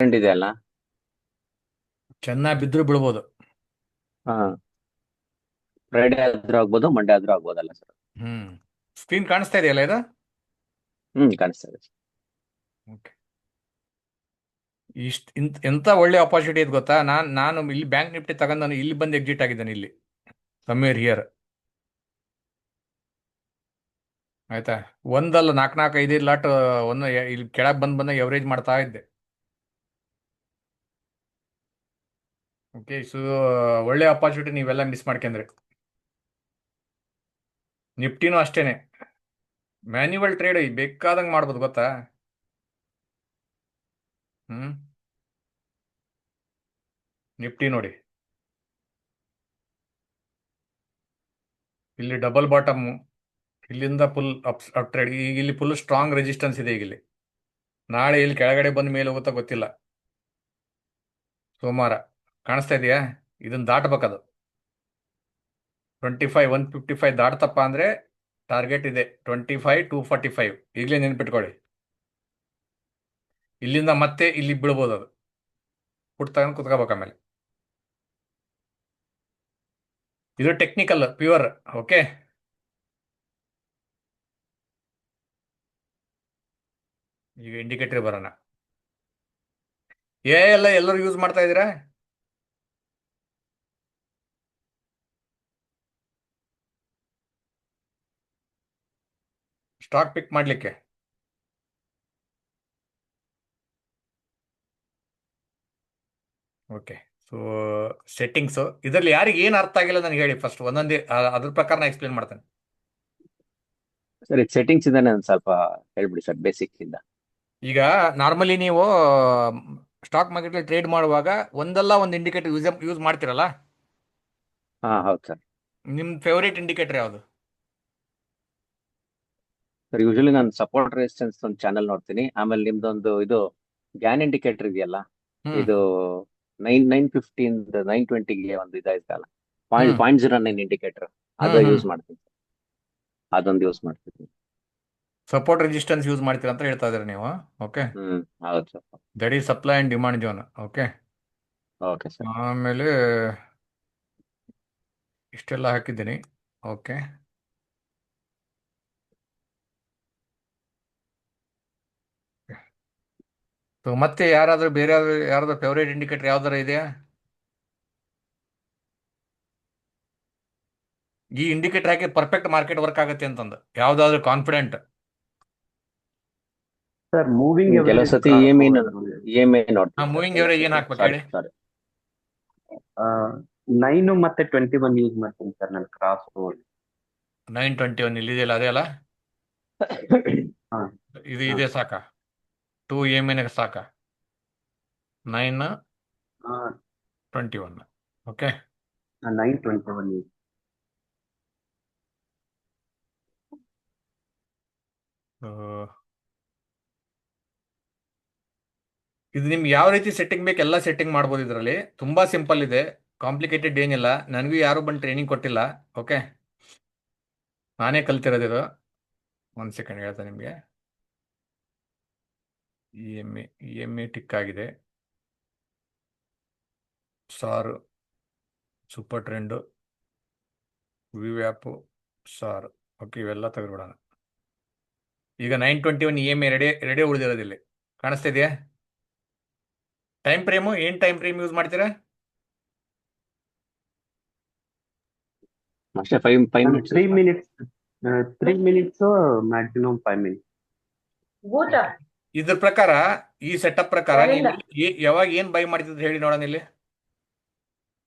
Trend ಇದೆ ಅಲ್ಲ. ಚೆನ್ನಾಗಿ ಬಿದ್ದರೂ ಬೀಳ್ಬೋದು. ಹಾ, ಫ್ರೈಡೆ ಆದ್ರೂ ಆಗ್ಬೋದು, ಮಂಡೇ ಆದ್ರೂ ಆಗ್ಬೋದಲ್ಲ ಸರ್? ಹ್ಮ್. ಸ್ಕ್ರೀನ್ ಕಾಣಿಸ್ತಾ ಇದೆಯಲ್ಲ ಇದು? ಕಾಣಿಸ್ತಾ ಇದೆ. ಓಕೆ. ಎಂತ ಒಳ್ಳೆ ಆಪರ್ಚುನಿಟಿ ಇದೆ ಗೊತ್ತಾ. ನಾನು ಇಲ್ಲಿ ಬ್ಯಾಂಕ್ ನಿಫ್ಟಿ ತಗೊಂಡು ನಾನು ಇಲ್ಲಿ ಬಂದು ಎಕ್ಸಿಟ್ ಆಗಿದ್ದಾನೆ ಇಲ್ಲಿ, ಸಮ್ವೇರ್ ಹಿಯರ್. ಆಯ್ತಾ? ಒಂದಲ್ಲ, ನಾಲ್ಕು ನಾಲ್ಕು ಐದೈದು ಲಾಟ್ ಒಂದು ಇಲ್ಲಿ ಕೆಳಗೆ ಬಂದು ಎವರೇಜ್ ಮಾಡ್ತಾ ಇದ್ದೆ. ಓಕೆ. ಸೊ ಒಳ್ಳೆ ಆಪರ್ಚುನಿಟಿ, ನೀವೆಲ್ಲ ಮಿಸ್ ಮಾಡ್ಕೊಂಡ್ರೆ. ನಿಫ್ಟಿನೂ ಅಷ್ಟೇನೆ, ಮ್ಯಾನ್ಯುವಲ್ ಟ್ರೇಡ್ ಬೇಕಾದಂಗೆ ಮಾಡ್ಬೋದು ಗೊತ್ತಾ. ಹ್ಮ್. ನಿಫ್ಟಿ ನೋಡಿ, ಇಲ್ಲಿ ಡಬಲ್ ಬಾಟಮ್, ಇಲ್ಲಿಂದ ಫುಲ್ ಅಪ್ ಟ್ರೇಡ್. ಈಗ ಇಲ್ಲಿ ಫುಲ್ ಸ್ಟ್ರಾಂಗ್ ರೆಸಿಸ್ಟೆನ್ಸ್ ಇದೆ. ಈಗ ಇಲ್ಲಿ ನಾಳೆ ಇಲ್ಲಿ ಕೆಳಗಡೆ ಬಂದ ಮೇಲೆ ಹೋಗುತ್ತಾ ಗೊತ್ತಿಲ್ಲ. ಸೋಮವಾರ ಕಾಣಿಸ್ತಾ ಇದೆಯಾ? ಇದನ್ನ ದಾಟಬೇಕದು. 25 155 ದಾಟ್ತಪ್ಪ ಅಂದ್ರೆ ಟಾರ್ಗೆಟ್ ಇದೆ 25 245. ಈಗಲೇ ನೆನ್ಪಿಟ್ಕೊಳ್ಳಿ. ಇಲ್ಲಿಂದ ಮತ್ತೆ ಇಲ್ಲಿ ಬೀಳ್ಬೋದು ಅದು. ಪುಟ್ ತಗೊಂಡು ಕುತ್ಕೋಬೇಕು ಆಮೇಲೆ. ಇದು ಟೆಕ್ನಿಕಲ್ ಪ್ಯೂರ್. ಓಕೆ. ಈಗ ಇಂಡಿಕೇಟರ್ ಬರೋಣ. ಎಲ್ಲ ಎಲ್ಲರೂ ಯೂಸ್ ಮಾಡ್ತಾ ಇದ್ದೀರಾ? ಸ್ಟಾಕ್ ಪಿಕ್ ಮಾಡಲಿಕ್ಕೆ. ಓಕೆ. ಸೊ ಸೆಟ್ಟಿಂಗ್ಸು ಇದರಲ್ಲಿ ಯಾರಿಗೆ ಏನು ಅರ್ಥ ಆಗಿಲ್ಲ ನನಗೆ ಹೇಳಿ ಫಸ್ಟ್, ಒಂದೊಂದೇ ಅದ್ರ ಪ್ರಕಾರ ನಾನು ಎಕ್ಸ್ಪ್ಲೇನ್ ಮಾಡ್ತೇನೆ. ಸರ್, ಇದು ಸೆಟ್ಟಿಂಗ್ಸ್ ಇಂದಾನೆ ಒಂದು ಸ್ವಲ್ಪ ಹೇಳ್ಬಿಡಿ ಸರ್, ಬೇಸಿಕ್ ಇಂದ. ಈಗ ನಾರ್ಮಲಿ ನೀವು ಸ್ಟಾಕ್ ಮಾರ್ಕೆಟಲ್ಲಿ ಟ್ರೇಡ್ ಮಾಡುವಾಗ ಒಂದಲ್ಲ ಒಂದು ಇಂಡಿಕೇಟರ್ ಯೂಸ್ ಮಾಡ್ತಿರಲ್ಲ. ಹಾ, ಹೌದು ಸರ್. ನಿಮ್ಮ ಫೇವರೇಟ್ ಇಂಡಿಕೇಟರ್ ಯಾವುದು? ಸರ್, ಯೂಶಲಿ ನಾನು ಸಪೋರ್ಟ್ ರೆಸಿಸ್ಟೆನ್ಸ್ ಒಂದು ಚಾನಲ್ ನೋಡ್ತೀನಿ. ಆಮೇಲೆ ನಿಮ್ದೊಂದು ಇದು ಗ್ಯಾನ್ ಇಂಡಿಕೇಟರ್ ಇದೆಯಲ್ಲ, ಹ್ಮ್. ಇದು 915 920ಗೆ ಒಂದು ಇದಾಯ್ತಲ್ಲ, point hmm. Point 09 indicator. Hmm. ಅದು ಹ್ಮ್. ಯೂಸ್ ಮಾಡ್ತೀನಿ ಸರ್. ಅದೊಂದು ಯೂಸ್ ಮಾಡ್ತೀನಿ. ಸಪೋರ್ಟ್ ರೆಸಿಸ್ಟೆನ್ಸ್ ಯೂಸ್ ಮಾಡ್ತೀರಾ ಅಂತ ಹೇಳ್ತಾ ಇದ್ದೀರಾ ನೀವು. ಓಕೆ. ಹೌದು sir. That is supply and demand zone. Okay. Okay sir. ಆಮೇಲೆ ಇಷ್ಟೆಲ್ಲ ಹಾಕಿದ್ದೀನಿ. ಓಕೆ. ಸೊ ಮತ್ತೆ ಯಾರಾದರೂ ಬೇರೆ ಯಾರಾದ್ರೂ ಫೇವರೇಟ್ ಇಂಡಿಕೇಟರ್ ಯಾವ್ದಾರ ಇದೆಯಾ? ಈ ಇಂಡಿಕೇಟರ್ ಹಾಕಿ ಪರ್ಫೆಕ್ಟ್ ಮಾರ್ಕೆಟ್ ವರ್ಕ್ ಆಗುತ್ತೆ ಅಂತಂದು ಯಾವ್ದಾದ್ರು ಕಾನ್ಫಿಡೆಂಟ್. ಸರ್ ಮೂವಿಂಗ್ ಕೆಲವು ಎವರೇಜ್ ಸತಿ ಕ್ರಾಸ್ ಇ ಎಮ್ ಐ ನೋಡ್ತೀನಿ ಸರ್. ಮೂವಿಂಗ್ ಕೆಲವು ಎವರೇಜ್ ಏನು ಸತಿ ಹಾಕ್ಬೇಕು ಸಾರಿ ಹೇಳಿ? ಸಾರಿ 9 ಮತ್ತೆ 21 ಯೂಸ್ ಮಾಡ್ತೀನಿ ಸರ್ ನಾನು ಕ್ರಾಸ್ ಓವರ್. 921 ಇಲ್ಲಿ ಇದೆಯಲ್ಲ, ಅದೇ ಅಲ್ಲ? ಹಾ ಇದು ಹಾ ಇದೆ ಸಾಕಾ? 2 EMI ಸಾಕಾ? 921. ಓಕೆ. 921 ಯೂಸ್. ಇದು ನಿಮ್ಗೆ ಯಾವ ರೀತಿ ಸೆಟ್ಟಿಂಗ್ ಬೇಕು ಎಲ್ಲ ಸೆಟ್ಟಿಂಗ್ ಮಾಡ್ಬೋದು ಇದರಲ್ಲಿ. ತುಂಬಾ ಸಿಂಪಲ್ ಇದೆ, ಕಾಂಪ್ಲಿಕೇಟೆಡ್ ಏನಿಲ್ಲ. ನನಗೂ ಯಾರು ಬಂದು ಟ್ರೈನಿಂಗ್ ಕೊಟ್ಟಿಲ್ಲ. ಓಕೆ. ನಾನೇ ಕಲ್ತಿರೋದಿದು. ಒಂದು ಸೆಕೆಂಡ್ ಹೇಳ್ತೇನೆ ನಿಮಗೆ. ಇ ಎಮ್ ಐ ಟಿಕ್ ಆಗಿದೆ. ಸಾರು, ಸೂಪರ್ ಟ್ರೆಂಡು, ವಿವ್ ಆ್ಯಪು, ಸಾರು. ಓಕೆ, ಇವೆಲ್ಲ ತೆಗೆದುಬಿಡೋಣ. ಈಗ 921 EMI ರೆಡಿ ರೆಡಿ ಉಳಿದಿರೋದಿಲ್ಲಿ ಕಾಣಿಸ್ತಾ ಇದೆಯಾ? ಟೈಮ್ ಫ್ರೇಮು ಏನು ಟೈಮ್ ಫ್ರೇಮ್ ಯೂಸ್ ಮಾಡ್ತೀರಾ? ಅಷ್ಟೇ, 5 minutes 3 minutes. 3 minutes maximum 5 minutes. ಇದ್ರ ಪ್ರಕಾರ, ಈ ಸೆಟಪ್ ಪ್ರಕಾರ ನೀವು ಯಾವಾಗ ಏನು ಬೈ ಮಾಡ್ತಿದ್ರೆ ಹೇಳಿ ನೋಡೋಣ. ಇಲ್ಲಿ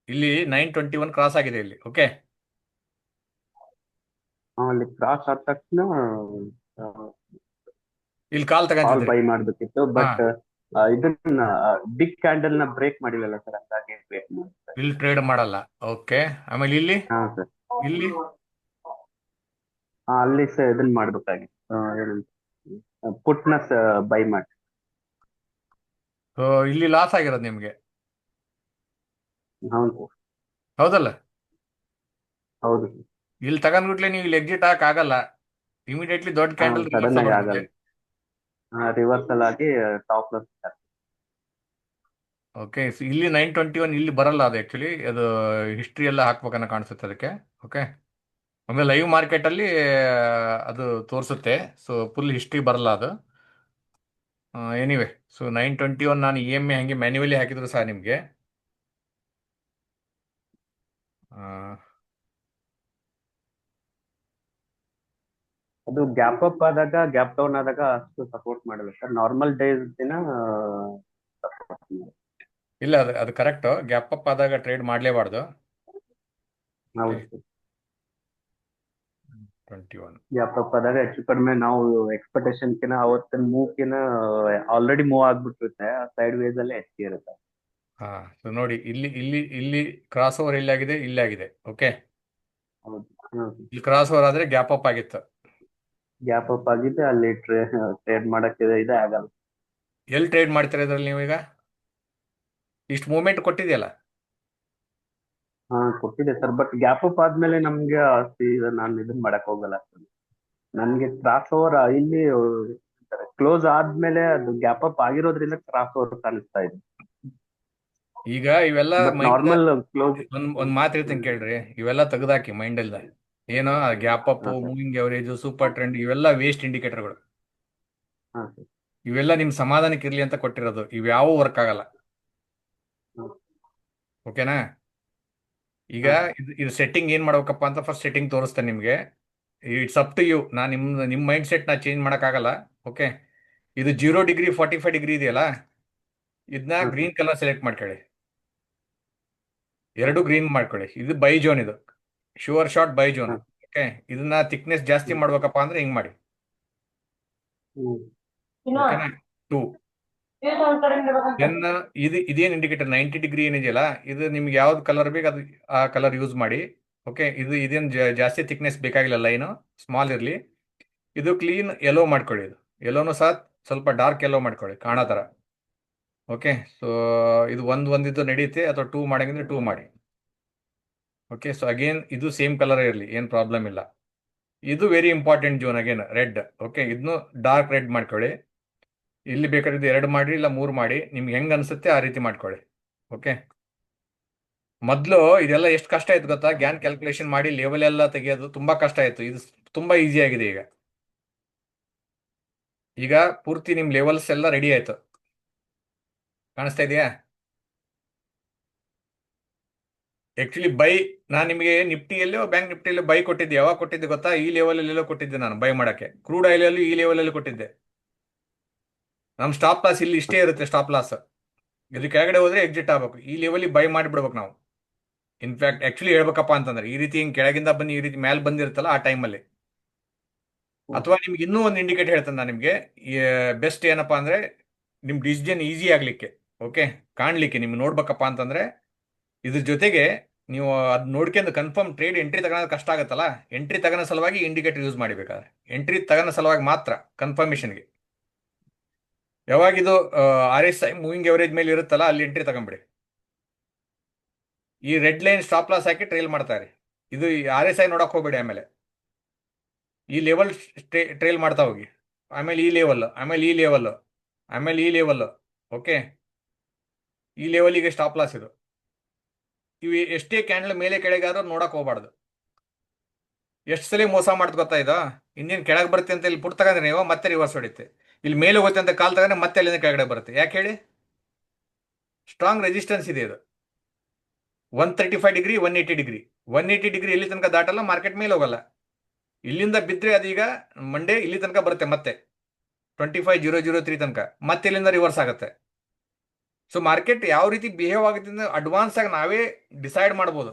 ಇಲ್ಲಿ 921 ಕ್ರಾಸ್ ಆಗಿದೆ ಇಲ್ಲಿ. ಓಕೆ. ಅಲ್ಲಿ ಕ್ರಾಸ್ ಆದ ತಕ್ಷಣ ಇಲ್ಲಿ ಕಾಲ್ ಕಾಲ್ ತಗೊಂತಿದ್ರಿ. ಬೈ ಮಾಡ್ಬೇಕಿತ್ತು, ಹಾ, ಬಟ್ ಇದನ್ನ ಬಿಗ್ ಕ್ಯಾಂಡಲ್ ನ ಬ್ರೇಕ್ ಮಾಡಿಲ್ಲಲ್ಲ ಸರ್, ಹಂಗಾಗಿ ಬ್ರೇಕ್ ಮಾಡ್ತಾರೆ. ಇಲ್ಲಿ ಟ್ರೇಡ್ ಮಾಡಲ್ಲ. ಓಕೆ. ಆಮೇಲೆ ಇಲ್ಲಿ ಹಾ ಸರ್. ಇಲ್ಲಿ ಅಲ್ಲಿ ಸರ್ ಇದನ್ನ ಮಾಡ್ಬೇಕಾಗಿತ್ತು, ಪುಟ್ನ ಬೈ ಮಾಡಿ. ಇಲ್ಲಿ ಲಾಸ್ ಆಗಿರೋದು ನಿಮಗೆ. ಹೌದು ಹೌದಲ್ಲ? ಹೌದು. ಇಲ್ಲಿ ತಗೊಂಡ್ಬಿಟ್ಲೆ ನೀವು ಇಲ್ಲಿ ಎಕ್ಸಿಟ್ ಆಗಲ್ಲ. ಇಮಿಡಿಯೇಟ್ಲಿ ದೊಡ್ಡ ಕ್ಯಾಂಡಲ್ ಸಡನ್ ರಿವರ್ಸಲ್ ಆಗಿ ಹೊಡೆದಿದೆ. ಆಗಲ್ಲ. ರಿವರ್ಸಲ್ ಆಗಿ ಟಾಪ್ ಲಾಸ್. ಓಕೆ, ಇಲ್ಲಿ 921 ಇಲ್ಲಿ ಬರಲ್ಲ, ಅದು ಆ್ಯಕ್ಚುಲಿ ಅದು ಹಿಸ್ಟ್ರಿ ಎಲ್ಲ ಹಾಕ್ಬೇಕನ್ನ ಕಾಣಿಸುತ್ತೆ ಅದಕ್ಕೆ. ಓಕೆ, ಆಮೇಲೆ ಲೈವ್ ಮಾರ್ಕೆಟಲ್ಲಿ ಅದು ತೋರಿಸುತ್ತೆ, ಸೊ ಫುಲ್ ಹಿಸ್ಟ್ರಿ ಬರಲ್ಲ ಅದು. ಎನಿವೆ, ಸೊ 921 ನಾನು ಇ ಎಮ್ ಐ ಹಾಗೆ ಮ್ಯಾನ್ಯುವಲಿ ಹಾಕಿದ್ರು ಸಹ ನಿಮಗೆ ಅದು ಗ್ಯಾಪ್ ಅಪ್ ಆದಾಗ ಗ್ಯಾಪ್ ಡೌನ್ ಆದಾಗ ಅಷ್ಟು ಸಪೋರ್ಟ್ ಮಾಡಲ್ಲ ಸರ್. ನಾರ್ಮಲ್ ಡೇಸ್ ದಿನ ಸಪೋರ್ಟ್ ಇಲ್ಲ, ಅದು ಕರೆಕ್ಟ್. ಗ್ಯಾಪ್ ಅಪ್ ಆದಾಗ ಟ್ರೇಡ್ ಮಾಡಲೇಬಾರ್ದು. ಹೌದು ಸರ್. 21. ಗ್ಯಾಪ್ ಅಪ್ ಆದಾಗ ಹೆಚ್ಚು ಕಡಿಮೆ ನಾವು ಎಕ್ಸ್ಪೆಕ್ಟೇಷನ್ ಕಿನ ಅವತ್ತಿನ ಮೂವ್ ಕಿನ ಆಲ್ರೆಡಿ ಮೂವ್ ಆಗ್ಬಿಟ್ಟಿರುತ್ತೆ, ಸೈಡ್ ವೇಸ್ ಅಲ್ಲೇ ಹೆಚ್ಚಿಗೆ ಇರುತ್ತೆ. ಹಾ, ಸೊ ನೋಡಿ, ಇಲ್ಲಿ ಇಲ್ಲಿ ಇಲ್ಲಿ ಕ್ರಾಸ್ ಓವರ್ ಇಲ್ಲಾಗಿದೆ, ಇಲ್ಲಾಗಿದೆ. ಓಕೆ, ಹೌದು. ಇಲ್ಲಿ ಕ್ರಾಸ್ ಓವರ್ ಆದ್ರೆ ಗ್ಯಾಪ್ ಅಪ್ ಆಗಿತ್ತು. ಗ್ಯಾಪ್ ಅಪ್ ಆಗಿದ್ರೆ ಅಲ್ಲಿ ಟ್ರೇಡ್ ಮಾಡಕ್ಕೆ ಇದೇ ಆಗಲ್ಲ. ಎಲ್ಲಿ ಟ್ರೇಡ್ ಮಾಡ್ತೀರಾ ಇದ್ರಲ್ಲಿ ನೀವೀಗ? ಇಷ್ಟು ಮೂವ್ಮೆಂಟ್ ಕೊಟ್ಟಿದೆಯಲ್ಲ. ಹಾ ಕೊಟ್ಟಿದೆ ಸರ್, ಬಟ್ ಗ್ಯಾಪ್ ಅಪ್ ಆದ್ಮೇಲೆ ನಮ್ಗೆ ನಾನು ಇದನ್ನ ಮಾಡಕ್ ಹೋಗಲ್ಲ ಸರ್. ನನ್ಗೆ ಕ್ರಾಸ್ ಓವರ್ ಇಲ್ಲಿ ಕ್ಲೋಸ್ ಆದ್ಮೇಲೆ ಅದು ಗ್ಯಾಪ್ ಅಪ್ ಆಗಿರೋದ್ರಿಂದ ಕ್ರಾಸ್ ಓವರ್ ಕಾಣಿಸ್ತಾ ಇದೆ. ಈಗ ಇವೆಲ್ಲ ಬಟ್ ಮೈಂಡ್ ನಾರ್ಮಲ್ ಕ್ಲೋಸ್. ಒಂದ್ ಮಾತು ಹೇಳ್ತೀನಿ ಕೇಳ್ರಿ, ಇವೆಲ್ಲ ತೆಗೆದಾಕಿ ಮೈಂಡ್ ಎಲ್ಲ. ಏನೋ ಗ್ಯಾಪ್ ಅಪ್, ಹಾ sir. Moving average, super trend, ಇವೆಲ್ಲ ವೇಸ್ಟ್ ಇಂಡಿಕೇಟರ್ಗಳು. ಹಾ ಸರ್. ಇವೆಲ್ಲ ನಿಮ್ ಸಮಾಧಾನಕ್ಕೆ ಇರ್ಲಿ ಅಂತ ಕೊಟ್ಟಿರೋದು, ಇವ್ಯಾವ ವರ್ಕ್ ಆಗಲ್ಲ. ಹ್ಮ್. ಓಕೆನಾ? ಈಗ ಹಾ. ಇದು ಸೆಟ್ಟಿಂಗ್ ಏನ್ ಮಾಡ್ಬೇಕಪ್ಪ ಅಂತ ಫಸ್ಟ್ ಸೆಟ್ಟಿಂಗ್ ತೋರಿಸ್ತೇನೆ ನಿಮ್ಗೆ. It's up to you. ನಾನು ನಿಮ್ಮ ಮೈಂಡ್ ಸೆಟ್ ನಾ ಚೇಂಜ್ ಮಾಡೋಕ್ಕಾಗಲ್ಲ. ಓಕೆ, ಇದು 0 ಡಿಗ್ರಿ 45 ಡಿಗ್ರಿ ಇದೆಯಲ್ಲ, ಇದನ್ನ ಹಾ ಸರ್. ಗ್ರೀನ್ ಕಲರ್ ಸೆಲೆಕ್ಟ್ ಮಾಡ್ಕೊಳ್ಳಿ. ಎರಡು ಗ್ರೀನ್ ಮಾಡ್ಕೊಳ್ಳಿ. ಇದು ಬೈ ಜೋನ್, ಇದು ಶುವರ್ ಶಾರ್ಟ್ ಬೈ ಜೋನ್. ಹಾ. ಓಕೆ, ಇದನ್ನ ಥಿಕ್ನೆಸ್ ಜಾಸ್ತಿ ಮಾಡ್ಬೇಕಪ್ಪ ಅಂದ್ರೆ ಹಿಂಗ್ ಮಾಡಿ. ಹ್ಮ್. ಓಕೆನಾ? 2. ದೆನ್ ಇದೇನು ಇಂಡಿಕೇಟರ್ 90 ಡಿಗ್ರಿ ಏನಿದೆಯಲ್ಲ, ಇದು ನಿಮ್ಗೆ ಯಾವ್ದು ಕಲರ್ ಬೇಕು ಅದು ಆ ಕಲರ್ ಯೂಸ್ ಮಾಡಿ. ಓಕೆ, ಇದೇನು ಜಾಸ್ತಿ ಥಿಕ್ನೆಸ್ ಬೇಕಾಗಿಲ್ಲ, ಲೈನು ಸ್ಮಾಲ್ ಇರಲಿ. ಇದು ಕ್ಲೀನ್ ಯೆಲ್ಲೋ ಮಾಡ್ಕೊಳ್ಳಿ. ಇದು ಯೆಲ್ಲೋನು ಸಹ ಸ್ವಲ್ಪ ಡಾರ್ಕ್ ಯೆಲ್ಲೋ ಮಾಡ್ಕೊಳ್ಳಿ, ಕಾಣೋ ಥರ. ಓಕೆ, ಸೊ ಇದು ಒಂದಿದ್ದು ನಡೆಯುತ್ತೆ, ಅಥವಾ 2 ಮಾಡಂಗಿದ್ರೆ 2 ಮಾಡಿ. ಓಕೆ, ಸೊ ಅಗೇನ್ ಇದು ಸೇಮ್ ಕಲರ್ ಇರಲಿ, ಏನು ಪ್ರಾಬ್ಲಮ್ ಇಲ್ಲ. ಇದು very important zone, again red. Okay, ಇದನ್ನು ಡಾರ್ಕ್ ರೆಡ್ ಮಾಡ್ಕೊಳ್ಳಿ. ಇಲ್ಲಿ ಬೇಕಾದ್ರೆ 2 ಮಾಡಿ, ಇಲ್ಲ 3 ಮಾಡಿ, ನಿಮ್ಗೆ ಹೆಂಗ್ ಅನ್ಸುತ್ತೆ ಆ ರೀತಿ ಮಾಡ್ಕೊಳ್ಳಿ. ಓಕೆ, ಮೊದಲು ಇದೆಲ್ಲ ಎಷ್ಟು ಕಷ್ಟ ಆಯ್ತು ಗೊತ್ತಾ? ಗ್ಯಾನ್ ಕ್ಯಾಲ್ಕುಲೇಷನ್ ಮಾಡಿ ಲೆವೆಲ್ ಎಲ್ಲ ತೆಗೆಯೋದು ತುಂಬಾ ಕಷ್ಟ ಆಯ್ತು. ಇದು ತುಂಬಾ ಈಸಿ ಆಗಿದೆ ಈಗ. ಈಗ ಪೂರ್ತಿ ನಿಮ್ ಲೆವೆಲ್ಸ್ ಎಲ್ಲ ರೆಡಿ ಆಯ್ತು. ಕಾಣಿಸ್ತಾ ಇದೆಯಾ? ಆಕ್ಚುಲಿ ಬೈ, ನಾನು ನಿಮಗೆ ನಿಫ್ಟಿಯಲ್ಲೋ ಬ್ಯಾಂಕ್ ನಿಫ್ಟಿಯಲ್ಲೋ ಬೈ ಕೊಟ್ಟಿದ್ದೆ. ಯಾವಾಗ ಕೊಟ್ಟಿದ್ದೆ ಗೊತ್ತಾ? ಈ ಲೆವೆಲ್ ಕೊಟ್ಟಿದ್ದೆ ನಾನು ಬೈ ಮಾಡಕ್ಕೆ. ಕ್ರೂಡ್ ಆಯಿಲ್ ಅಲ್ಲಿ ಈ ಲೆವೆಲ್ ಕೊಟ್ಟಿದ್ದೆ. ನಮ್ಮ ಸ್ಟಾಪ್ ಲಾಸ್ ಇಲ್ಲಿ ಇಷ್ಟೇ ಇರುತ್ತೆ, ಸ್ಟಾಪ್ ಲಾಸ್. ಇದು ಕೆಳಗಡೆ ಹೋದ್ರೆ ಎಕ್ಸಿಟ್ ಆಗ್ಬೇಕು. ಈ ಲೆವೆಲ್ ಬೈ ಮಾಡಿಬಿಡ್ಬೇಕು ನಾವು. ಇನ್ಫ್ಯಾಕ್ಟ್ ಆಕ್ಚುಲಿ ಹೇಳ್ಬೇಕಪ್ಪ ಅಂತಂದ್ರೆ, ಈ ರೀತಿ ಹಿಂಗ್ ಕೆಳಗಿಂದ ಬನ್ನಿ, ಈ ರೀತಿ ಮೇಲೆ ಬಂದಿರುತ್ತಲ್ಲ ಆ ಟೈಮಲ್ಲಿ. ಅಥವಾ ನಿಮ್ಗೆ ಇನ್ನೂ ಒಂದು ಇಂಡಿಕೇಟರ್ ಹೇಳ್ತೇನೆ ನಾನು ನಿಮಗೆ. ಬೆಸ್ಟ್ ಏನಪ್ಪಾ ಅಂದ್ರೆ, ನಿಮ್ ಡಿಸಿಷನ್ ಈಸಿ ಆಗ್ಲಿಕ್ಕೆ, ಓಕೆ, ಕಾಣ್ಲಿಕ್ಕೆ, ನಿಮ್ಗೆ ನೋಡ್ಬೇಕಪ್ಪ ಅಂತಂದ್ರೆ, ಇದ್ರ ಜೊತೆಗೆ ನೀವು ಅದ್ ನೋಡ್ಕೊಂಡು ಕನ್ಫರ್ಮ್ ಟ್ರೇಡ್ ಎಂಟ್ರಿ ತಗೊಳೋದು ಕಷ್ಟ ಆಗುತ್ತಲ್ಲ, ಎಂಟ್ರಿ ತಗೋಣ ಸಲುವಾಗಿ ಇಂಡಿಕೇಟರ್ ಯೂಸ್ ಮಾಡಬೇಕಾದ್ರೆ, ಎಂಟ್ರಿ ತಗೋಣ ಸಲುವಾಗಿ ಮಾತ್ರ ಕನ್ಫರ್ಮೇಷನ್ಗೆ. ಯಾವಾಗ ಇದು RSI ಮೂವಿಂಗ್ ಎವರೇಜ್ ಮೇಲೆ ಇರುತ್ತಲ್ಲ, ಅಲ್ಲಿ ಎಂಟ್ರಿ ತಗೊಂಬಿಡಿ. ಈ ರೆಡ್ ಲೈನ್ ಸ್ಟಾಪ್ ಲಾಸ್ ಹಾಕಿ ಟ್ರೇಲ್ ಮಾಡ್ತಾರೆ. ಇದು RSI ನೋಡಕ್ ಹೋಗ್ಬೇಡಿ. ಆಮೇಲೆ ಈ ಲೆವೆಲ್ ಟ್ರೇಲ್ ಮಾಡ್ತಾ ಹೋಗಿ. ಆಮೇಲೆ ಈ ಲೆವೆಲ್, ಆಮೇಲೆ ಈ ಲೆವೆಲ್, ಆಮೇಲೆ ಈ ಲೆವೆಲ್. ಓಕೆ, ಈ ಲೆವೆಲಿಗೆ ಸ್ಟಾಪ್ ಲಾಸ್ ಇದು. ಇವು ಎಷ್ಟೇ ಕ್ಯಾಂಡಲ್ ಮೇಲೆ ಕೆಳಗಾದ್ರೂ ನೋಡಕ್ ಹೋಗ್ಬಾರ್ದು. ಎಷ್ಟು ಸಲ ಮೋಸ ಮಾಡ್ದು ಗೊತ್ತಾ ಇದು? ಇನ್ನೇನು ಕೆಳಗೆ ಬರುತ್ತೆ ಅಂತ ಇಲ್ಲಿ ಪುಟ್ ತಗೊಂಡ್ರೆ ನೀವು ಮತ್ತೆ ರಿವರ್ಸ್ ಹೊಡಿತೆ. ಇಲ್ಲಿ ಮೇಲೆ ಹೋಗುತ್ತೆ ಅಂತ ಕಾಲ್ ತಗೊಂಡ್ರೆ ಮತ್ತೆ ಅಲ್ಲಿಂದ ಕೆಳಗಡೆ ಬರುತ್ತೆ. ಯಾಕೆ ಹೇಳಿ? ಸ್ಟ್ರಾಂಗ್ ರೆಸಿಸ್ಟೆನ್ಸ್ ಇದೆ ಇದು. 135 ಡಿಗ್ರಿ 180 ಡಿಗ್ರಿ 180 ಡಿಗ್ರಿ ಎಲ್ಲಿ ತನಕ ದಾಟಲ್ಲ, ಮಾರ್ಕೆಟ್ ಮೇಲೆ ಹೋಗಲ್ಲ. ಇಲ್ಲಿಂದ ಬಿದ್ದರೆ ಅದೀಗ ಮಂಡೇ ಇಲ್ಲಿ ತನಕ ಬರುತ್ತೆ, ಮತ್ತೆ 25,003 ತನಕ, ಮತ್ತೆ ಇಲ್ಲಿಂದ ರಿವರ್ಸ್ ಆಗುತ್ತೆ. ಸೊ ಮಾರ್ಕೆಟ್ ಯಾವ ರೀತಿ ಬಿಹೇವ್ ಆಗುತ್ತೆ ಅಂದ್ರೆ ಅಡ್ವಾನ್ಸ್ ಆಗಿ ನಾವೇ ಡಿಸೈಡ್ ಮಾಡ್ಬೋದು.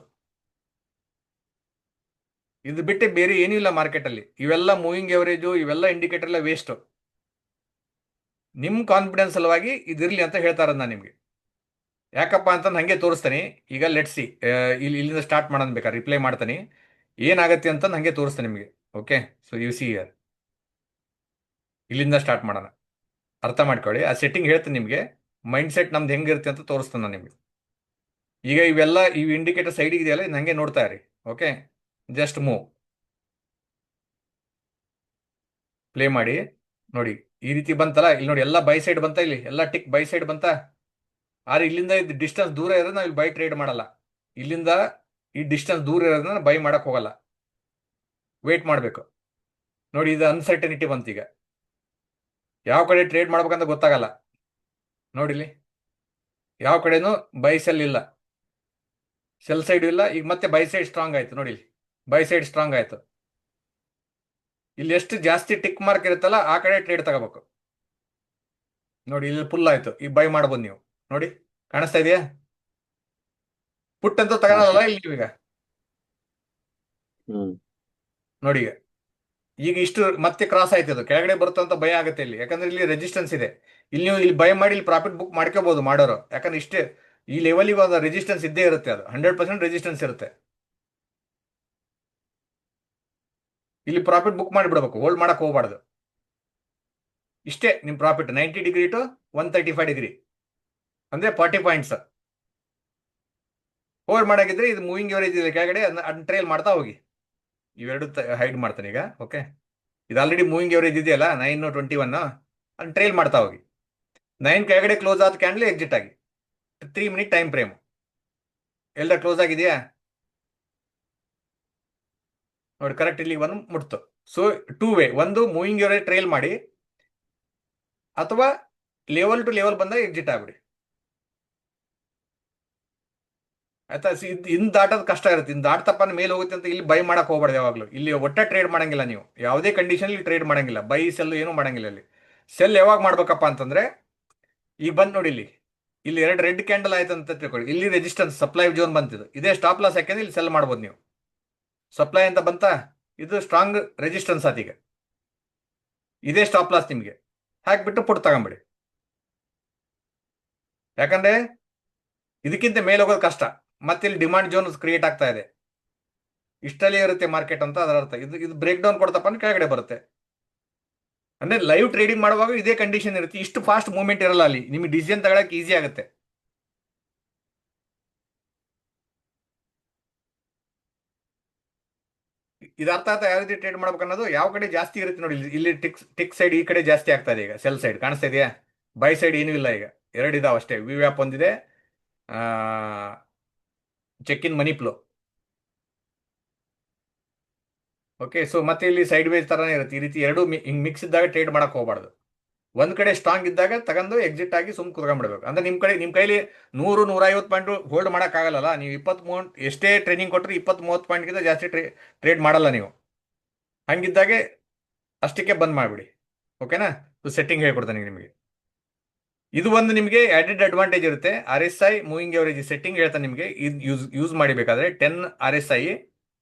ಇದು ಬಿಟ್ಟೆ ಬೇರೆ ಏನೂ ಇಲ್ಲ ಮಾರ್ಕೆಟಲ್ಲಿ. ಇವೆಲ್ಲ ಮೂವಿಂಗ್ ಎವರೇಜು, ಇವೆಲ್ಲ ಇಂಡಿಕೇಟರ್ ಎಲ್ಲ ವೇಸ್ಟ್. ನಿಮ್ಮ ಕಾನ್ಫಿಡೆನ್ಸ್ ಸಲುವಾಗಿ ಇದಿರಲಿ ಅಂತ ಹೇಳ್ತಾ ಇರೋದು ನಾನು ನಿಮಗೆ. ಯಾಕಪ್ಪ ಅಂತಂದು ಹಾಗೆ ತೋರಿಸ್ತಾನೆ. ಈಗ ಲೆಟ್ಸಿ ಇಲ್ಲಿಂದ ಸ್ಟಾರ್ಟ್ ಮಾಡೋದು, ಬೇಕಾದ್ರೆ ರಿಪ್ಲೈ ಮಾಡ್ತಾನೆ, ಏನಾಗುತ್ತೆ ಅಂತ ಹಾಗೆ ತೋರಿಸ್ತಾನೆ ನಿಮಗೆ. Okay, so U C year, ಇಲ್ಲಿಂದ ಸ್ಟಾರ್ಟ್ ಮಾಡೋಣ. ಅರ್ಥ ಮಾಡ್ಕೊಳ್ಳಿ, ಆ ಸೆಟ್ಟಿಂಗ್ ಹೇಳ್ತೀನಿ ನಿಮಗೆ. ಮೈಂಡ್ ಸೆಟ್ ನಮ್ದು ಹೆಂಗಿರುತ್ತೆ ಅಂತ ತೋರಿಸ್ತಾನೆ ನಾನು ನಿಮಗೆ. ಈಗ ಇವೆಲ್ಲ ಇಂಡಿಕೇಟರ್ ಸೈಡಿಗೆ ಇದೆಯಲ್ಲ, ಇದು ಹಂಗೆ ನೋಡ್ತಾ ಇರಿ. ಓಕೆ, ಜಸ್ಟ್ ಮೂವ್ ಪ್ಲೇ ಮಾಡಿ ನೋಡಿ. ಈ ರೀತಿ ಬಂತಲ್ಲ, ಇಲ್ಲಿ ನೋಡಿ ಎಲ್ಲ ಬೈ ಸೈಡ್ ಬಂತ, ಇಲ್ಲಿ ಎಲ್ಲ ಟಿಕ್ ಬೈ ಸೈಡ್ ಬಂತ. ಆದ್ರೆ ಇಲ್ಲಿಂದ ಇದು ಡಿಸ್ಟೆನ್ಸ್ ದೂರ ಇರೋದು ನಾವು ಇಲ್ಲಿ ಬೈ ಟ್ರೇಡ್ ಮಾಡಲ್ಲ. ಇಲ್ಲಿಂದ ಈ ಡಿಸ್ಟೆನ್ಸ್ ದೂರ ಇರೋದನ್ನ ಬೈ ಮಾಡಕ್ ಹೋಗಲ್ಲ, ವೇಟ್ ಮಾಡಬೇಕು. ನೋಡಿ ಇದು ಅನ್ಸರ್ಟನಿಟಿ ಬಂತೀಗ, ಯಾವ ಕಡೆ ಟ್ರೇಡ್ ಮಾಡ್ಬೇಕಂತ ಗೊತ್ತಾಗಲ್ಲ. ನೋಡಿಲಿ ಯಾವ ಕಡೆನೂ ಬೈ ಸೆಲ್ ಇಲ್ಲ, ಸೆಲ್ ಸೈಡ್ ಇಲ್ಲ. ಈಗ ಮತ್ತೆ ಬೈ ಸೈಡ್ ಸ್ಟ್ರಾಂಗ್ ಆಯ್ತು, ನೋಡಿ ಬೈ ಸೈಡ್ ಸ್ಟ್ರಾಂಗ್ ಆಯ್ತು. ಇಲ್ಲಿ ಎಷ್ಟು ಜಾಸ್ತಿ ಟಿಕ್ ಮಾರ್ಕ್ ಇರುತ್ತಲ್ಲ ಆ ಕಡೆ ಟ್ರೇಡ್ ತಗೋಬೇಕು. ನೋಡಿ ಇಲ್ಲಿ ಫುಲ್ ಆಯ್ತು, ಈಗ ಬೈ ಮಾಡ್ಬೋದು ನೀವು. ನೋಡಿ ಕಾಣಿಸ್ತಾ ಇದೆಯಾ? ಪುಟ್ ಅಂತ ತಗೊಳಲ್ಲ ಇಲ್ಲಿ ನೀವೀಗ. ಹ್ಮ್ ನೋಡಿ ಈಗ ಇಷ್ಟು ಮತ್ತೆ ಕ್ರಾಸ್ ಆಯ್ತದು, ಕೆಳಗಡೆ ಬರುತ್ತೆ ಅಂತ ಭಯ ಆಗುತ್ತೆ ಇಲ್ಲಿ, ಯಾಕಂದ್ರೆ ಇಲ್ಲಿ ರೆಸಿಸ್ಟೆನ್ಸ್ ಇದೆ. ಇಲ್ಲಿ ನೀವು ಇಲ್ಲಿ ಬೈ ಮಾಡಿ ಇಲ್ಲಿ ಪ್ರಾಫಿಟ್ ಬುಕ್ ಮಾಡ್ಕೋಬಹುದು ಮಾಡೋರು, ಯಾಕಂದ್ರೆ ಇಷ್ಟೇ ಈ ಲೆವೆಲಿಗೆ ಒಂದು ರೆಸಿಸ್ಟೆನ್ಸ್ ಇದ್ದೇ ಇರುತ್ತೆ, ಅದು 100% ರೆಸಿಸ್ಟೆನ್ಸ್ ಇರುತ್ತೆ. ಇಲ್ಲಿ ಪ್ರಾಫಿಟ್ ಬುಕ್ ಮಾಡಿಬಿಡ್ಬೇಕು, ಹೋಲ್ಡ್ ಮಾಡಕ್ ಹೋಗ್ಬಾರ್ದು. ಇಷ್ಟೇ ನಿಮ್ಮ ಪ್ರಾಫಿಟ್, 90 ಡಿಗ್ರಿ ಟು 135 ಡಿಗ್ರಿ ಅಂದ್ರೆ 40 ಪಾಯಿಂಟ್ಸ್. ಹೋಲ್ಡ್ ಮಾಡಾಕಿದ್ರೆ ಇದು ಮೂವಿಂಗ್ ಎವರೇಜ್ ಇದೆ ಕೆಳಗಡೆ, ಅದನ್ನ ಟ್ರೇಲ್ ಮಾಡ್ತಾ ಹೋಗಿ. ಇವೆರಡು ಹೈಡ್ ಮಾಡ್ತಾನೆ ಈಗ. ಓಕೆ, ಇದು ಆಲ್ರೆಡಿ ಮೂವಿಂಗ್ ಎವರೇಜ್ ಇದೆಯಲ್ಲ 921, ಅದನ್ನ ಟ್ರೇಲ್ ಮಾಡ್ತಾ ಹೋಗಿ. 9 ಕೆಳಗಡೆ ಕ್ಲೋಸ್ ಆದ ಕ್ಯಾಂಡಲ್ ಎಕ್ಸಿಟ್ ಆಗಿ. 3 ಮಿನಿಟ್ ಟೈಮ್ ಫ್ರೇಮ್ ಎಲ್ಲ ಕ್ಲೋಸ್ ಆಗಿದೆಯಾ ನೋಡಿ, ಕರೆಕ್ಟ್ ಇಲ್ಲಿ ಒಂದು ಮುಟ್ತು. ಸೊ 2 ವೇ, ಒಂದು ಮೂವಿಂಗ್ ಎವರೇಜ್ ಟ್ರೇಲ್ ಮಾಡಿ, ಅಥವಾ ಲೆವೆಲ್ ಟು ಲೆವೆಲ್ ಬಂದಾಗ ಎಕ್ಸಿಟ್ ಆಗ್ಬಿಡಿ. ಆಯ್ತಾ? ಇನ್ನು ದಾಟೋದು ಕಷ್ಟ ಇರುತ್ತೆ, ಇನ್ನು ದಾಟ್ತಪ್ಪ ಮೇಲೆ ಹೋಗುತ್ತೆ ಅಂತ ಇಲ್ಲಿ ಬೈ ಮಾಡಕ್ ಹೋಗ್ಬಾರ್ದು ಯಾವಾಗಲೂ. ಇಲ್ಲಿ ಒಟ್ಟ ಟ್ರೇಡ್ ಮಾಡಂಗಿಲ್ಲ ನೀವು, ಯಾವುದೇ ಕಂಡೀಷನ್ ಇಲ್ಲಿ ಟ್ರೇಡ್ ಮಾಡಂಗಿಲ್ಲ, ಬೈ ಸೆಲ್ ಏನು ಮಾಡಂಗಿಲ್ಲ. ಇಲ್ಲಿ ಸೆಲ್ ಯಾವಾಗ ಮಾಡ್ಬೇಕಪ್ಪ ಅಂತಂದ್ರೆ, ಈಗ ಬಂದ್ ನೋಡಿ ಇಲ್ಲಿ, ಇಲ್ಲಿ 2 ರೆಡ್ ಕ್ಯಾಂಡಲ್ ಆಯ್ತು ಅಂತ ತಿಳ್ಕೊಳ್ಳಿ, ಇಲ್ಲಿ ರೆಸಿಸ್ಟೆನ್ಸ್ ಸಪ್ಲೈ ಜೋನ್ ಬಂತಿದ್ದು, ಇದೇ ಸ್ಟಾಪ್ ಲಾಸ್ ಯಾಕೆಂದ್ರೆ ಇಲ್ಲಿ ಸೆಲ್ ಮಾಡ್ಬೋದು ನೀವು. ಸಪ್ಲೈ ಅಂತ ಬಂತ, ಇದು ಸ್ಟ್ರಾಂಗ್ ರೆಸಿಸ್ಟೆನ್ಸ್ ಆತೀಗ, ಇದೇ ಸ್ಟಾಪ್ ಲಾಸ್ ನಿಮಗೆ ಹಾಕ್ಬಿಟ್ಟು ಪುಟ್ ತಗೊಂಬಿಡಿ. ಯಾಕಂದ್ರೆ ಇದಕ್ಕಿಂತ ಮೇಲೆ ಹೋಗೋದು ಕಷ್ಟ, ಮತ್ತೆ ಇಲ್ಲಿ ಡಿಮಾಂಡ್ ಜೋನ್ ಕ್ರಿಯೇಟ್ ಆಗ್ತಾ ಇದೆ. ಇಷ್ಟಲ್ಲೇ ಇರುತ್ತೆ ಮಾರ್ಕೆಟ್ ಅಂತ ಅದರ ಅರ್ಥ. ಇದು ಬ್ರೇಕ್ ಡೌನ್ ಕೊಡ್ತಪ್ಪ ಅಂದ್ರೆ ಕೆಳಗಡೆ ಬರುತ್ತೆ. ಅಂದ್ರೆ ಲೈವ್ ಟ್ರೇಡಿಂಗ್ ಮಾಡುವಾಗ ಇದೇ ಕಂಡೀಷನ್ ಇರುತ್ತೆ, ಇಷ್ಟು ಫಾಸ್ಟ್ ಮೂವ್ಮೆಂಟ್ ಇರಲ್ಲ. ಅಲ್ಲಿ ನಿಮಗೆ ಡಿಸಿಷನ್ ತಗೊಳಕ್ಕೆ ಈಸಿ ಆಗುತ್ತೆ. ಇದು ಅರ್ಥ ಆಯ್ತಾ ಯಾವ ರೀತಿ ಟ್ರೇಡ್ ಮಾಡ್ಬೇಕು ಅನ್ನೋದು? ಯಾವ ಕಡೆ ಜಾಸ್ತಿ ಇರುತ್ತೆ ನೋಡಿ, ಇಲ್ಲಿ ಟಿಕ್ ಸೈಡ್ ಈ ಕಡೆ ಜಾಸ್ತಿ ಆಗ್ತಾ ಇದೆ, ಈಗ ಸೆಲ್ ಸೈಡ್ ಕಾಣಿಸ್ತಾ ಇದೆಯಾ? ಬೈ ಸೈಡ್ ಏನೂ ಇಲ್ಲ, ಈಗ 2 ಇದಾವೆ ಅಷ್ಟೇ. ವಿ ವ್ಯಾಪ್ ಒಂದಿದೆ, check in money flow. Okay, so ಮತ್ತೆ ಇಲ್ಲಿ ಸೈಡ್ ವೇಸ್ ತರನೇ ಇರುತ್ತೆ. ಈ ರೀತಿ ಎರಡು ಹಿಂಗ್ ಮಿಕ್ಸ್ ಇದ್ದಾಗ ಟ್ರೇಡ್ ಮಾಡಕ್ ಹೋಗ್ಬಾರ್ದು. ಒಂದ್ ಕಡೆ ಸ್ಟ್ರಾಂಗ್ ಇದ್ದಾಗ ತಗೊಂಡು ಎಕ್ಸಿಟ್ ಆಗಿ ಸುಮ್ ಕುತ್ಕೊಂಡ್ಬಿಡ್ಬೇಕು. ಅಂದ್ರೆ ನಿಮ್ ಕೈಲಿ 100-150 ಪಾಯಿಂಟ್ ಹೋಲ್ಡ್ ಮಾಡಕ್ ಆಗಲ್ಲ. ನೀವು 20-30 ಎಷ್ಟೇ ಟ್ರೈನಿಂಗ್ ಕೊಟ್ಟರೆ 20-30 ಪಾಯಿಂಟ್ಗಿಂತ ಜಾಸ್ತಿ ಟ್ರೇಡ್ ಮಾಡಲ್ಲ ನೀವು. ಹಂಗಿದ್ದಾಗೆ ಅಷ್ಟಕ್ಕೆ ಬಂದ್ ಮಾಡ್ಬಿಡಿ. ಓಕೆನಾ? ಸೆಟ್ಟಿಂಗ್ ಹೇಳ್ಕೊಡ್ತಾನೆ ನಿಮಗೆ. ಇದು ಒಂದು ನಿಮಗೆ ಆಡೆಡ್ ಅಡ್ವಾಂಟೇಜ್ ಇರುತ್ತೆ. RSI ಮೂವಿಂಗ್ ಎವರೇಜ್ ಸೆಟ್ಟಿಂಗ್ ಹೇಳ್ತಾನೆ ನಿಮಗೆ. ಇದು ಯೂಸ್ ಮಾಡಿಬೇಕಾದ್ರೆ 10 RSI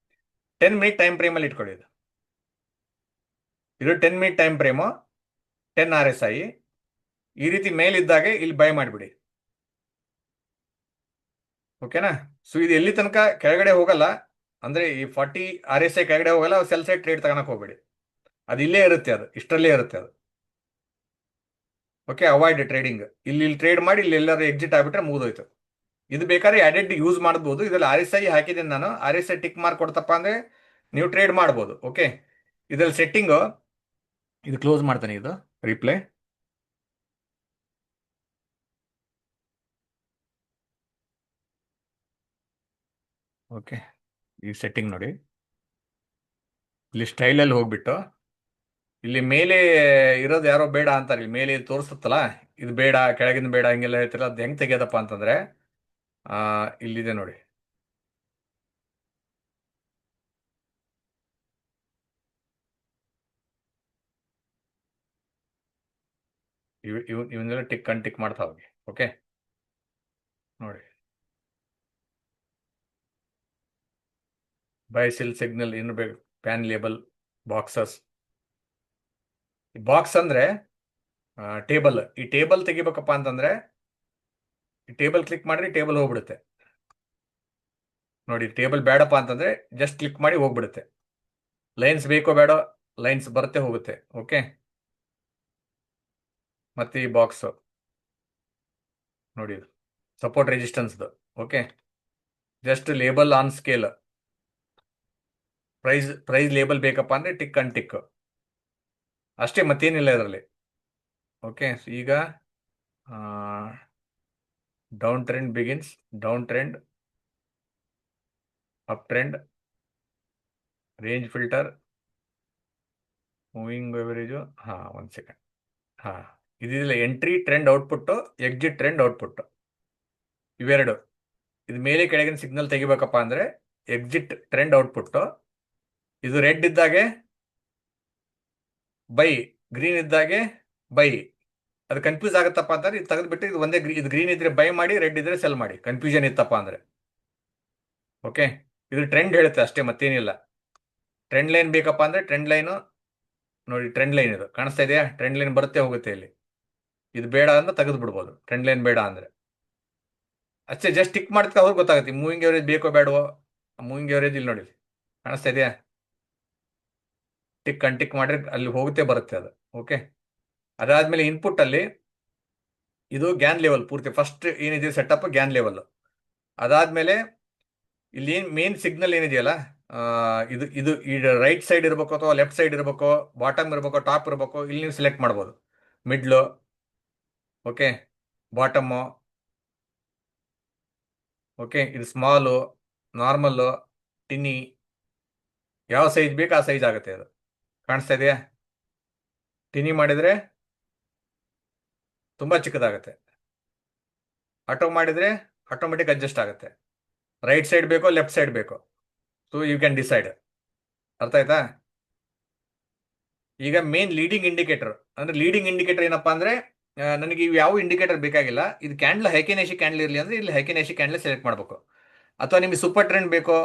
10 ಮಿನಿಟ್ ಟೈಮ್ ಫ್ರೇಮ್ ಅಲ್ಲಿ ಇಟ್ಕೊಳ್ಳಿ. ಇದು 10 ಮಿನಿಟ್ ಟೈಮ್ ಫ್ರೇಮು, 10 RSI ಈ ರೀತಿ ಮೇಲಿದ್ದಾಗೆ ಇಲ್ಲಿ ಬೈ ಮಾಡಿಬಿಡಿ. ಓಕೆನಾ? ಸೊ ಇದು ಎಲ್ಲಿ ತನಕ ಕೆಳಗಡೆ ಹೋಗಲ್ಲ, ಅಂದ್ರೆ ಈ 40 RSI ಕೆಳಗಡೆ ಹೋಗಲ್ಲ, ಸೆಲ್ ಸೈಡ್ ಟ್ರೇಡ್ ತಗೊಳಕ್ ಹೋಗ್ಬೇಡಿ. ಅದು ಇಲ್ಲೇ ಇರುತ್ತೆ, ಅದು ಇಷ್ಟರಲ್ಲೇ ಇರುತ್ತೆ ಅದು. Okay, avoid trading. ಇಲ್ಲಿ ಟ್ರೇಡ್ ಮಾಡಿ ಇಲ್ಲಿ ಎಲ್ಲರೂ ಎಕ್ಸಿಟ್ ಆಗ್ಬಿಟ್ರೆ ಮುಗಿದೋಯ್ತು. ಇದು ಬೇಕಾದ್ರೆ ಆಡೆಡ್ ಯೂಸ್ ಮಾಡ್ಬೋದು. ಇದರಲ್ಲಿ RSI ಹಾಕಿದ್ದೀನಿ ನಾನು. RSI ಟಿಕ್ ಮಾರ್ಕ್ ಕೊಡ್ತಪ್ಪ ಅಂದ್ರೆ ನೀವು ಟ್ರೇಡ್ ಮಾಡ್ಬೋದು. ಓಕೆ, ಇದ್ರಲ್ಲಿ ಸೆಟ್ಟಿಂಗು ಇದು ಕ್ಲೋಸ್ ಮಾಡ್ತಾನೆ, ಇದು ರಿಪ್ಲೈ. ಓಕೆ, ಈ ಸೆಟ್ಟಿಂಗ್ ನೋಡಿ, ಇಲ್ಲಿ ಸ್ಟೈಲಲ್ಲಿ ಹೋಗ್ಬಿಟ್ಟು ಇಲ್ಲಿ ಮೇಲೆ ಇರೋದು ಯಾರೋ ಬೇಡ ಅಂತಾರೆ. ಇಲ್ಲಿ ಮೇಲೆ ತೋರಿಸುತ್ತಲ್ಲ, ಇದು ಬೇಡ, ಕೆಳಗಿಂದ ಬೇಡ, ಹಿಂಗೆಲ್ಲ ಹೇಳ್ತಿರಲ್ಲ. ಅದು ಹೆಂಗ್ ತೆಗಿಯೋದಪ್ಪ ಅಂತಂದ್ರೆ ಇಲ್ಲಿದೆ ನೋಡಿ, ಇವನ್ನೆಲ್ಲ ಟಿಕ್ ಮಾಡ್ತಾ ಹೋಗಿ. ಓಕೆ ನೋಡಿ, ಬೈ ಸೆಲ್ ಸಿಗ್ನಲ್ ಏನು ಬೇಕು, ಪ್ಯಾನ್ ಲೇಬಲ್, ಬಾಕ್ಸಸ್. ಬಾಕ್ಸ್ ಅಂದ್ರೆ ಟೇಬಲ್. ಈ ಟೇಬಲ್ ತೆಗಿಬೇಕಪ್ಪ ಅಂತಂದ್ರೆ ಈ ಟೇಬಲ್ ಕ್ಲಿಕ್ ಮಾಡ್ರಿ, ಟೇಬಲ್ ಹೋಗ್ಬಿಡುತ್ತೆ ನೋಡಿ. ಟೇಬಲ್ ಬೇಡಪ್ಪ ಅಂತಂದ್ರೆ ಜಸ್ಟ್ ಕ್ಲಿಕ್ ಮಾಡಿ ಹೋಗ್ಬಿಡುತ್ತೆ. ಲೈನ್ಸ್ ಬೇಕೋ ಬೇಡ, ಲೈನ್ಸ್ ಬರುತ್ತೆ ಹೋಗುತ್ತೆ. ಓಕೆ, ಮತ್ತೆ ಈ ಬಾಕ್ಸ್ ನೋಡಿ, ಸಪೋರ್ಟ್ ರೆಸಿಸ್ಟೆನ್ಸ್ದು. Okay, just label on scale, price label ಬೇಕಪ್ಪ ಅಂದ್ರೆ ಟಿಕ್ ಅಂಡ್ ಟಿಕ್ ಅಷ್ಟೇ, ಮತ್ತೇನಿಲ್ಲ ಇದರಲ್ಲಿ. ಓಕೆ, ಈಗ down trend begins, down trend, up trend, range filter, moving average. ಹಾ, ಒಂದು ಸೆಕೆಂಡ್. ಹಾ, ಇದಿಲ್ಲ entry trend output, exit trend output, ಇವೆರಡು. ಇದು ಮೇಲೆ ಕೆಳಗಿನ ಸಿಗ್ನಲ್ ತೆಗಿಬೇಕಪ್ಪ ಅಂದ್ರೆ ಎಕ್ಸಿಟ್ ಟ್ರೆಂಡ್ ಔಟ್ಪುಟ್. ಇದು ರೆಡ್ ಇದ್ದಾಗೆ ಬೈ, ಗ್ರೀನ್ ಇದ್ದಾಗೆ ಬೈ. ಅದು ಕನ್ಫ್ಯೂಸ್ ಆಗುತ್ತಪ್ಪ ಅಂತಂದ್ರೆ ಇದು ತೆಗೆದ್ಬಿಟ್ಟು ಇದು ಒಂದೇ ಇದು ಗ್ರೀನ್ ಇದ್ರೆ ಬೈ ಮಾಡಿ, ರೆಡ್ ಇದ್ರೆ ಸೆಲ್ ಮಾಡಿ, ಕನ್ಫ್ಯೂಷನ್ ಇತ್ತಪ್ಪ ಅಂದ್ರೆ. ಓಕೆ, ಇದು ಟ್ರೆಂಡ್ ಹೇಳುತ್ತೆ ಅಷ್ಟೇ, ಮತ್ತೇನಿಲ್ಲ. ಟ್ರೆಂಡ್ ಲೈನ್ ಬೇಕಪ್ಪ ಅಂದ್ರೆ ಟ್ರೆಂಡ್ ಲೈನು ನೋಡಿ, ಟ್ರೆಂಡ್ ಲೈನ್ ಇದು ಕಾಣಿಸ್ತಾ ಇದೆಯಾ? ಟ್ರೆಂಡ್ ಲೈನ್ ಬರುತ್ತೆ ಹೋಗುತ್ತೆ ಇಲ್ಲಿ. ಇದು ಬೇಡ ಅಂದ್ರೆ ತೆಗೆದು ಬಿಡ್ಬೋದು, ಟ್ರೆಂಡ್ ಲೈನ್ ಬೇಡ ಅಂದ್ರೆ ಅಷ್ಟೇ. ಜಸ್ಟ್ ಟಿಕ್ ಮಾಡ್ತಾ ಹೋಗಿ ಗೊತ್ತಾಗುತ್ತೆ ಮೂವಿಂಗ್ ಎವರೇಜ್ ಬೇಕೋ ಬೇಡವೋ. ಮೂವಿಂಗ್ ಎವರೇಜ್ ಇಲ್ಲಿ ನೋಡಿ, ಕಾಣಿಸ್ತಾ ಇದೆಯಾ? ಟಿಕ್ ಅನ್ಟಿಕ್ ಮಾಡ್ರೆ ಅಲ್ಲಿ ಹೋಗುತ್ತೆ ಬರುತ್ತೆ ಅದು. ಓಕೆ, ಅದಾದ್ಮೇಲೆ ಇನ್ಪುಟ್ ಅಲ್ಲಿ ಇದು ಗ್ಯಾನ್ ಲೆವೆಲ್ ಪೂರ್ತಿ ಫಸ್ಟ್ ಏನಿದೆ ಸೆಟಪ್ ಗ್ಯಾನ್ ಲೆವೆಲ್. ಅದಾದ್ಮೇಲೆ ಇಲ್ಲಿ ಏನ್ ಮೇನ್ ಸಿಗ್ನಲ್ ಏನಿದೆಯಲ್ಲ, ಇದು ಇದು ಈ ರೈಟ್ ಸೈಡ್ ಇರಬೇಕು ಅಥವಾ ಲೆಫ್ಟ್ ಸೈಡ್ ಇರಬೇಕು, ಬಾಟಮ್ ಇರಬೇಕು, ಟಾಪ್ ಇರಬೇಕು, ಇಲ್ಲಿ ನೀವು ಸೆಲೆಕ್ಟ್ ಮಾಡ್ಬೋದು. ಮಿಡ್ಲು, ಓಕೆ, ಬಾಟಮು, ಓಕೆ, ಇದು ಸ್ಮಾಲು, ನಾರ್ಮಲ್ಲು, ಟಿನ್ನಿ, ಯಾವ ಸೈಜ್ ಬೇಕು ಆ ಸೈಜ್ ಆಗುತ್ತೆ. ಅದು ಕಾಣಿಸ್ತಾ ಇದೆಯಾ? ಟಿನಿ ಮಾಡಿದ್ರೆ ತುಂಬಾ ಚಿಕ್ಕದಾಗುತ್ತೆ, ಆಟೋ ಮಾಡಿದ್ರೆ ಆಟೋಮೆಟಿಕ್ ಅಡ್ಜಸ್ಟ್ ಆಗುತ್ತೆ. ರೈಟ್ ಸೈಡ್ ಬೇಕೋ ಲೆಫ್ಟ್ ಸೈಡ್ ಬೇಕೋ, ಸೊ ಯು ಕ್ಯಾನ್ ಡಿಸೈಡ್. ಅರ್ಥ ಆಯ್ತಾ? ಈಗ ಮೇನ್ ಲೀಡಿಂಗ್ ಇಂಡಿಕೇಟರ್ ಅಂದ್ರೆ ಲೀಡಿಂಗ್ ಇಂಡಿಕೇಟರ್ ಏನಪ್ಪಾ ಅಂದ್ರೆ ನನಗೆ ಇವು ಯಾವ ಇಂಡಿಕೇಟರ್ ಬೇಕಾಗಿಲ್ಲ. ಇದು ಕ್ಯಾಂಡ್ಲ್ ಹೈಕೆನೇಶಿ ಕ್ಯಾಂಡ್ಲ್ ಇರಲಿ ಅಂದ್ರೆ ಇಲ್ಲಿ ಹೈಕೆನೇಶಿ ಕ್ಯಾಂಡ್ಲ್ ಸೆಲೆಕ್ಟ್ ಮಾಡಬೇಕು. ಅಥವಾ ನಿಮಗೆ ಸೂಪರ್ ಟ್ರೆಂಡ್ ಬೇಕೋ,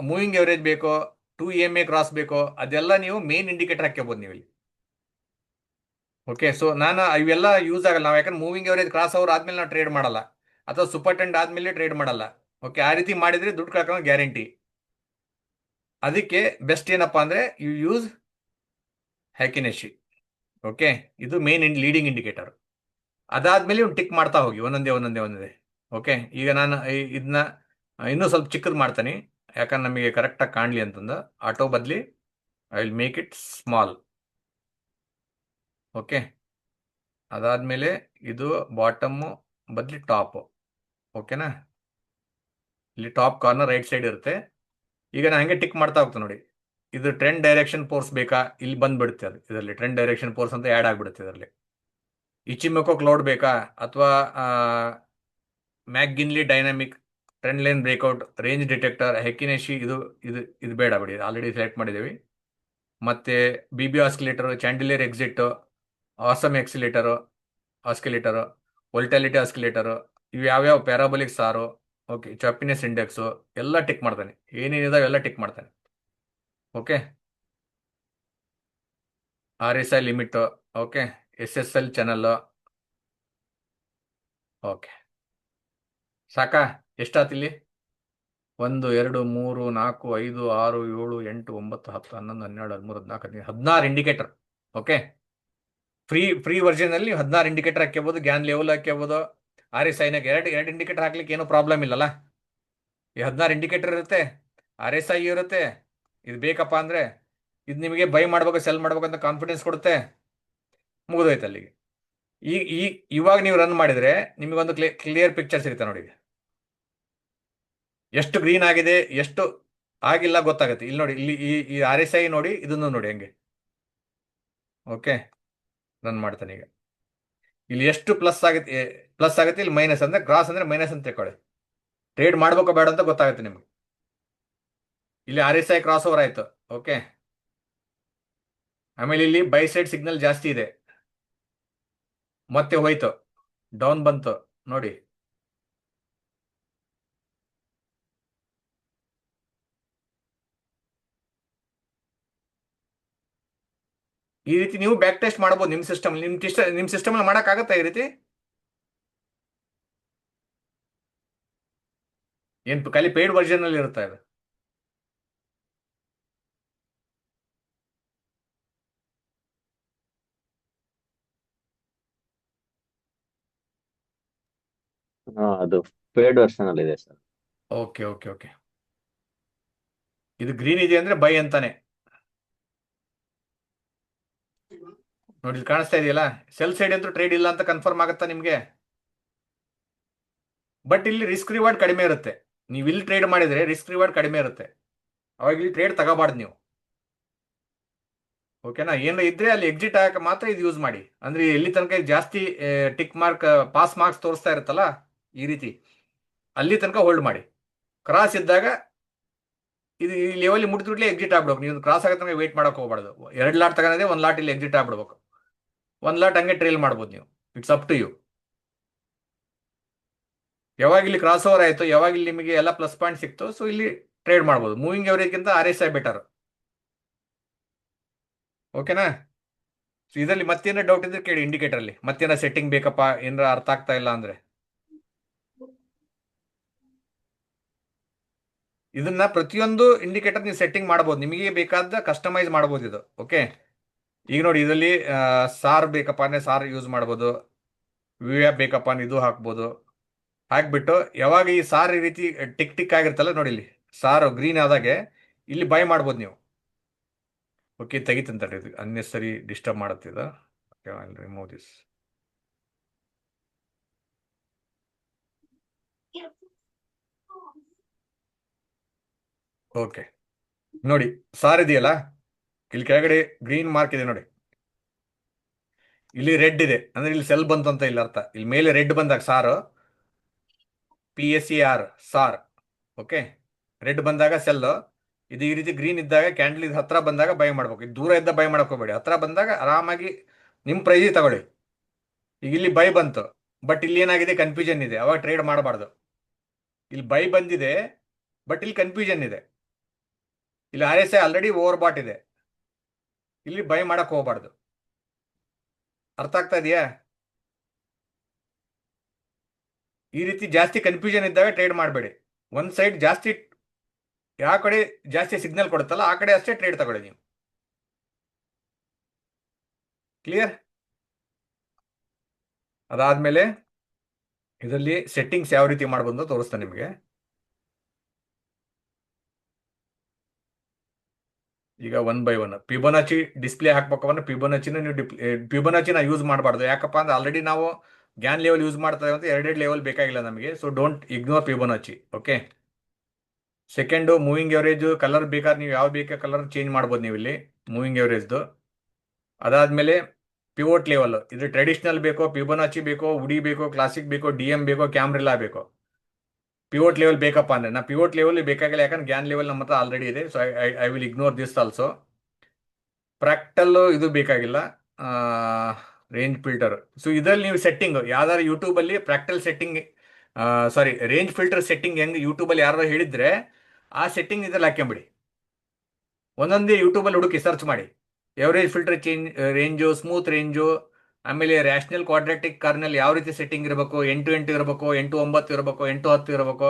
ಮೂವಿಂಗ್ ಎವರೇಜ್ ಬೇಕೋ, 2 EMA ಕ್ರಾಸ್ ಬೇಕೋ, ಅದೆಲ್ಲ ನೀವು ಮೇನ್ ಇಂಡಿಕೇಟರ್ ಹಾಕ್ಯಬಹುದು ನೀವು ಇಲ್ಲಿ. ಓಕೆ, ಸೊ ನಾನು ಇವೆಲ್ಲ ಯೂಸ್ ಆಗಲ್ಲ ನಾವು, ಯಾಕಂದ್ರೆ ಮೂವಿಂಗ್ ಎವರೇಜ್ ಕ್ರಾಸ್ ಅವರ್ ಆದ್ಮೇಲೆ ನಾವು ಟ್ರೇಡ್ ಮಾಡಲ್ಲ, ಅಥವಾ ಸೂಪರ್ ಟ್ರೆಂಡ್ ಆದ್ಮೇಲೆ ಟ್ರೇಡ್ ಮಾಡಲ್ಲ. ಓಕೆ, ಆ ರೀತಿ ಮಾಡಿದ್ರೆ ದುಡ್ಡು ಕಳ್ಕೊಳ್ಳೋ ಗ್ಯಾರಂಟಿ. ಅದಕ್ಕೆ ಬೆಸ್ಟ್ ಏನಪ್ಪಾ ಅಂದ್ರೆ ಯು ಯೂಸ್ ಹ್ಯಾಕಿನೆಶಿ. ಓಕೆ, ಇದು ಮೇನ್ ಲೀಡಿಂಗ್ ಇಂಡಿಕೇಟರ್. ಅದಾದ್ಮೇಲೆ ಇವ್ನು ಟಿಕ್ ಮಾಡ್ತಾ ಹೋಗಿ ಒಂದೊಂದೇ ಒಂದೊಂದೇ ಒಂದೊಂದೇ. ಓಕೆ, ಈಗ ನಾನು ಇದನ್ನ ಇನ್ನೂ ಸ್ವಲ್ಪ ಚಿಕ್ಕದು ಮಾಡ್ತಾನೆ, ಯಾಕಂದ್ರೆ ನಮಗೆ ಕರೆಕ್ಟಾಗಿ ಕಾಣಲಿ ಅಂತಂದು. ಆಟೋ ಬದಲಿ I will make it small. Okay, ಅದಾದ್ಮೇಲೆ ಇದು ಬಾಟಮ್ಮು ಬದಲಿ ಟಾಪ್. ಓಕೆನಾ? ಇಲ್ಲಿ ಟಾಪ್ ಕಾರ್ನರ್ ರೈಟ್ ಸೈಡ್ ಇರುತ್ತೆ. ಈಗ ನಾನು ಹಂಗೆ ಟಿಕ್ ಮಾಡ್ತಾ ಹೋಗ್ತೇನೆ ನೋಡಿ. ಇದು ಟ್ರೆಂಡ್ ಡೈರೆಕ್ಷನ್ ಫೋರ್ಸ್ ಬೇಕಾ, ಇಲ್ಲಿ ಬಂದ್ಬಿಡುತ್ತೆ. ಅದು ಇದರಲ್ಲಿ ಟ್ರೆಂಡ್ ಡೈರೆಕ್ಷನ್ ಫೋರ್ಸ್ ಅಂತ ಆ್ಯಡ್ ಆಗಿಬಿಡುತ್ತೆ ಇದರಲ್ಲಿ. ಇಚಿಮೆಕೋ ಕ್ಲೌಡ್ ಬೇಕಾ, ಅಥವಾ McGinley dynamic, trend line breakout, range detector, Heikin Ashi, ಇದು ಇದು ಇದು ಬೇಡ ಬಿಡಿ, ಆಲ್ರೆಡಿ ಸೆಲೆಕ್ಟ್ ಮಾಡಿದ್ದೀವಿ. ಮತ್ತೆ BB ಆಸ್ಕಿಲೇಟರು, ಚಾಂಡಿಲಿಯರ್ ಎಕ್ಸಿಟ್, ಆಸಮ್ ಆಸ್ಕಿಲೇಟರು, ವೋಲ್ಟಾಲಿಟಿ ಆಸ್ಕಿಲೇಟರು, ಇವು ಯಾವ್ಯಾವ ಪ್ಯಾರಾಬೋಲಿಕ್ ಸಾರು, ಓಕೆ, ಚಾಪಿನೆಸ್ ಇಂಡೆಕ್ಸು ಎಲ್ಲ ಟಿಕ್ ಮಾಡ್ತಾನೆ. ಏನೇನಿದಾವೆ ಎಲ್ಲ ಟಿಕ್ ಮಾಡ್ತಾನೆ. Okay, RSI limit, okay, SSL channel. Okay, ಸಾಕಾ? ಎಷ್ಟಾತಿಲ್ಲಿ? 1 2 3 4 5 6 7 8 9 10 11 12 13 14 15 16 ಇಂಡಿಕೇಟರ್. ಓಕೆ, ಫ್ರೀ ವರ್ಷನ್ ಅಲ್ಲಿ 16 ಇಂಡಿಕೇಟರ್ ಹಾಕ್ಯಬಹುದು, ಗ್ಯಾನ್ ಲೆವೆಲ್ ಹಾಕ್ಯಬಹುದು. RSIನಾಗ ಎರಡು ಇಂಡಿಕೇಟರ್ ಹಾಕ್ಲಿಕ್ಕೆ ಏನೂ ಪ್ರಾಬ್ಲಮ್ ಇಲ್ಲಲ್ಲ. ಈ 16 ಇಂಡಿಕೇಟರ್ ಇರುತ್ತೆ, RSI ಇರುತ್ತೆ. ಇದು ಬೇಕಪ್ಪ ಅಂದ್ರೆ ಇದು ನಿಮಗೆ ಬೈ ಮಾಡ್ಬೇಕು ಸೆಲ್ ಮಾಡ್ಬೇಕು ಅಂತ ಕಾನ್ಫಿಡೆನ್ಸ್ ಕೊಡುತ್ತೆ. ಮುಗಿದೋಯ್ತು ಅಲ್ಲಿಗೆ. ಇವಾಗ ನೀವು ರನ್ ಮಾಡಿದ್ರೆ ನಿಮಗೊಂದು ಕ್ಲಿಯರ್ ಪಿಕ್ಚರ್ ಸಿಗುತ್ತೆ ನೋಡಿ. ಎಷ್ಟು ಗ್ರೀನ್ ಆಗಿದೆ, ಎಷ್ಟು ಆಗಿಲ್ಲ ಗೊತ್ತಾಗುತ್ತೆ. ಇಲ್ಲಿ ನೋಡಿ, ಇಲ್ಲಿ ಈ RSI ನೋಡಿ, ಇದನ್ನು ನೋಡಿ ಹೆಂಗೆ. ಓಕೆ, ರನ್ ಮಾಡ್ತಾನೆ ಈಗ. ಇಲ್ಲಿ ಎಷ್ಟು ಪ್ಲಸ್ ಆಗುತ್ತೆ, ಇಲ್ಲಿ ಮೈನಸ್ ಅಂದ್ರೆ ಕ್ರಾಸ್ ಅಂದ್ರೆ ಮೈನಸ್ ಅಂತ ತಿಳ್ಕೊಳ್ಳಿ. ಟ್ರೇಡ್ ಮಾಡ್ಬೇಕೋ ಬೇಡ ಅಂತ ಗೊತ್ತಾಗುತ್ತೆ ನಿಮ್ಗೆ. ಇಲ್ಲಿ RSI ಕ್ರಾಸ್ ಓವರ್ ಆಯ್ತು. ಓಕೆ, ಆಮೇಲೆ ಇಲ್ಲಿ ಬೈ ಸೈಡ್ ಸಿಗ್ನಲ್ ಜಾಸ್ತಿ ಇದೆ, ಮತ್ತೆ ಹೋಯ್ತು, ಡೌನ್ ಬಂತು ನೋಡಿ. ಈ ರೀತಿ ನೀವು ಬ್ಯಾಕ್ ಟೆಸ್ಟ್ ಮಾಡಬಹುದು ನಿಮ್ ಸಿಸ್ಟಮ್. ನಿಮ್ ಸಿಸ್ಟಮ್ ಅಲ್ಲಿ ಮಾಡಕ್ಕಾಗತ್ತಾ ಈ ರೀತಿ? ಏನ್ ಖಾಲಿ ಪೇಯ್ಡ್ ವರ್ಷನ್ ಅಲ್ಲಿ ಇರುತ್ತಾ ಇದು? ಅದು ಪೇಯ್ಡ್ ವರ್ಷನ್ ಅಲ್ಲಿ ಇದೆ ಸರ್. ಓಕೆ ಓಕೆ ಓಕೆ, ಇದು ಗ್ರೀನ್ ಇದೆ ಅಂದ್ರೆ ಬೈ ಅಂತಾನೆ ನೋಡಿ. ಇಲ್ಲಿ ಕಾಣಿಸ್ತಾ ಇದೆಯಲ್ಲ, ಸೆಲ್ ಸೈಡ್ ಅಂತೂ ಟ್ರೇಡ್ ಇಲ್ಲ ಅಂತ ಕನ್ಫರ್ಮ್ ಆಗುತ್ತಾ ನಿಮ್ಗೆ? ಬಟ್ ಇಲ್ಲಿ ರಿಸ್ಕ್ ರಿವಾರ್ಡ್ ಕಡಿಮೆ ಇರುತ್ತೆ. ನೀವು ಇಲ್ಲಿ ಟ್ರೇಡ್ ಮಾಡಿದ್ರೆ ರಿಸ್ಕ್ ರಿವಾರ್ಡ್ ಕಡಿಮೆ ಇರುತ್ತೆ. ಅವಾಗ ಇಲ್ಲಿ ಟ್ರೇಡ್ ತಗೋಬಾರ್ದು ನೀವು. ಓಕೆನಾ? ಏನಾರ ಇದ್ರೆ ಅಲ್ಲಿ ಎಕ್ಸಿಟ್ ಆಗಕ್ಕೆ ಮಾತ್ರ ಇದು ಯೂಸ್ ಮಾಡಿ. ಅಂದ್ರೆ ಎಲ್ಲಿ ತನಕ ಜಾಸ್ತಿ ಟಿಕ್ ಮಾರ್ಕ್ ಪಾಸ್ ಮಾರ್ಕ್ಸ್ ತೋರಿಸ್ತಾ ಇರುತ್ತಲ್ಲ ಈ ರೀತಿ, ಅಲ್ಲಿ ತನಕ ಹೋಲ್ಡ್ ಮಾಡಿ. ಕ್ರಾಸ್ ಇದ್ದಾಗ ಇದು ಈ ಲೆವೆಲ್ ಮುಟ್ಟಿದ್ಬಿಟ್ಲೆ ಎಕ್ಸಿಟ್ ಆಗ್ಬಿಡ್ಬೇಕು. ನೀವು ಕ್ರಾಸ್ ಆಗೋ ತನಕ ವೇಟ್ ಮಾಡಕ್ ಹೋಗ್ಬಾರ್ದು. 2 ಲಾಟ್ ತಗೊಂಡ್ರೆ 1 ಲಾಟ್ ಇಲ್ಲಿ ಎಕ್ಸಿಟ್ ಆಗ್ಬಿಡ್ಬೇಕು. 1 ಲಾಟ್ ಹಂಗೆ ಟ್ರೇಲ್ ಮಾಡ್ಬೋದು ನೀವು. It's up to you. ಯಾವಾಗ ಇಲ್ಲಿ ಕ್ರಾಸ್ ಓವರ್ ಆಯಿತು, ಯಾವಾಗ ಇಲ್ಲಿ ನಿಮಗೆ ಎಲ್ಲ ಪ್ಲಸ್ ಪಾಯಿಂಟ್ ಸಿಕ್ತು, ಸೊ ಇಲ್ಲಿ ಟ್ರೇಡ್ ಮಾಡ್ಬೋದು. ಮೂವಿಂಗ್ ಎವರೇಜ್ಗಿಂತ RSI ಬೆಟರ್. ಓಕೆನಾ? ಸೊ ಇದರಲ್ಲಿ ಮತ್ತೇನೋ ಡೌಟ್ ಇದ್ರೆ ಕೇಳಿ. ಇಂಡಿಕೇಟರ್ ಅಲ್ಲಿ ಮತ್ತೇನೋ ಸೆಟ್ಟಿಂಗ್ ಬೇಕಪ್ಪ, ಏನಾರ ಅರ್ಥ ಆಗ್ತಾ ಇಲ್ಲ ಅಂದ್ರೆ. ಇದನ್ನ ಪ್ರತಿಯೊಂದು ಇಂಡಿಕೇಟರ್ ನೀವು ಸೆಟ್ಟಿಂಗ್ ಮಾಡ್ಬೋದು. ನಿಮಗೆ ಬೇಕಾದ ಕಸ್ಟಮೈಸ್ ಮಾಡ್ಬೋದು ಇದು. ಓಕೆ, ಈಗ ನೋಡಿ ಇದರಲ್ಲಿ ಸಾರ್ ಬೇಕಪ್ಪ ಅಂದ್ರೆ ಸಾರ್ ಯೂಸ್ ಮಾಡ್ಬೋದು. VWAP ಬೇಕಪ್ಪ ಅಂದ್ರೆ ಇದು ಹಾಕ್ಬೋದು. ಹಾಕ್ಬಿಟ್ಟು ಯಾವಾಗ ಈ ಸಾರ್ ಈ ರೀತಿ ಟಿಕ್ ಟಿಕ್ ಆಗಿರ್ತಲ್ಲ ನೋಡಿ, ಇಲ್ಲಿ ಸಾರು ಗ್ರೀನ್ ಆದಾಗೆ ಇಲ್ಲಿ ಬೈ ಮಾಡ್ಬೋದು ನೀವು. ಓಕೆ, ತೆಗಿತಂತ ಇದು ಅನ್ನೆಸರಿ ಡಿಸ್ಟರ್ಬ್ ಮಾಡುತ್ತಿದ. Remove this. ಓಕೆ, ನೋಡಿ ಸಾರ್ ಇದೆಯಲ್ಲ, ಇಲ್ಲಿ ಕೆಳಗಡೆ ಗ್ರೀನ್ ಮಾರ್ಕ್ ಇದೆ ನೋಡಿ, ಇಲ್ಲಿ ರೆಡ್ ಇದೆ ಅಂದ್ರೆ ಇಲ್ಲಿ ಸೆಲ್ ಬಂತು ಅಂತ ಇಲ್ಲಿ ಅರ್ಥ. ಇಲ್ಲಿ ಮೇಲೆ ರೆಡ್ ಬಂದಾಗ ಸಾರು PSER ಸಾರ್. ಓಕೆ, ರೆಡ್ ಬಂದಾಗ ಸೆಲ್. ಇದು ಈ ರೀತಿ ಗ್ರೀನ್ ಇದ್ದಾಗ ಕ್ಯಾಂಡಲ್ ಇದು ಹತ್ರ ಬಂದಾಗ ಬೈ ಮಾಡ್ಬೇಕು. ಇದು ದೂರ ಇದ್ದ ಬೈ ಮಾಡಕ್ ಹೋಗ್ಬೇಡಿ. ಹತ್ರ ಬಂದಾಗ ಆರಾಮಾಗಿ ನಿಮ್ಮ ಪ್ರೈಸ್ ತಗೊಳ್ಳಿ. ಈಗ ಇಲ್ಲಿ ಬೈ ಬಂತು, ಬಟ್ ಇಲ್ಲಿ ಏನಾಗಿದೆ, ಕನ್ಫ್ಯೂಷನ್ ಇದೆ. ಅವಾಗ ಟ್ರೇಡ್ ಮಾಡಬಾರ್ದು. ಇಲ್ಲಿ ಬೈ ಬಂದಿದೆ, ಬಟ್ ಇಲ್ಲಿ ಕನ್ಫ್ಯೂಷನ್ ಇದೆ. ಇಲ್ಲಿ RSI ಆಲ್ರೆಡಿ ಓವರ್ ಬಾಟ್ ಇದೆ. ಇಲ್ಲಿ ಬೈ ಮಾಡಕ್ ಹೋಗ್ಬಾರ್ದು. ಅರ್ಥ ಆಗ್ತಾ ಇದೆಯಾ? ಈ ರೀತಿ ಜಾಸ್ತಿ ಕನ್ಫ್ಯೂಷನ್ ಇದ್ದಾಗ ಟ್ರೇಡ್ ಮಾಡಬೇಡಿ. ಒಂದ್ ಸೈಡ್ ಜಾಸ್ತಿ, ಯಾವ ಕಡೆ ಜಾಸ್ತಿ ಸಿಗ್ನಲ್ ಕೊಡುತ್ತಲ್ಲ ಆ ಕಡೆ ಅಷ್ಟೇ ಟ್ರೇಡ್ ತಗೊಳ್ಳಿ ನೀವು. ಕ್ಲಿಯರ್? ಅದಾದ್ಮೇಲೆ ಇದರಲ್ಲಿ ಸೆಟ್ಟಿಂಗ್ಸ್ ಯಾವ ರೀತಿ ಮಾಡ್ಬೋದು ಅಂತ ತೋರಿಸ್ತಾನೆ ನಿಮಗೆ. ಈಗ 1 by 1 ಫಿಬೊನಾಚಿ ಡಿಸ್ಪ್ಲೇ ಹಾಕ್ಬೇಕು ಅಂದ್ರೆ ಫಿಬೊನಾಚಿನ ನೀವು ಫಿಬೊನಾಚಿನ ಯೂಸ್ ಮಾಡಬಾರ್ದು. ಯಾಕಪ್ಪ ಅಂದ್ರೆ ಆಲ್ರೆಡಿ ನಾವು ಗ್ಯಾನ್ ಲೆವೆಲ್ ಯೂಸ್ ಮಾಡ್ತಾ ಇದ್ದೀವಿ ಅಂತ 2 ಲೆವೆಲ್ ಬೇಕಾಗಿಲ್ಲ ನಮಗೆ. So don't ignore Fibonacci. Okay, second moving average colour ಬೇಕಾದ್ರೆ ನೀವು ಯಾವ ಬೇಕಾ ಕಲರ್ ಚೇಂಜ್ ಮಾಡ್ಬೋದು ನೀವು ಇಲ್ಲಿ ಮೂವಿಂಗ್ ಎವರೇಜ್ದು. ಅದಾದ್ಮೇಲೆ ಪಿವೋಟ್ ಲೆವೆಲ್, ಇದು ಟ್ರೆಡಿಷನಲ್ ಬೇಕೋ, ಫಿಬೊನಾಚಿ ಬೇಕೋ, ಉಡಿ ಬೇಕೋ, ಕ್ಲಾಸಿಕ್ ಬೇಕೋ, DM ಬೇಕೋ, ಕ್ಯಾಮ್ರಿಲ್ಲಾ ಬೇಕೋ. ಪಿವೋಟ್ ಲೆವೆಲ್ ಬೇಕಪ್ಪ ಅಂದ್ರೆ ನಾ ಪಿವೋಟ್ ಲೆವೆಲ್ ಬೇಕಾಗಿಲ್ಲ, ಯಾಕಂದ್ರೆ ಗ್ಯಾನ್ ಲೆವೆಲ್ ನಮ್ಮ ಹತ್ರ ಆಲ್ರೆಡಿ ಇದೆ. So I will ignore this also. Fractal ಇದು ಬೇಕಾಗಿಲ್ಲ. ರೇಂಜ್ ಫಿಲ್ಟರ್, ಸೊ ಇದರಲ್ಲಿ ನೀವು ಸೆಟ್ಟಿಂಗ್ ಯಾವ್ದಾರು ಯೂಟ್ಯೂಬಲ್ಲಿ ಪ್ರಾಕ್ಟಲ್ ಸೆಟ್ಟಿಂಗ್, ಸಾರಿ ರೇಂಜ್ ಫಿಲ್ಟರ್ ಸೆಟ್ಟಿಂಗ್ ಹೆಂಗೆ ಯೂಟ್ಯೂಬಲ್ಲಿ ಯಾರು ಹೇಳಿದ್ರೆ ಆ ಸೆಟ್ಟಿಂಗ್ ಇದ್ರಲ್ಲಿ ಹಾಕ್ಕೊಂಬಿಡಿ. ಒಂದೊಂದೇ ಯೂಟ್ಯೂಬಲ್ಲಿ ಹುಡುಕಿ ಸರ್ಚ್ ಮಾಡಿ. Average filter change range, smooth range, ಆಮೇಲೆ ರ್ಯಾಷನಲ್ ಕ್ವಾಡ್ರಾಟಿಕ್ ಕಾರ್ನಲ್ಲಿ ಯಾವ ರೀತಿ ಸೆಟ್ಟಿಂಗ್ ಇರಬೇಕು, 8-8 ಇರಬೇಕು, 8-9 ಇರಬೇಕು, 8-10 ಇರಬೇಕು.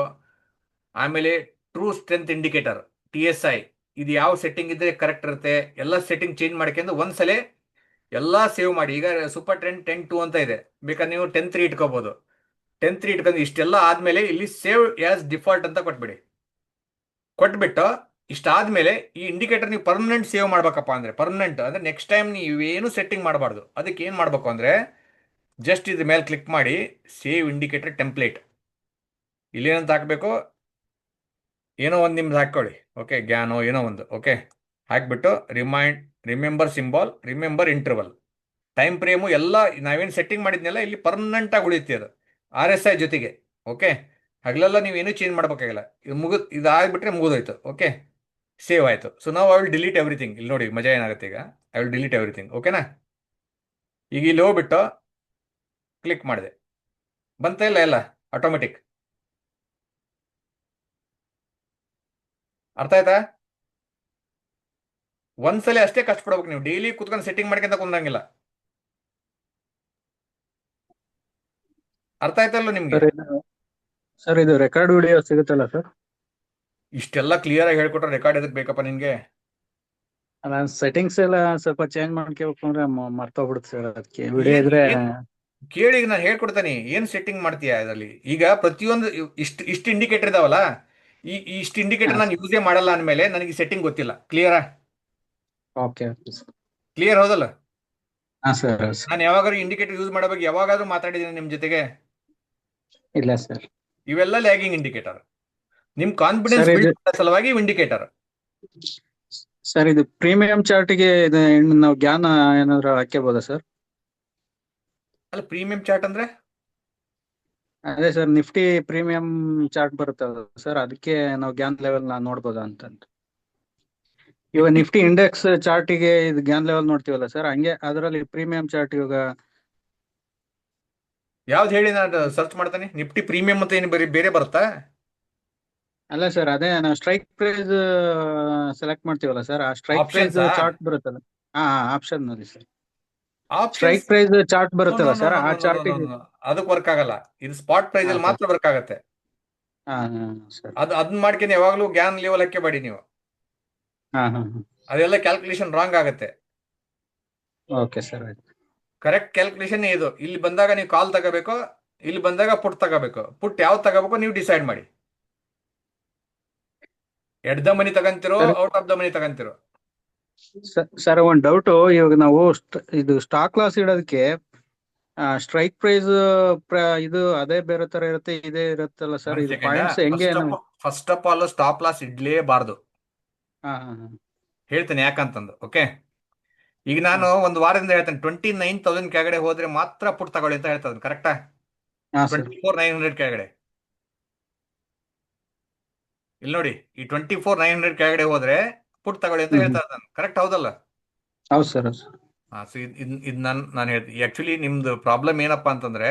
ಆಮೇಲೆ ಟ್ರೂ ಸ್ಟ್ರೆಂತ್ ಇಂಡಿಕೇಟರ್ TSI, ಇದು ಯಾವ ಸೆಟ್ಟಿಂಗ್ ಇದ್ರೆ ಕರೆಕ್ಟ್ ಇರುತ್ತೆ. ಎಲ್ಲ ಸೆಟ್ಟಿಂಗ್ ಚೇಂಜ್ ಮಾಡ್ಕೊಂಡು ಒಂದ್ಸಲ ಎಲ್ಲ ಸೇವ್ ಮಾಡಿ. ಈಗ ಸೂಪರ್ ಟ್ರೆಂಡ್ 10-2 ಅಂತ ಇದೆ, ಬೇಕಾದ್ರೆ ನೀವು 10-3 ಇಟ್ಕೋಬಹುದು. 10-3 ಇಟ್ಕೊಂಡು ಇಷ್ಟೆಲ್ಲ ಆದ್ಮೇಲೆ ಇಲ್ಲಿ ಸೇವ್ ಆಸ್ ಡಿಫಾಲ್ಟ್ ಅಂತ ಕೊಟ್ಬಿಡಿ. ಕೊಟ್ಬಿಟ್ಟು ಇಷ್ಟಾದ್ಮೇಲೆ ಈ ಇಂಡಿಕೇಟರ್ ನೀವು ಪರ್ಮನೆಂಟ್ ಸೇವ್ ಮಾಡ್ಬೇಕಪ್ಪ ಅಂದ್ರೆ, ಪರ್ಮನೆಂಟ್ ಅಂದ್ರೆ ನೆಕ್ಸ್ಟ್ ಟೈಮ್ ನೀವೇನು ಸೆಟ್ಟಿಂಗ್ ಮಾಡಬಾರ್ದು. ಅದಕ್ಕೆ ಏನು ಮಾಡಬೇಕು ಅಂದ್ರೆ ಜಸ್ಟ್ ಇದ್ರ ಮೇಲೆ ಕ್ಲಿಕ್ ಮಾಡಿ, ಸೇವ್ ಇಂಡಿಕೇಟರ್ ಟೆಂಪ್ಲೇಟ್, ಇಲ್ಲೇನಂತ ಹಾಕಬೇಕು, ಏನೋ ಒಂದು ನಿಮ್ದು ಹಾಕೊಳ್ಳಿ. ಓಕೆ, ಗ್ಯಾನೋ ಏನೋ ಒಂದು. ಓಕೆ, ಹಾಕ್ಬಿಟ್ಟು remember symbol, remember interval, time frame ಎಲ್ಲ ನಾವೇನು ಸೆಟ್ಟಿಂಗ್ ಮಾಡಿದ್ನೆಲ್ಲ ಇಲ್ಲಿ ಪರ್ಮನೆಂಟ್ ಆಗಿ ಉಳಿಯುತ್ತೆ ಅದು RSI ಜೊತೆಗೆ. ಓಕೆ, ಹಗಲೆಲ್ಲ ನೀವೇನು ಚೇಂಜ್ ಮಾಡ್ಬೇಕಾಗಿಲ್ಲ. ಇದು ಆಗ್ಬಿಟ್ರೆ ಮುಗಿದೋಯ್ತು. ಓಕೆ, ಸೇವ್ ಆಯಿತು. ಸೊ ನಾವು ಐ ವಿಲ್ ಡಿಲೀಟ್ ಎವ್ರಿಥಿಂಗ್. ಇಲ್ಲಿ ನೋಡಿ ಮಜಾ ಏನಾಗುತ್ತೆ ಈಗ, ಐ ವಿಲ್ ಡಿಲೀಟ್ ಎವ್ರಿಥಿಂಗ್. ಓಕೆನಾ? ಈಗ ಇಲ್ಲಿ ಹೋಗ್ಬಿಟ್ಟು ಕ್ಲಿಕ್ ಮಾಡಿದೆ, ಬಂತ ಇಲ್ಲ ಎಲ್ಲ ಆಟೋಮೆಟಿಕ್. ಅರ್ಥ ಆಯ್ತಾ? ಒಂದ್ಸಲ ಅಷ್ಟೇ ಕಷ್ಟಪಡ್ಬೇಕು ನೀವು, ಡೈಲಿ ಕುತ್ಕೊಂಡು ಸೆಟ್ಟಿಂಗ್ ಮಾಡ್ಕೊಂತ ಕುಂದಂಗಿಲ್ಲ. ಅರ್ಥ ಆಯ್ತಲ್ಲ ನಿಮ್ಗೆ? ಸರ್ ಇದು ರೆಕಾರ್ಡ್ ವಿಡಿಯೋ ಸಿಗುತ್ತಲ್ಲ ಸರ್? ಇಷ್ಟೆಲ್ಲ ಕ್ಲಿಯರ್ ಆಗಿ ಹೇಳ್ಕೊಟ್ರೆ ರೆಕಾರ್ಡ್ ಎದಕ್ ಬೇಕಪ್ಪ ನಿನ್ಗೆ? ನಾನು ಸೆಟ್ಟಿಂಗ್ಸ್ ಎಲ್ಲ ಸ್ವಲ್ಪ ಚೇಂಜ್ ಮಾಡ್ಕೋಬೇಕು ಅಂದ್ರೆ ಮರ್ತೋಗ್ಬಿಡುತ್ತೆ ಸರ್. ಅದಕ್ಕೆ ವಿಡಿಯೋ ಇದ್ರೆ ಕೇಳಿ, ನಾನು ಹೇಳ್ಕೊಡ್ತೇನೆ ಏನ್ ಸೆಟ್ಟಿಂಗ್ ಮಾಡ್ತೀಯಾ ಇದರಲ್ಲಿ. ಈಗ ಪ್ರತಿಯೊಂದು ಇಷ್ಟು ಇಂಡಿಕೇಟರ್ ಇದಾವಲ್ಲ, ಇಷ್ಟು ಇಂಡಿಕೇಟರ್ ನಾನು ಯೂಸೇ ಮಾಡಲ್ಲ ಅಂದಮೇಲೆ ನನಗೆ ಸೆಟ್ಟಿಂಗ್ ಗೊತ್ತಿಲ್ಲ. ಕ್ಲಿಯರಾ? ಓಕೆ ಕ್ಲಿಯರ್ ಹೌದಲ್ಲ? ಹಾ ಸರ್. ನಾನು ಯಾವಾಗಾದ್ರೂ ಇಂಡಿಕೇಟರ್ ಯೂಸ್ ಮಾಡಬೇಕು ಯಾವಾಗಾದ್ರೂ ಮಾತಾಡಿದ್ದೀನಿ ನಿಮ್ ಜೊತೆಗೆ? ಇಲ್ಲ ಸರ್. ಇವೆಲ್ಲ ಲ್ಯಾಗಿಂಗ್ ಇಂಡಿಕೇಟರ್. ನಿಮ್ ಕಾನ್ಫಿಡೆನ್ಸ್ ಸರ್ ಇದು ಬಿಲ್ಡ್ ಮಾಡೋ ಸಲುವಾಗಿ ಇಂಡಿಕೇಟರ್. ಸರ್ ಇದು ಪ್ರೀಮಿಯಂ ಚಾರ್ಟಿಗೆ ಇದು ನಾವು ಜ್ಞಾನ ಏನಾದ್ರು ಹಾಕ್ಯಬೋದಾ ಸರ್? ಅಲ್ಲ, ಪ್ರೀಮಿಯಂ ಚಾರ್ಟ್ ಅಂದ್ರೆ ಅದೇ ಸರ್, ನಿಫ್ಟಿ ಪ್ರೀಮಿಯಂ ಚಾರ್ಟ್ ಬರುತ್ತಲ್ಲ ಸರ್, ಅದಕ್ಕೆ ನಾವು ಗ್ಯಾನ್ ಲೆವೆಲ್ ನೋಡ್ಬೋದಾ ಅಂತ. ಇವಾಗ ನಿಫ್ಟಿ ಇಂಡೆಕ್ಸ್ ಚಾರ್ಟಿಗೆ ಇದು ಗ್ಯಾನ್ ಲೆವೆಲ್ ನೋಡ್ತೀವಲ್ಲ ಸರ್, ಹಂಗೆ ಅದರಲ್ಲಿ ಪ್ರೀಮಿಯಂ ಚಾರ್ಟ್ ಇವಾಗ. ಯಾವ್ದು ಹೇಳಿ, ನಾನು ಸರ್ಚ್ ಮಾಡ್ತಾನೆ. ನಿಫ್ಟಿ ಪ್ರೀಮಿಯಂ ಅಂತ ಏನು ಬರೀ ಬೇರೆ ಬರುತ್ತಾ? ಅಲ್ಲ ಸರ್, ಅದೇ ನಾವು ಸ್ಟ್ರೈಕ್ ಪ್ರೈಸ್ ಸೆಲೆಕ್ಟ್ ಮಾಡ್ತೀವಲ್ಲ ಸರ್, ಆ ಸ್ಟ್ರೈಕ್ ಪ್ರೈಸ್ ಆಪ್ಷನ್ಸಾ? ಚಾರ್ಟ್ ಬರುತ್ತಲ್ಲ. ಹಾ, ಆಪ್ಷನ್ ನಲ್ಲಿ sir options strike price chart no no ಬರುತ್ತಲ್ಲ ನೋ ಸರ್, ನೋ ಆ ನೋ ನೋ ಚಾರ್ಟಿಗೆ. ನೋ ಅದಕ್ಕೆ ವರ್ಕ್ ಆಗಲ್ಲ. ಇದು ಸ್ಪಾಟ್ ಪ್ರೈಸ್ ಹಾ ಅಲ್ಲಿ ಸರ್. ಮಾತ್ರ ವರ್ಕ್ ಆಗತ್ತೆ. ಹಾ ಸರ್. ಅದನ್ನ ಮಾಡ್ಕೊಂಡು ಯಾವಾಗಲೂ ಗ್ಯಾನ್ ಲೆವೆಲ್ ಹಾಕಿ ಮಾಡಿ ನೀವು. ಹಾ. ಅದೆಲ್ಲ ಕ್ಯಾಲ್ಕುಲೇಷನ್ ರಾಂಗ್ ಆಗುತ್ತೆ. ಓಕೆ ಸರ್, ಆಯ್ತು. ಕರೆಕ್ಟ್ ಕ್ಯಾಲ್ಕುಲೇಷನ್ ಇದು. ಇಲ್ಲಿ ಬಂದಾಗ ನೀವು ಕಾಲ್ ತಗೋಬೇಕು, ಇಲ್ಲಿ ಬಂದಾಗ ಪುಟ್ ತಗೋಬೇಕು. ಪುಟ್ ಯಾವ್ದು ತಗೋಬೇಕು ನೀವು ಡಿಸೈಡ್ ಮಾಡಿ. ಎಟ್ ದ ಮನಿ ತಗಂತಿರೋ, sir out of the money ತಗಂತಿರೋ. ಸರ್ ಒಂದ್ ಡೌಟ್. ಇವಾಗ ನಾವು ಇದು ಸ್ಟಾಕ್ ಲಾಸ್ ಇಡೋದಕ್ಕೆ ಸ್ಟ್ರೈಕ್ ಪ್ರೈಸ್ ಇದು ಅದೇ ಬೇರೆ ತರ ಇರುತ್ತೆ, ಇದೇ ಇರುತ್ತಲ್ಲ ಸರ್, ಒಂದ್ ಇದು ಸೆಕೆಂಡ್. ಪಾಯಿಂಟ್ಸ್ ಹೆಂಗೆ ನಾವು? First of all stop loss ಇಡ್ಲೇಬಾರ್ದು. ಹಾ. ಹೇಳ್ತೇನೆ ಯಾಕಂತಂದು. ಓಕೆ, ಈಗ ನಾನು ಒಂದು ವಾರದಿಂದ ಹೇಳ್ತೇನೆ 29,000 ಕೆಳಗಡೆ ಹೋದ್ರೆ ಮಾತ್ರ ಪುಟ್ ತಗೊಳ್ಳಿ ಅಂತ ಹೇಳ್ತಾ ಇದ್ದೀನಿ. ಕರೆಕ್ಟಾ? ಹಾ ಸರ್. 24,900 ಕೆಳಗಡೆ. ಇಲ್ಲಿ ನೋಡಿ, ಈ 24,900 ಕೆಳಗಡೆ ಹೋದ್ರೆ ಪುಟ್ ತಗೊಳ್ಳಿ ಅಂತ ಹೇಳ್ತಾ ಇದ್ದಾನೆ. ಕರೆಕ್ಟ್ ಹೌದಲ್ಲ? ಹೌದು ಸರ್. ಹಾ. ಸೊ ಇದು ನಾನು ಹೇಳ್ತೀನಿ. ಆಕ್ಚುಲಿ ನಿಮ್ದು ಪ್ರಾಬ್ಲಮ್ ಏನಪ್ಪಾ ಅಂತಂದ್ರೆ,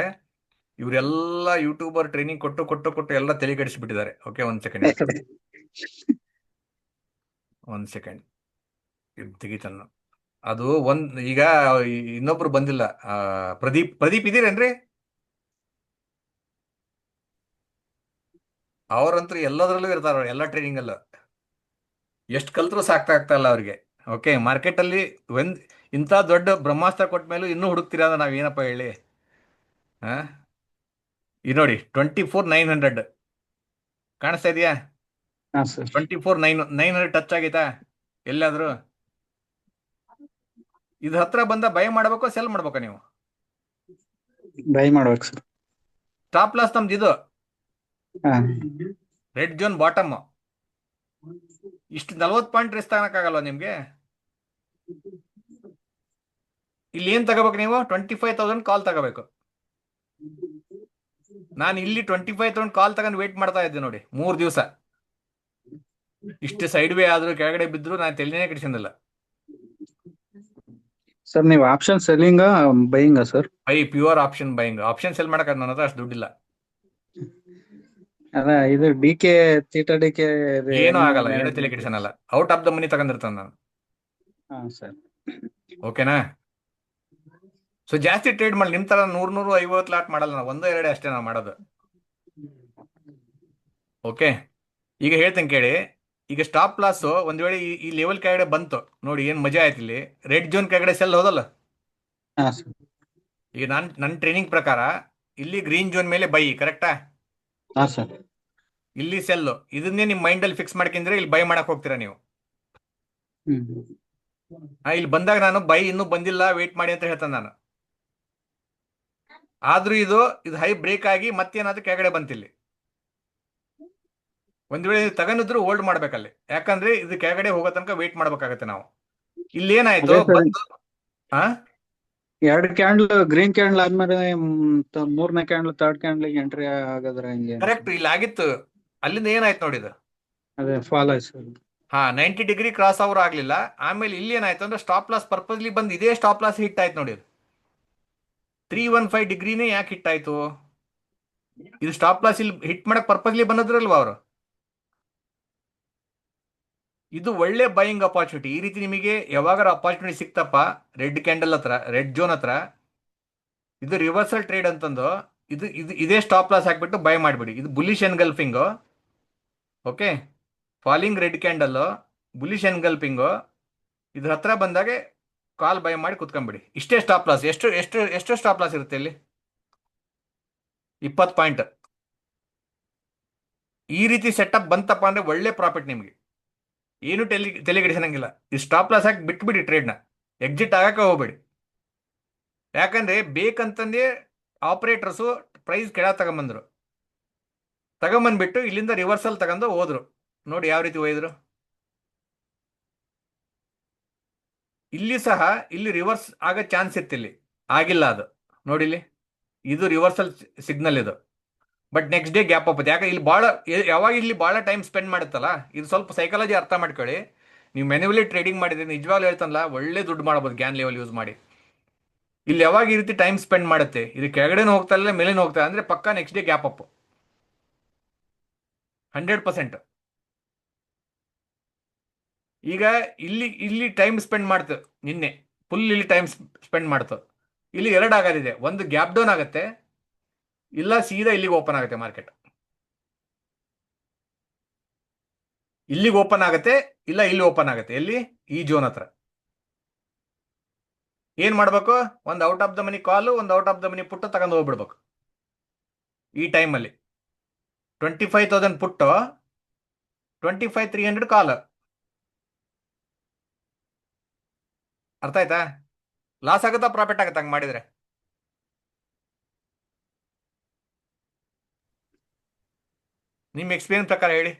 ಇವರೆಲ್ಲ ಯೂಟ್ಯೂಬರ್ ಟ್ರೈನಿಂಗ್ ಕೊಟ್ಟು ಎಲ್ಲ ತಲೆ ಕೆಡಿಸ್ಬಿಟ್ಟಿದ್ದಾರೆ. ಓಕೆ, ಒಂದ್ ಸೆಕೆಂಡ್ ಇದು ತೆಗಿತಾನ. ಅದು ಈಗ ಇನ್ನೊಬ್ರು ಬಂದಿಲ್ಲ. ಪ್ರದೀಪ್ ಇದೀರೇನ್ರಿ? ಅವ್ರಂತೂ ಎಲ್ಲದರಲ್ಲೂ ಇರ್ತಾರ, ಎಲ್ಲ ಟ್ರೈನಿಂಗ್ ಅಲ್ಲೂ. ಎಷ್ಟು ಕಲ್ತ್ರು ಆಗ್ತಾ ಇಲ್ಲ ಅವ್ರಿಗೆ. ಓಕೆ, ಮಾರ್ಕೆಟ್ ಅಲ್ಲಿ ಇಂಥ ದೊಡ್ಡ ಬ್ರಹ್ಮಾಸ್ತ್ರ ಕೊಟ್ಟ ಮೇಲೂ ಇನ್ನೂ ಹುಡುಕ್ತೀರಾ ಅಂದ್ರೆ ನಾವೇನಪ್ಪ ಹೇಳಿ? ಹಾ, ಇದು ನೋಡಿ 24,900 ಕಾಣಿಸ್ತಾ ಇದೆಯಾ? ಹಾ ಸರ್. 24,900 ಟಚ್ ಆಗೈತಾ ಎಲ್ಲಾದ್ರೂ? ಇದು ಹತ್ರ ಬಂದ ಬೈ ಮಾಡ್ಬೇಕು, ಸೆಲ್ ಮಾಡ್ಬೇಕಾ ನೀವು? ಬೈ ಮಾಡ್ಬೇಕು ಸರ್. ಸ್ಟಾಪ್ ಲಾಸ್ ನಮ್ದು ಇದು ಹಾ. Red zone bottom. ಇಷ್ಟು 40 ಪಾಯಿಂಟ್ ರಿಸ್ಕ್ ತಗೋಕ್ಕಾಗಲ್ವಾ ನಿಮ್ಗೆ? ಇಲ್ಲಿ ಏನ್ ತಗೋಬೇಕು ನೀವು? 25,000 ಕಾಲ್ ತಗೋಬೇಕು. ನಾನು ಇಲ್ಲಿ 25,000 ಕಾಲ್ ತಗೊಂಡು ವೇಟ್ ಮಾಡ್ತಾ ಇದ್ದೆ ನೋಡಿ 3 ದಿವಸ. ಇಷ್ಟು ಸೈಡ್ ವೇ ಆದ್ರೂ ಕೆಳಗಡೆ ಬಿದ್ರು ನಾನು ತಲೆನೇ ಕೆಡಿಸಿಲ್ಲ. ಸರ್ ನೀವು option selling buying sir? Buy, pure option buying. Option sell ಮಾಡಕ್ ನನ್ನ ಹತ್ರ ಅಷ್ಟು ದುಡ್ಡಿಲ್ಲ. ಅದ ಇದು ಡಿ ಕೆ ಏನೂ ಆಗಲ್ಲ, ಏನೂ ತಲೆ ಕೆಡಿಸನಲ್ಲ. ಔಟ್ ಆಫ್ ದ ಮನಿ ತಗೊಂಡಿರ್ತಾನೆ ನಾನು. ಹಾ ಸರ್. ಓಕೆನಾ? ಸೊ ಜಾಸ್ತಿ ಟ್ರೇಡ್ ಮಾಡಿ ನಿಮ್ ತರ 100-150 ಲಾಟ್ ಮಾಡಲ್ಲ ನಾವು. 1-2 ಅಷ್ಟೇ ನಾವು ಮಾಡೋದು. ಓಕೆ, ಈಗ ಹೇಳ್ತೇನೆ ಕೇಳಿ. ಈಗ ಸ್ಟಾಪ್ ಲಾಸ್ ಒಂದ್ ವೇಳೆ ಈ ಲೆವೆಲ್ ಕೆಳಗಡೆ ಬಂತು ನೋಡಿ, ಏನ್ ಮಜಾ ಆಯ್ತು. ಇಲ್ಲಿ ರೆಡ್ ಜೋನ್ ಕೆಳಗಡೆ ಸೆಲ್ ಹೋದಲ್ಲ. ಹಾ ಸರ್. ಈಗ ನನ್ನ ಟ್ರೈನಿಂಗ್ ಪ್ರಕಾರ ಇಲ್ಲಿ ಗ್ರೀನ್ ಜೋನ್ ಮೇಲೆ ಬೈ. ಕರೆಕ್ಟಾ? ಹಾ ಸರ್. ಇಲ್ಲಿ ಸೆಲ್. ಇದನ್ನೇ ನಿಮ್ ಮೈಂಡ್ ಅಲ್ಲಿ ಫಿಕ್ಸ್ ಮಾಡ್ಕೊಂಡ್ರೆ ಇಲ್ಲಿ ಬೈ ಮಾಡಕ್ ಹೋಗ್ತೀರಾ ನೀವು. ಇಲ್ಲಿ ಬಂದಾಗ ನಾನು ಬೈ ಇನ್ನೂ ಬಂದಿಲ್ಲ, ವೇಟ್ ಮಾಡಿ ಅಂತ ಹೇಳ್ತಾನೆ ನಾನು. ಆದ್ರೂ ಇದು ಹೈ ಬ್ರೇಕ್ ಆಗಿ ಮತ್ತೇನಾದ್ರೂ ಕೆಳಗಡೆ ಬಂತಿಲ್ಲಿ. ಒಂದ್ ವೇಳೆ ತಗೊಂಡಿದ್ರು ಹೋಲ್ಡ್ ಮಾಡ್ಬೇಕಲ್ಲಿ, ಯಾಕಂದ್ರೆ ಇದು ಕೆಳಗಡೆ ಹೋಗೋ ತನಕ ವೇಟ್ ಮಾಡ್ಬೇಕಾಗತ್ತೆ ನಾವು. ಇಲ್ಲಿ ಏನಾಯ್ತು ಬಂದು ಎರಡು ಕ್ಯಾಂಡಲ್ ಗ್ರೀನ್ ಕ್ಯಾಂಡಲ್ ಆದ್ಮೇಲೆ ಮೂರನೇ ಕ್ಯಾಂಡಲ್ ಥರ್ಡ್ ಕ್ಯಾಂಡಲ್ ಎಂಟ್ರಿ ಆಗಾದ್ರೆ ಹೆಂಗೆ? ಕರೆಕ್ಟ್, ಇಲ್ಲಿ ಆಗಿತ್ತು. ಅಲ್ಲಿಂದ ಏನಾಯ್ತು ನೋಡಿದ? ಅದೇ ಫಾಲ್ ಆಯ್ತು ಸರ್. 90 ಡಿಗ್ರಿ ಕ್ರಾಸ್ ಓವರ್ ಆಗ್ಲಿಲ್ಲ. ಆಮೇಲೆ ಇಲ್ಲಿ ಏನಾಯ್ತು ಅಂದ್ರೆ ಸ್ಟಾಪ್ ಲಾಸ್ ಪರ್ಪಸ್ಲಿ ಬಂದು ಇದೇ ಸ್ಟಾಪ್ ಲಾಸ್ ಹಿಟ್ ಆಯ್ತು ನೋಡಿ. 315 ಡಿಗ್ರಿನೇ ಯಾಕೆ ಹಿಟ್ ಆಯ್ತು? ಇದು ಸ್ಟಾಪ್ ಲಾಸ್ ಇಲ್ಲಿ ಹಿಟ್ ಮಾಡಕ್ ಪರ್ಪಸ್ಲಿ ಬಂದದ್ರಲ್ವಾ ಅವರು. ಇದು ಒಳ್ಳೆ ಬೈಯಿಂಗ್ ಅಪಾರ್ಚುನಿಟಿ. ಈ ರೀತಿ ನಿಮಗೆ ಯಾವಾಗಾರ ಅಪಾರ್ಚುನಿಟಿ ಸಿಕ್ತಪ್ಪ ರೆಡ್ ಕ್ಯಾಂಡಲ್ ಹತ್ರ, ರೆಡ್ ಜೋನ್ ಹತ್ರ, ಇದು ರಿವರ್ಸಲ್ ಟ್ರೇಡ್ ಅಂತಂದು ಇದೇ ಸ್ಟಾಪ್ ಲಾಸ್ ಹಾಕ್ಬಿಟ್ಟು ಬೈ ಮಾಡಿಬಿಡಿ. ಇದು bullish engulfing. Okay, falling red candle, bullish engulfing. ಇದ್ರ ಹತ್ರ ಬಂದಾಗೆ ಕಾಲ್ ಬೈ ಮಾಡಿ ಕುತ್ಕೊಂಡ್ಬಿಡಿ. ಇಷ್ಟೇ ಸ್ಟಾಪ್ ಲಾಸ್. ಎಷ್ಟು ಸ್ಟಾಪ್ ಲಾಸ್ ಇರುತ್ತೆ ಇಲ್ಲಿ? 20 ಪಾಯಿಂಟ್. ಈ ರೀತಿ ಸೆಟಪ್ ಬಂತಪ್ಪ ಅಂದ್ರೆ ಒಳ್ಳೆ ಪ್ರಾಫಿಟ್ ನಿಮಗೆ. ಏನು ತಲೆಗೆಡಿಸಂಗಿಲ್ಲ. ಈ ಸ್ಟಾಪ್ ಲಾಸ್ ಹಾಕಿ ಬಿಟ್ಬಿಡಿ ಟ್ರೇಡ್ನ. ಎಕ್ಸಿಟ್ ಆಗಕ್ಕೆ ಹೋಗ್ಬೇಡಿ. ಯಾಕಂದ್ರೆ ಬೇಕಂತಂದೇ ಆಪರೇಟರ್ಸು ಪ್ರೈಸ್ ಕೆಳ ತಗೊಂಬಂದ್ರು. ತಗೊಂಬಂದ್ಬಿಟ್ಟು ಇಲ್ಲಿಂದ ರಿವರ್ಸಲ್ ತಗೊಂಡು ಹೋದ್ರು. ನೋಡಿ ಯಾವ ರೀತಿ ಒಯ್ದ್ರು. ಇಲ್ಲಿ ಸಹ ಇಲ್ಲಿ ರಿವರ್ಸ್ ಆಗೋ ಚಾನ್ಸ್ ಇತ್ತು, ಇಲ್ಲಿ ಆಗಿಲ್ಲ ಅದು. ನೋಡಿ ಇಲ್ಲಿ ಇದು ರಿವರ್ಸಲ್ ಸಿಗ್ನಲ್ ಇದು. But next day gap up. ಯಾಕೆ ಇಲ್ಲಿ ಯಾವಾಗ ಇಲ್ಲಿ ಭಾಳ ಟೈಮ್ ಸ್ಪೆಂಡ್ ಮಾಡುತ್ತಲ್ಲ, ಇದು ಸ್ವಲ್ಪ ಸೈಕಾಲಜಿ ಅರ್ಥ ಮಾಡ್ಕೊಳ್ಳಿ. ನೀವು ಮ್ಯಾನ್ಯುವಲಿ ಟ್ರೇಡಿಂಗ್ ಮಾಡಿದ್ರೆ ನಿಜವಾಗ್ಲೂ ಹೇಳ್ತಾನಲ್ಲ, ಒಳ್ಳೆ ದುಡ್ಡು ಮಾಡ್ಬೋದು ಗ್ಯಾನ್ ಲೆವೆಲ್ ಯೂಸ್ ಮಾಡಿ. ಇಲ್ಲಿ ಯಾವಾಗ ಈ ರೀತಿ ಟೈಮ್ ಸ್ಪೆಂಡ್ ಮಾಡುತ್ತೆ, ಇದು ಕೆಳಗಡೆನೂ ಹೋಗ್ತಾ ಇಲ್ಲ ಮೇಲೇನು ಹೋಗ್ತಾ ಇಲ್ಲ, ಅಂದ್ರೆ ಪಕ್ಕ ನೆಕ್ಸ್ಟ್ ಡೇ ಗ್ಯಾಪ್ ಅಪ್ 100%. ಈಗ ಇಲ್ಲಿ ಇಲ್ಲಿ ಟೈಮ್ ಸ್ಪೆಂಡ್ ಮಾಡ್ತು, ನಿನ್ನೆ ಫುಲ್ ಇಲ್ಲಿ ಟೈಮ್ ಸ್ಪೆಂಡ್ ಮಾಡ್ತು. ಇಲ್ಲಿ ಎರಡು ಆಗೋದಿದೆ, ಒಂದು ಗ್ಯಾಪ್ ಡೌನ್ ಆಗುತ್ತೆ, ಇಲ್ಲ ಸೀದಾ ಇಲ್ಲಿಗೆ ಓಪನ್ ಆಗುತ್ತೆ ಮಾರ್ಕೆಟ್. ಇಲ್ಲಿಗೆ ಓಪನ್ ಆಗುತ್ತೆ, ಇಲ್ಲ ಇಲ್ಲಿ ಓಪನ್ ಆಗುತ್ತೆ. ಎಲ್ಲಿ? ಈ ಜೋನ್ ಹತ್ರ. ಏನ್ ಮಾಡ್ಬೇಕು? ಒಂದು ಔಟ್ ಆಫ್ ದ ಮನಿ ಕಾಲು, ಒಂದು ಔಟ್ ಆಫ್ ದ ಮನಿ ಪುಟ್ಟು ತಗೊಂಡು ಹೋಗ್ಬಿಡ್ಬೇಕು. ಈ ಟೈಮಲ್ಲಿ 25,000 ಪುಟ್ಟು, 25,300 ಕಾಲು. ಅರ್ಥ ಆಯ್ತಾ? ಲಾಸ್ ಆಗುತ್ತಾ ಪ್ರಾಫಿಟ್ ಆಗುತ್ತಾ ಹಂಗೆ ಮಾಡಿದ್ರೆ? ನಿಮ್ಮ ಎಕ್ಸ್ಪೀರಿಯನ್ಸ್ ಪ್ರಕಾರ ಹೇಳಿ.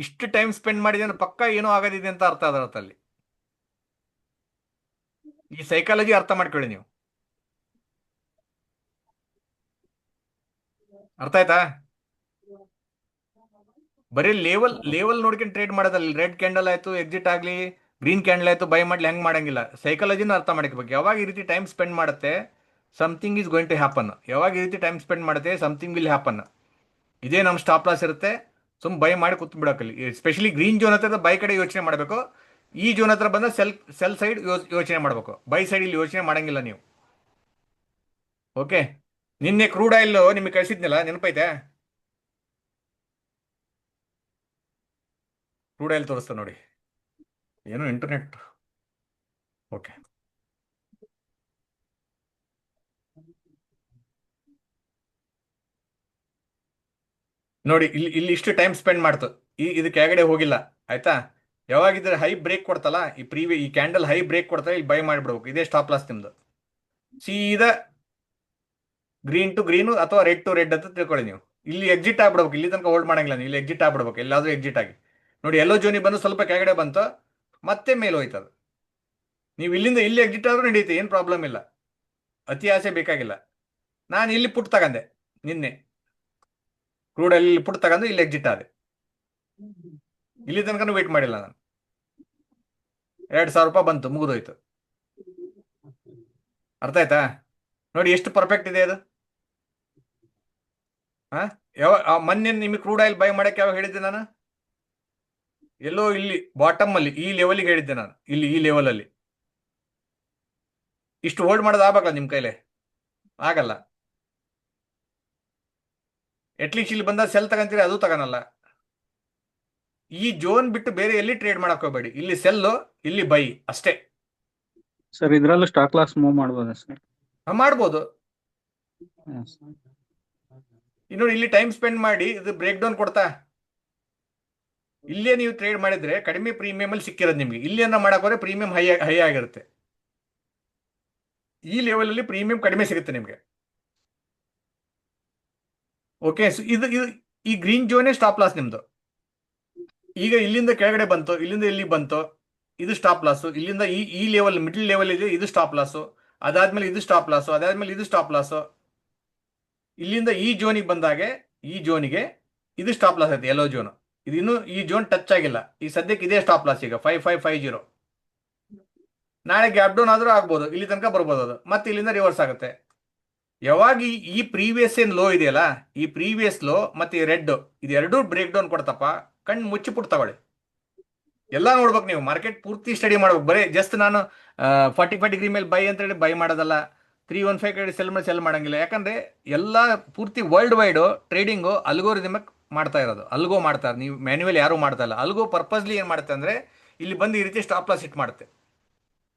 ಇಷ್ಟು ಟೈಮ್ ಸ್ಪೆಂಡ್ ಮಾಡಿದೆ ಅಂದ್ರೆ ಪಕ್ಕ ಏನೋ ಆಗೋದಿದೆ ಅಂತ ಅರ್ಥ ಅದರಲ್ಲಿ. ಈ ಸೈಕಾಲಜಿ ಅರ್ಥ ಮಾಡ್ಕೊಳ್ಳಿ ನೀವು. ಅರ್ಥ ಆಯ್ತಾ? ಬರೀ ಲೇವಲ್ ನೋಡ್ಕೊಂಡು ಟ್ರೇಡ್ ಮಾಡೋದಲ್ಲ. ರೆಡ್ ಕ್ಯಾಂಡಲ್ ಆಯ್ತು ಎಕ್ಸಿಟ್ ಆಗಲಿ, ಗ್ರೀನ್ ಕ್ಯಾಂಡಲ್ ಆಯ್ತು ಬೈ ಮಾಡ್ಲಿ, ಹೆಂಗೆ ಮಾಡಂಗಿಲ್ಲ. ಸೈಕಾಲಜಿನ ಅರ್ಥ ಮಾಡ್ಕೋಬೇಕು. ಯಾವಾಗ ಈ ರೀತಿ ಟೈಮ್ ಸ್ಪೆಂಡ್ ಮಾಡುತ್ತೆ, something is going to happen. ಯಾವಾಗ ಈ ರೀತಿ ಟೈಮ್ ಸ್ಪೆಂಡ್ ಮಾಡುತ್ತೆ, ಸಮಥಿಂಗ್ ವಿಲ್ ಹ್ಯಾಪನ್. ಇದೇ ನಮ್ಮ ಸ್ಟಾಪ್ ಲಾಸ್ ಇರುತ್ತೆ. ಸುಮ್ ಬೈ ಮಾಡಿ ಕೂತ್ ಬಿಡೋಕಲ್ಲಿ. ಎಸ್ಪೆಷಲಿ ಗ್ರೀನ್ ಜೋನ್ ಹತ್ರ ಬೈ ಕಡೆ ಯೋಚನೆ ಮಾಡಬೇಕು. ಈ ಜೋನ್ ಹತ್ರ ಬಂದ ಸೆಲ್ ಸೈಡ್ ಯೋಚನೆ ಮಾಡಬೇಕು. ಬೈ ಸೈಡ್ ಇಲ್ಲಿ ಯೋಚನೆ ಮಾಡಂಗಿಲ್ಲ ನೀವು. ಓಕೆ. ನಿನ್ನೆ ಕ್ರೂಡ್ ಆಯಿಲ್ ನಿಮಗೆ ಕಳಿಸಿದ್ನಲ್ಲ, ನೆನಪೈತೆ? ಕ್ರೂಡ್ ಆಯಿಲ್ ತೋರಿಸ್ತಾ ನೋಡಿ. ಏನು ಇಂಟರ್ನೆಟ್. ಓಕೆ. ನೋಡಿ ಇಲ್ಲಿ ಇಷ್ಟು ಟೈಮ್ ಸ್ಪೆಂಡ್ ಮಾಡ್ತು. ಇದು ಕೆಳಗಡೆ ಹೋಗಿಲ್ಲ. ಆಯ್ತಾ? ಯಾವಾಗಿದ್ರೆ ಹೈ ಬ್ರೇಕ್ ಕೊಡ್ತಲ್ಲ, ಈ ಕ್ಯಾಂಡಲ್ ಹೈ ಬ್ರೇಕ್ ಕೊಡ್ತಾರೆ, ಇಲ್ಲಿ ಬೈ ಮಾಡಿಬಿಡ್ಬೇಕು. ಇದೇ ಸ್ಟಾಪ್ ಲಾಸ್ ನಿಮ್ದು. ಸೀದಾ ಗ್ರೀನ್ ಟು ಗ್ರೀನು ಅಥವಾ ರೆಡ್ ಟು ರೆಡ್ ಅಂತ ತಿಳ್ಕೊಳ್ಳಿ ನೀವು. ಇಲ್ಲಿ ಎಕ್ಸಿಟ್ ಆಗ್ಬಿಡ್ಬೇಕು. ಇಲ್ಲಿ ತನಕ ಹೋಲ್ಡ್ ಮಾಡಂಗಿಲ್ಲ ನೀವು. ಇಲ್ಲಿ ಎಕ್ಸಿಟ್ ಆಗ್ಬಿಡ್ಬೇಕು, ಎಲ್ಲಾದ್ರೂ ಎಕ್ಸಿಟ್ ಆಗಿ. ನೋಡಿ ಎಲ್ಲೋ ಜೋನಿ ಬಂದು ಸ್ವಲ್ಪ ಕೆಳಗಡೆ ಬಂತು, ಮತ್ತೆ ಮೇಲೆ ಹೋಯ್ತದು. ನೀವು ಇಲ್ಲಿಂದ ಇಲ್ಲಿ ಎಕ್ಸಿಟ್ ಆದ್ರೂ ನಡೆಯುತ್ತೆ, ಏನು ಪ್ರಾಬ್ಲಮ್ ಇಲ್ಲ. ಅತಿ ಆಸೆ ಬೇಕಾಗಿಲ್ಲ. ನಾನು ಇಲ್ಲಿ ಪುಟ್ ತಗಂಡೆ ನಿನ್ನೆ, ಕ್ರೂಡಲ್ಲಿ ಪುಟ್ ತಗೊಂಡು ಇಲ್ಲಿ ಎಕ್ಸಿಟ್ ಆದೆ. ಇಲ್ಲಿ ತನಕ ವೇಟ್ ಮಾಡಿಲ್ಲ ನಾನು. 2,000 ರೂಪಾಯಿ ಬಂತು, ಮುಗಿದೋಯ್ತು. ಅರ್ಥ ಆಯ್ತಾ? ನೋಡಿ ಎಷ್ಟು ಪರ್ಫೆಕ್ಟ್ ಇದೆ ಅದು. ಮೊನ್ನೆ ನಿಮಗೆ ಕ್ರೂಡ್ ಆಯಿಲ್ ಬೈ ಮಾಡಕ್ಕೆ ಯಾವಾಗ ಹೇಳಿದ್ದೆ ನಾನು? ಎಲ್ಲೋ ಇಲ್ಲಿ ಬಾಟಮ್ ಅಲ್ಲಿ ಈ ಲೆವೆಲ್ಗೆ ಹೇಳಿದ್ದೆ ನಾನು. ಇಲ್ಲಿ ಈ ಲೆವೆಲ್ ಅಲ್ಲಿ ಇಷ್ಟು ಹೋಲ್ಡ್ ಮಾಡೋದು ಆಗ್ಬೇಕಲ್ಲ ನಿಮ್ಮ ಕೈಲೇ? ಆಗಲ್ಲ. ಅಟ್ಲೀಸ್ಟ್ ಇಲ್ಲಿ ಬಂದ ಸೆಲ್ ತಗೊಂತೀರಿ, ಅದು ತಗೊಳಲ್ಲ. ಈ ಜೋನ್ ಬಿಟ್ಟು ಬೇರೆ ಎಲ್ಲಿ ಟ್ರೇಡ್ ಮಾಡಕ್ ಹೋಗ್ಬೇಡಿ. ಇಲ್ಲಿ ಸೆಲ್ಲು, ಇಲ್ಲಿ ಬೈ ಅಷ್ಟೇ. ಸರ್ ಇದ್ರಲ್ಲೂ ಸ್ಟಾಕ್ ಲಾಸ್ ಮೂವ್ ಮಾಡ್ಬೋದಾ ಸರ್? ಮಾಡ್ಬೋದು. ನೋಡಿ ಇಲ್ಲಿ ಟೈಮ್ ಸ್ಪೆಂಡ್ ಮಾಡಿ ಇದು ಬ್ರೇಕ್ ಡೌನ್ ಕೊಡ್ತಾ, ಇಲ್ಲೇ ನೀವು ಟ್ರೇಡ್ ಮಾಡಿದ್ರೆ ಕಡಿಮೆ ಪ್ರೀಮಿಯಂ ಅಲ್ಲಿ ಸಿಕ್ಕಿರೋದು ನಿಮ್ಗೆ. ಇಲ್ಲಿ ಏನಾರ ಮಾಡಕ್ ಹೋದ್ರೆ ಪ್ರೀಮಿಯಂ ಹೈ ಆಗಿರುತ್ತೆ. ಈ ಲೆವೆಲ್ ಅಲ್ಲಿ ಪ್ರೀಮಿಯಂ ಕಡಿಮೆ ಸಿಗುತ್ತೆ ನಿಮ್ಗೆ. ಓಕೆ. ಇದು ಈ ಗ್ರೀನ್ ಜೋನೇ ಸ್ಟಾಪ್ ಲಾಸ್ ನಿಮ್ದು. ಈಗ ಇಲ್ಲಿಂದ ಕೆಳಗಡೆ ಬಂತು, ಇಲ್ಲಿಂದ ಇಲ್ಲಿ ಬಂತು, ಇದು ಸ್ಟಾಪ್ ಲಾಸು. ಇಲ್ಲಿಂದ ಈ ಲೆವೆಲ್ ಮಿಡ್ಲ್ ಲೆವೆಲ್ ಇದೆ, ಇದು ಸ್ಟಾಪ್ ಲಾಸು. ಅದಾದ್ಮೇಲೆ ಇದು ಸ್ಟಾಪ್ ಲಾಸು, ಅದಾದ್ಮೇಲೆ ಇದು ಸ್ಟಾಪ್ ಲಾಸು. ಇಲ್ಲಿಂದ ಈ ಜೋನಿಗೆ ಬಂದಾಗೆ ಈ ಜೋನಿಗೆ ಇದು ಸ್ಟಾಪ್ ಲಾಸ್ ಐತೆ, ಎಲ್ಲೋ ಜೋನ್. ಇದು ಇನ್ನೂ ಈ ಜೋನ್ ಟಚ್ ಆಗಿಲ್ಲ. ಈ ಸದ್ಯಕ್ಕೆ ಇದೇ ಸ್ಟಾಪ್ ಲಾಸ್ ಈಗ 5550. ನಾಳೆ ಗ್ಯಾಪ್ ಡೌನ್ ಆದ್ರೂ ಆಗ್ಬೋದು, ಇಲ್ಲಿ ತನಕ ಬರ್ಬೋದು ಅದು. ಮತ್ತೆ ಇಲ್ಲಿಂದ ರಿವರ್ಸ್ ಆಗುತ್ತೆ. ಯಾವಾಗ ಈ ಪ್ರೀವಿಯಸ್ ಏನ್ ಲೋ ಇದೆಯಲ್ಲ, ಈ ಪ್ರೀವಿಯಸ್ ಲೋ ಮತ್ತೆ ರೆಡ್ ಇದು ಎರಡೂ ಬ್ರೇಕ್ ಡೌನ್ ಕೊಡ್ತಪ್ಪ, ಕಣ್ಣು ಮುಚ್ಚಿಬಿಟ್ಟು ತಗೊಳ್ಳಿ. ಎಲ್ಲ ನೋಡ್ಬೇಕು ನೀವು. ಮಾರ್ಕೆಟ್ ಪೂರ್ತಿ ಸ್ಟಡಿ ಮಾಡ್ಬೇಕು. ಬರೀ ಜಸ್ಟ್ ನಾನು 45 ಡಿಗ್ರಿ ಮೇಲೆ ಬೈ ಅಂತ ಹೇಳಿ ಬೈ ಮಾಡೋದಲ್ಲ, 315 ಕಡೆ ಸೆಲ್ ಮಾಡಂಗಿಲ್ಲ. ಯಾಕಂದ್ರೆ ಎಲ್ಲ ಪೂರ್ತಿ ವರ್ಲ್ಡ್ ವೈಡ್ ಟ್ರೇಡಿಂಗು ಅಲ್ಗೋರಿದಮಿಕ್ ಮಾಡ್ತಾ ಇರೋದು. ಅಲ್ಗೋ ಮಾಡ್ತಾರೆ, ನೀವು ಮ್ಯಾನ್ಯುವಲ್ ಯಾರು ಮಾಡ್ತಾ ಇಲ್ಲ. ಅಲ್ಗೋ ಪರ್ಪಸ್ಲಿ ಏನ್ ಮಾಡುತ್ತೆ ಅಂದ್ರೆ ಇಲ್ಲಿ ಬಂದು ಈ ರೀತಿ ಸ್ಟಾಪ್ ಲಾಸ್ ಹಿಟ್ ಮಾಡುತ್ತೆ.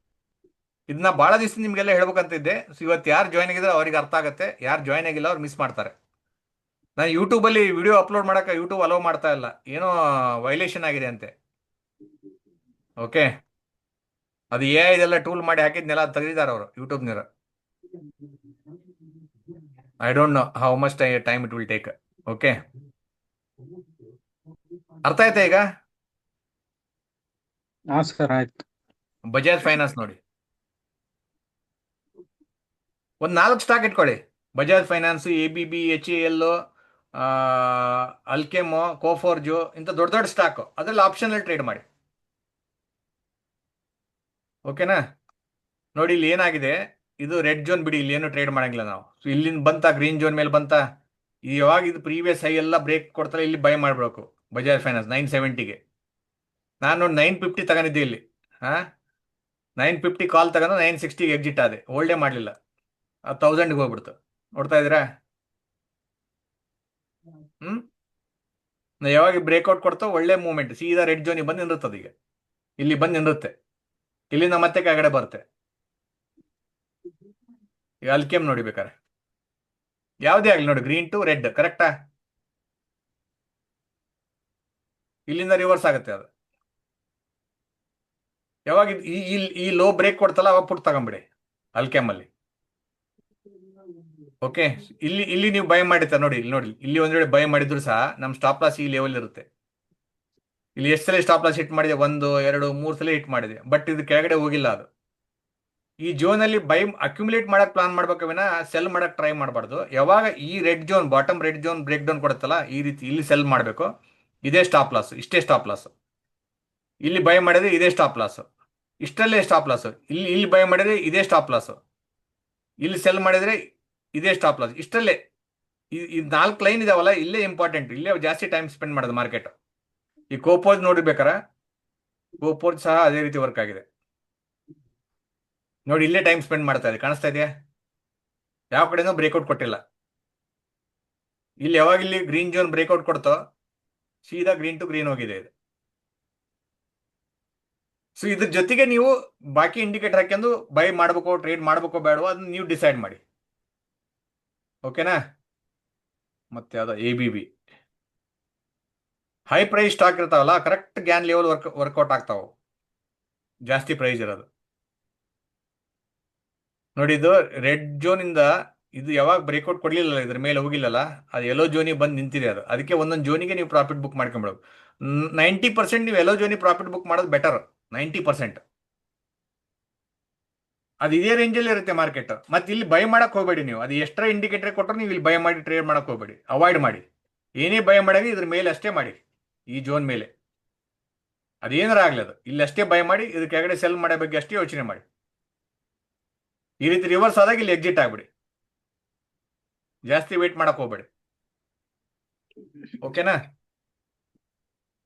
ಇದನ್ನ ಭಾಳ ದಿವಸ ನಿಮ್ಗೆಲ್ಲ ಹೇಳ್ಬೇಕಂತಿದ್ದೆ. ಇವತ್ತು ಯಾರು ಜಾಯ್ನ್ ಆಗಿದ್ರೆ ಅವ್ರಿಗೆ ಅರ್ಥ ಆಗುತ್ತೆ, ಯಾರು ಜಾಯ್ನ್ ಆಗಿಲ್ಲ ಅವ್ರು ಮಿಸ್ ಮಾಡ್ತಾರೆ. ನಾನು ಯೂಟ್ಯೂಬಲ್ಲಿ ವಿಡಿಯೋ ಅಪ್ಲೋಡ್ ಮಾಡೋಕೆ ಯೂಟ್ಯೂಬ್ ಅಲೋ ಮಾಡ್ತಾ ಇಲ್ಲ, ಏನೋ ವೈಲೇಷನ್ ಆಗಿದೆ ಅಂತೆ. ಓಕೆ. ಅದು ಇದೆಲ್ಲ ಟೂಲ್ ಮಾಡಿ ಹಾಕಿದ್ನೆಲ್ಲ ತೆಗೆದಿದ್ದಾರೆ ಅವರು ಯೂಟ್ಯೂಬ್ನವರು. I don't know how much time it will take. Okay, ಅರ್ಥ ಆಯ್ತಾ ಈಗ? ಹಾ ಸರ್ ಆಯ್ತು. ಬಜಾಜ್ ಫೈನಾನ್ಸ್ ನೋಡಿ, ಒಂದು 4 ಸ್ಟಾಕ್ ಇಟ್ಕೊಳ್ಳಿ. Bajaj finance, A B B, H A L, Alkem, Coforge, ಇಂಥ ದೊಡ್ಡ ದೊಡ್ಡ ಸ್ಟಾಕ್, ಅದರಲ್ಲಿ ಆಪ್ಷನಲ್ಲಿ ಟ್ರೇಡ್ ಮಾಡಿ. ಓಕೆನಾ? ನೋಡಿ ಇಲ್ಲಿ ಏನಾಗಿದೆ, ಇದು ರೆಡ್ ಜೋನ್ ಬಿಡಿ, ಇಲ್ಲಿ ಏನು ಟ್ರೇಡ್ ಮಾಡಂಗಿಲ್ಲ ನಾವು. ಸೊ ಇಲ್ಲಿಂದ ಬಂತ ಗ್ರೀನ್ ಜೋನ್ ಮೇಲೆ ಬಂತ, ಈ ಯಾವಾಗ ಇದು ಪ್ರೀವಿಯಸ್ ಹೈ ಎಲ್ಲ ಬ್ರೇಕ್ ಕೊಡ್ತಾರೆ, ಇಲ್ಲಿ ಬೈ ಮಾಡಬೇಕು. ಬಜಾಜ್ ಫೈನಾನ್ಸ್ 970ಗೆ ನಾನು 950 ತಗೊಂಡಿದ್ದೆ ಇಲ್ಲಿ. ಹಾ, 950 ಕಾಲ್ ತಗೊಂಡು 960ಗೆ ಎಕ್ಸಿಟ್ ಆದೆ, ಹೋಲ್ಡೇ ಮಾಡಲಿಲ್ಲ. 1000ಗೆ ಹೋಗ್ಬಿಡ್ತು. ನೋಡ್ತಾ ಇದ್ದೀರಾ? ಹ್ಮ್ ಯಾವಾಗ ಬ್ರೇಕ್ಔಟ್ ಕೊಡ್ತೋ ಒಳ್ಳೆ ಮೂವ್ಮೆಂಟ್, ಸೀದಾ ರೆಡ್ ಜೋನಿಗೆ ಬಂದು ನಿಂದಿರ್ತದೆ. ಈಗ ಇಲ್ಲಿ ಬಂದು ನಿಂದಿರುತ್ತೆ, ಇಲ್ಲಿಂದ ಮತ್ತೆ ಕೆಳಗಡೆ ಬರುತ್ತೆ. ಈಗ ಅಲ್ಕೆಮ್ ನೋಡಿ ಬೇಕಾರೆ, ಯಾವುದೇ ಆಗಲಿ ನೋಡಿ, ಗ್ರೀನ್ ಟು ರೆಡ್, ಕರೆಕ್ಟಾ? ಇಲ್ಲಿಂದ ರಿವರ್ಸ್ ಆಗುತ್ತೆ ಅದು. ಯಾವಾಗ ಈ ಲೋ ಬ್ರೇಕ್ ಕೊಡ್ತಲ್ಲ, ಅವಾಗ ಪುಟ್ ತಗೊಂಬಿಡಿ ಅಲ್ಕೆಮಲ್ಲಿ. ಓಕೆ, ಇಲ್ಲಿ ನೀವು ಬೈ ಮಾಡಿರ್ತಾರೆ ನೋಡಿ, ಇಲ್ಲಿ ಒಂದ್ ವೇಳೆ ಬೈ ಮಾಡಿದ್ರು ಸಹ ನಮ್ಮ ಸ್ಟಾಪ್ ಲಾಸ್ ಈ ಲೆವೆಲ್ ಇರುತ್ತೆ. ಇಲ್ಲಿ ಎಷ್ಟು ಸಲ ಸ್ಟಾಪ್ ಲಾಸ್ ಹಿಟ್ ಮಾಡಿದೆ? 1, 2, 3 ಸಲ ಹಿಟ್ ಮಾಡಿದೆ, ಬಟ್ ಇದು ಕೆಳಗಡೆ ಹೋಗಿಲ್ಲ. ಅದು ಈ ಜೋನಲ್ಲಿ ಬೈ ಅಕ್ಯುಮುಲೇಟ್ ಮಾಡಕ್ ಪ್ಲಾನ್ ಮಾಡ್ಬೇಕು ವಿನ ಸೆಲ್ ಮಾಡಕ್ ಟ್ರೈ ಮಾಡಬಾರ್ದು. ಯಾವಾಗ ಈ red zone, bottom red zone break down ಕೊಡುತ್ತಲ್ಲ, ಈ ರೀತಿ ಇಲ್ಲಿ ಸೆಲ್ ಮಾಡಬೇಕು. ಇದೇ ಸ್ಟಾಪ್ ಲಾಸ್, ಇಷ್ಟೇ ಸ್ಟಾಪ್ ಲಾಸ್. ಇಲ್ಲಿ ಬೈ ಮಾಡಿದ್ರೆ ಇದೇ ಸ್ಟಾಪ್ ಲಾಸ್, ಇಷ್ಟಲ್ಲೇ ಸ್ಟಾಪ್ ಲಾಸ್. ಇಲ್ಲಿ ಬೈ ಮಾಡಿದ್ರೆ ಇದೇ ಸ್ಟಾಪ್ ಲಾಸ್, ಇಲ್ಲಿ ಸೆಲ್ ಮಾಡಿದ್ರೆ ಇದೇ ಸ್ಟಾಪ್ ಲಾಸ್, ಇಷ್ಟಲ್ಲೇ. ಈ 4 ಲೈನ್ ಇದಾವಲ್ಲ, ಇಲ್ಲೇ ಇಂಪಾರ್ಟೆಂಟ್, ಇಲ್ಲೇ ಜಾಸ್ತಿ ಟೈಮ್ ಸ್ಪೆಂಡ್ ಮಾಡೋದು ಮಾರ್ಕೆಟ್. ಈ ಕೋಪೋಜ್ ನೋಡಿರ್ಬೇಕಾರ, ಕೋಪೋಜ್ ಸಹ ಅದೇ ರೀತಿ ವರ್ಕ್ ಆಗಿದೆ ನೋಡಿ. ಇಲ್ಲೇ ಟೈಮ್ ಸ್ಪೆಂಡ್ ಮಾಡ್ತಾ ಇದೆ, ಕಾಣಿಸ್ತಾ ಇದೆಯಾ? ಯಾವ ಕಡೆನೂ ಬ್ರೇಕ್ಔಟ್ ಕೊಟ್ಟಿಲ್ಲ. ಇಲ್ಲಿ ಯಾವಾಗ ಇಲ್ಲಿ ಗ್ರೀನ್ ಜೋನ್ ಬ್ರೇಕ್ಔಟ್ ಕೊಡ್ತೋ, ಸೀದಾ ಗ್ರೀನ್ ಟು ಗ್ರೀನ್ ಹೋಗಿದೆ ಇದು. ಸೊ ಇದ್ರ ಜೊತೆಗೆ ನೀವು ಬಾಕಿ ಇಂಡಿಕೇಟರ್ ಹಾಕ್ಯಂದು ಬೈ ಮಾಡ್ಬೇಕೋ ಟ್ರೇಡ್ ಮಾಡ್ಬೇಕೋ ಬೇಡವೋ ಅದನ್ನ ನೀವು ಡಿಸೈಡ್ ಮಾಡಿ. ಓಕೆನಾ? ಮತ್ತೆ ಯಾವ್ದು A B B, high price stock ಇರ್ತಾವಲ್ಲ, ಕರೆಕ್ಟ್ ಗ್ಯಾನ್ ಲೆವೆಲ್ ವರ್ಕೌಟ್ ಆಗ್ತಾವ, ಜಾಸ್ತಿ ಪ್ರೈಸ್ ಇರೋದು ನೋಡಿ. ಇದು ರೆಡ್ ಜೋನ್ ಇಂದ ಇದು ಯಾವಾಗ ಬ್ರೇಕ್ಔಟ್ ಕೊಡ್ಲಿಲ್ಲ, ಇದ್ರ ಮೇಲೆ ಹೋಗಿಲ್ಲಲ್ಲ, ಅದು ಎಲ್ಲೋ ಜೋನಿಗೆ ಬಂದು ನಿಂತಿದೆ. ಅದು ಅದಕ್ಕೆ ಒಂದೊಂದು ಜೋನಿಗೆ ನೀವು ಪ್ರಾಫಿಟ್ ಬುಕ್ ಮಾಡ್ಕೊಂಡ್ಬಿಡೋದು. 90% ನೀವು ಎಲ್ಲೋ ಜೋನಿ ಪ್ರಾಫಿಟ್ ಬುಕ್ ಮಾಡೋದು ಬೆಟರ್. 90% ಅದು ಇದೇ ರೇಂಜಲ್ಲಿ ಇರುತ್ತೆ ಮಾರ್ಕೆಟ್. ಮತ್ತೆ ಇಲ್ಲಿ ಬೈ ಮಾಡಕ್ ಹೋಗಬೇಡಿ ನೀವು. ಅದು ಎಷ್ಟರ ಇಂಡಿಕೇಟರ್ ಕೊಟ್ಟರು ನೀವು ಇಲ್ಲಿ ಬೈ ಮಾಡಿ ಟ್ರೇಡ್ ಮಾಡಕ್ ಹೋಗಬೇಡಿ, ಅವಾಯ್ಡ್ ಮಾಡಿ. ಏನೇ ಬೈ ಮಾಡಾಗ ಇದ್ರ ಮೇಲೆ ಅಷ್ಟೇ ಮಾಡಿ, ಈ ಜೋನ್ ಮೇಲೆ. ಅದೇನಾರ ಆಗ್ಲಿ, ಅದು ಇಲ್ಲಿ ಅಷ್ಟೇ ಬೈ ಮಾಡಿ, ಇದ್ರ ಕೆಳಗಡೆ ಸೆಲ್ ಮಾಡೋ ಬಗ್ಗೆ ಅಷ್ಟೇ ಯೋಚನೆ ಮಾಡಿ. ಈ ರೀತಿ ರಿವರ್ಸ್ ಆದಾಗ ಇಲ್ಲಿ ಎಕ್ಸಿಟ್ ಆಗ್ಬಿಡಿ, ಜಾಸ್ತಿ ವೇಟ್ ಮಾಡಕ್ ಹೋಗ್ಬೇಡಿ. ಓಕೆನಾ?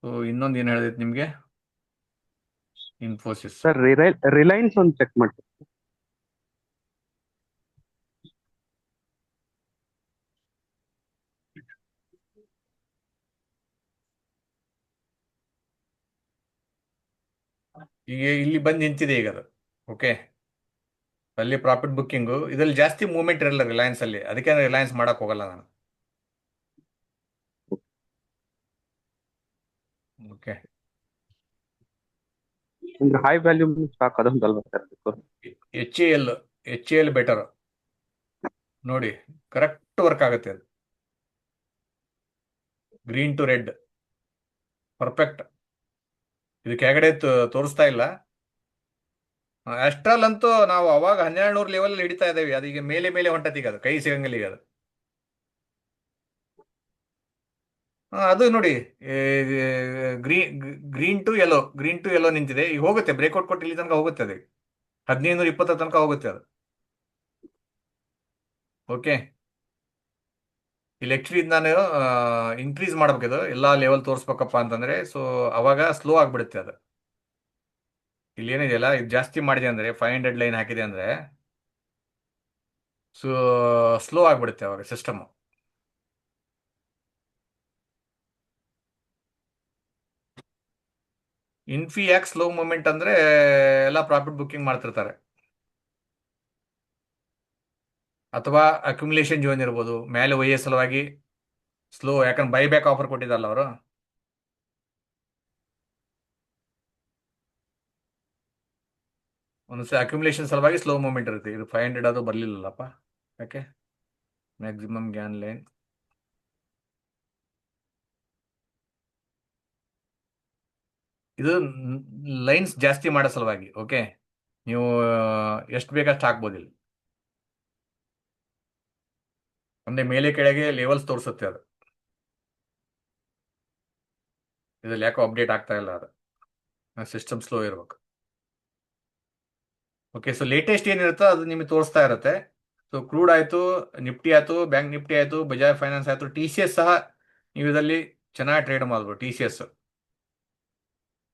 ಸೊ ಇನ್ನೊಂದು ಏನು ಹೇಳಿದೈತೆ ನಿಮ್ಗೆ, ಇನ್ಫೋಸಿಸ್. ಸರ್ ರಿಲಯನ್ಸ್ ಒಂದು ಚೆಕ್ ಮಾಡಿ. ಈಗ ಇಲ್ಲಿ ಬಂದು ನಿಂತಿದೆ ಈಗ ಅದು. ಓಕೆ, ಅಲ್ಲಿ ಪ್ರಾಫಿಟ್ ಬುಕ್ಕಿಂಗು, ಇದರಲ್ಲಿ ಜಾಸ್ತಿ ಮೂವ್ಮೆಂಟ್ ಇರಲ್ಲ ರಿಲಯನ್ಸ್ ಅಲ್ಲಿ, ಅದಕ್ಕೆ ರಿಲಯನ್ಸ್ ಮಾಡಕ್ ಹೋಗಲ್ಲ ನಾನು. ಓಕೆ, ಅಂದ್ರೆ ಹೈ ವ್ಯಾಲ್ಯೂಮ್ ಸ್ಟಾಕ್ ಅದೊಂದು ಅಲ್ವಾ ಸರ್? ಎಚ್ ಎಲ್ ಬೆಟರ್ ನೋಡಿ, ಕರೆಕ್ಟ್ ವರ್ಕ್ ಆಗುತ್ತೆ ಅದು. Green to red perfect. ಇದು ಕೆಳಗಡೆ ತೋರಿಸ್ತಾ ಇಲ್ಲ. ಅಷ್ಟ್ರಲ್ ಅಂತೂ ನಾವು ಅವಾಗ 1200 ಲೆವೆಲ್ ಹಿಡಿತಾ ಇದ್ದೇವೆ, ಅದೀಗ ಮೇಲೆ ಮೇಲೆ ಹೊಂಟತೀಗ, ಅದು ಕೈ ಸಿಗಂಗಿಲ್ಲ ಈಗ ಅದು. ಅದು ನೋಡಿ, ಗ್ರೀನ್ ಟು ಯೆಲ್ಲೋ ನಿಂತಿದೆ. ಈಗ ಹೋಗುತ್ತೆ, ಬ್ರೇಕ್ಔಟ್ ಕೊಟ್ಟು ಇಲ್ಲಿ ತನಕ ಹೋಗುತ್ತೆ, ಅದು 1520 ತನಕ ಹೋಗುತ್ತೆ ಅದು. ಓಕೆ, ಇಲ್ಲಿ ಆಕ್ಚುಲಿ ನಾನು ಇನ್ಕ್ರೀಸ್ ಮಾಡ್ಬೇಕಿದು, ಎಲ್ಲ ಲೆವೆಲ್ ತೋರಿಸ್ಬೇಕಪ್ಪ ಅಂತಂದ್ರೆ. ಸೊ ಅವಾಗ ಸ್ಲೋ ಆಗ್ಬಿಡುತ್ತೆ ಅದು. ಇಲ್ಲಿ ಏನಿದೆಯಲ್ಲ, ಇದು ಜಾಸ್ತಿ ಮಾಡಿದೆ ಅಂದ್ರೆ 500 ಲೈನ್ ಹಾಕಿದೆ ಅಂದ್ರೆ ಸೊ ಸ್ಲೋ ಆಗ್ಬಿಡುತ್ತೆ ಅವಾಗ ಸಿಸ್ಟಮ್. ಇನ್ಫಿ ಯಾಕೆ ಸ್ಲೋ ಮೂಮೆಂಟ್ ಅಂದ್ರೆ ಎಲ್ಲ ಪ್ರಾಫಿಟ್ ಬುಕ್ಕಿಂಗ್ ಮಾಡ್ತಿರ್ತಾರೆ, ಅಥವಾ ಅಕ್ಯುಮುಲೇಷನ್ ಜೋನ್ ಇರ್ಬೋದು, ಮೇಲೆ ಒಯ್ಯೋ ಸಲುವಾಗಿ ಸ್ಲೋ. ಯಾಕಂದ್ರೆ ಬೈಬ್ಯಾಕ್ ಆಫರ್ ಕೊಟ್ಟಿದ್ದಲ್ಲ ಅವರು. ಒಂದ್ಸಲ ಅಕ್ಯುಮುಲೇಷನ್ ಸಲುವಾಗಿ ಸ್ಲೋ ಮೂವ್ಮೆಂಟ್ ಇರುತ್ತೆ. ಇದು 500 ಅದು ಬರಲಿಲ್ಲಲ್ಲಪ್ಪ, ಯಾಕೆ? ಮ್ಯಾಕ್ಸಿಮಮ್ ಗ್ಯಾನ್ ಲೈನ್ ಇದು ಲೈನ್ಸ್ ಜಾಸ್ತಿ ಮಾಡೋ ಸಲುವಾಗಿ. ಓಕೆ, ನೀವು ಎಷ್ಟು ಬೇಕಷ್ಟು ಹಾಕ್ಬೋದಿಲ್ಲ. ಒಂದೇ ಮೇಲೆ ಕೆಳಗೆ ಲೆವೆಲ್ಸ್ ತೋರಿಸುತ್ತೆ ಅದು. ಇದ್ರಲ್ಲಿ ಯಾಕೋ ಅಪ್ಡೇಟ್ ಆಗ್ತಾ ಇಲ್ಲ ಅದು, ಸಿಸ್ಟಮ್ ಸ್ಲೋ ಇರ್ಬೇಕು. ಓಕೆ, ಸೊ ಲೇಟೆಸ್ಟ್ ಏನಿರುತ್ತೋ ಅದು ನಿಮಗೆ ತೋರಿಸ್ತಾ ಇರುತ್ತೆ. ಸೊ ಕ್ರೂಡ್ ಆಯಿತು, ನಿಫ್ಟಿ ಆಯಿತು, ಬ್ಯಾಂಕ್ ನಿಫ್ಟಿ ಆಯಿತು, ಬಜಾಜ್ ಫೈನಾನ್ಸ್ ಆಯಿತು, ಟಿ ಸಿ ಎಸ್ ಸಹ ನೀವು ಇದರಲ್ಲಿ ಚೆನ್ನಾಗಿ ಟ್ರೇಡ್ ಮಾಡ್ಬೋದು. ಟಿ ಸಿ ಎಸ್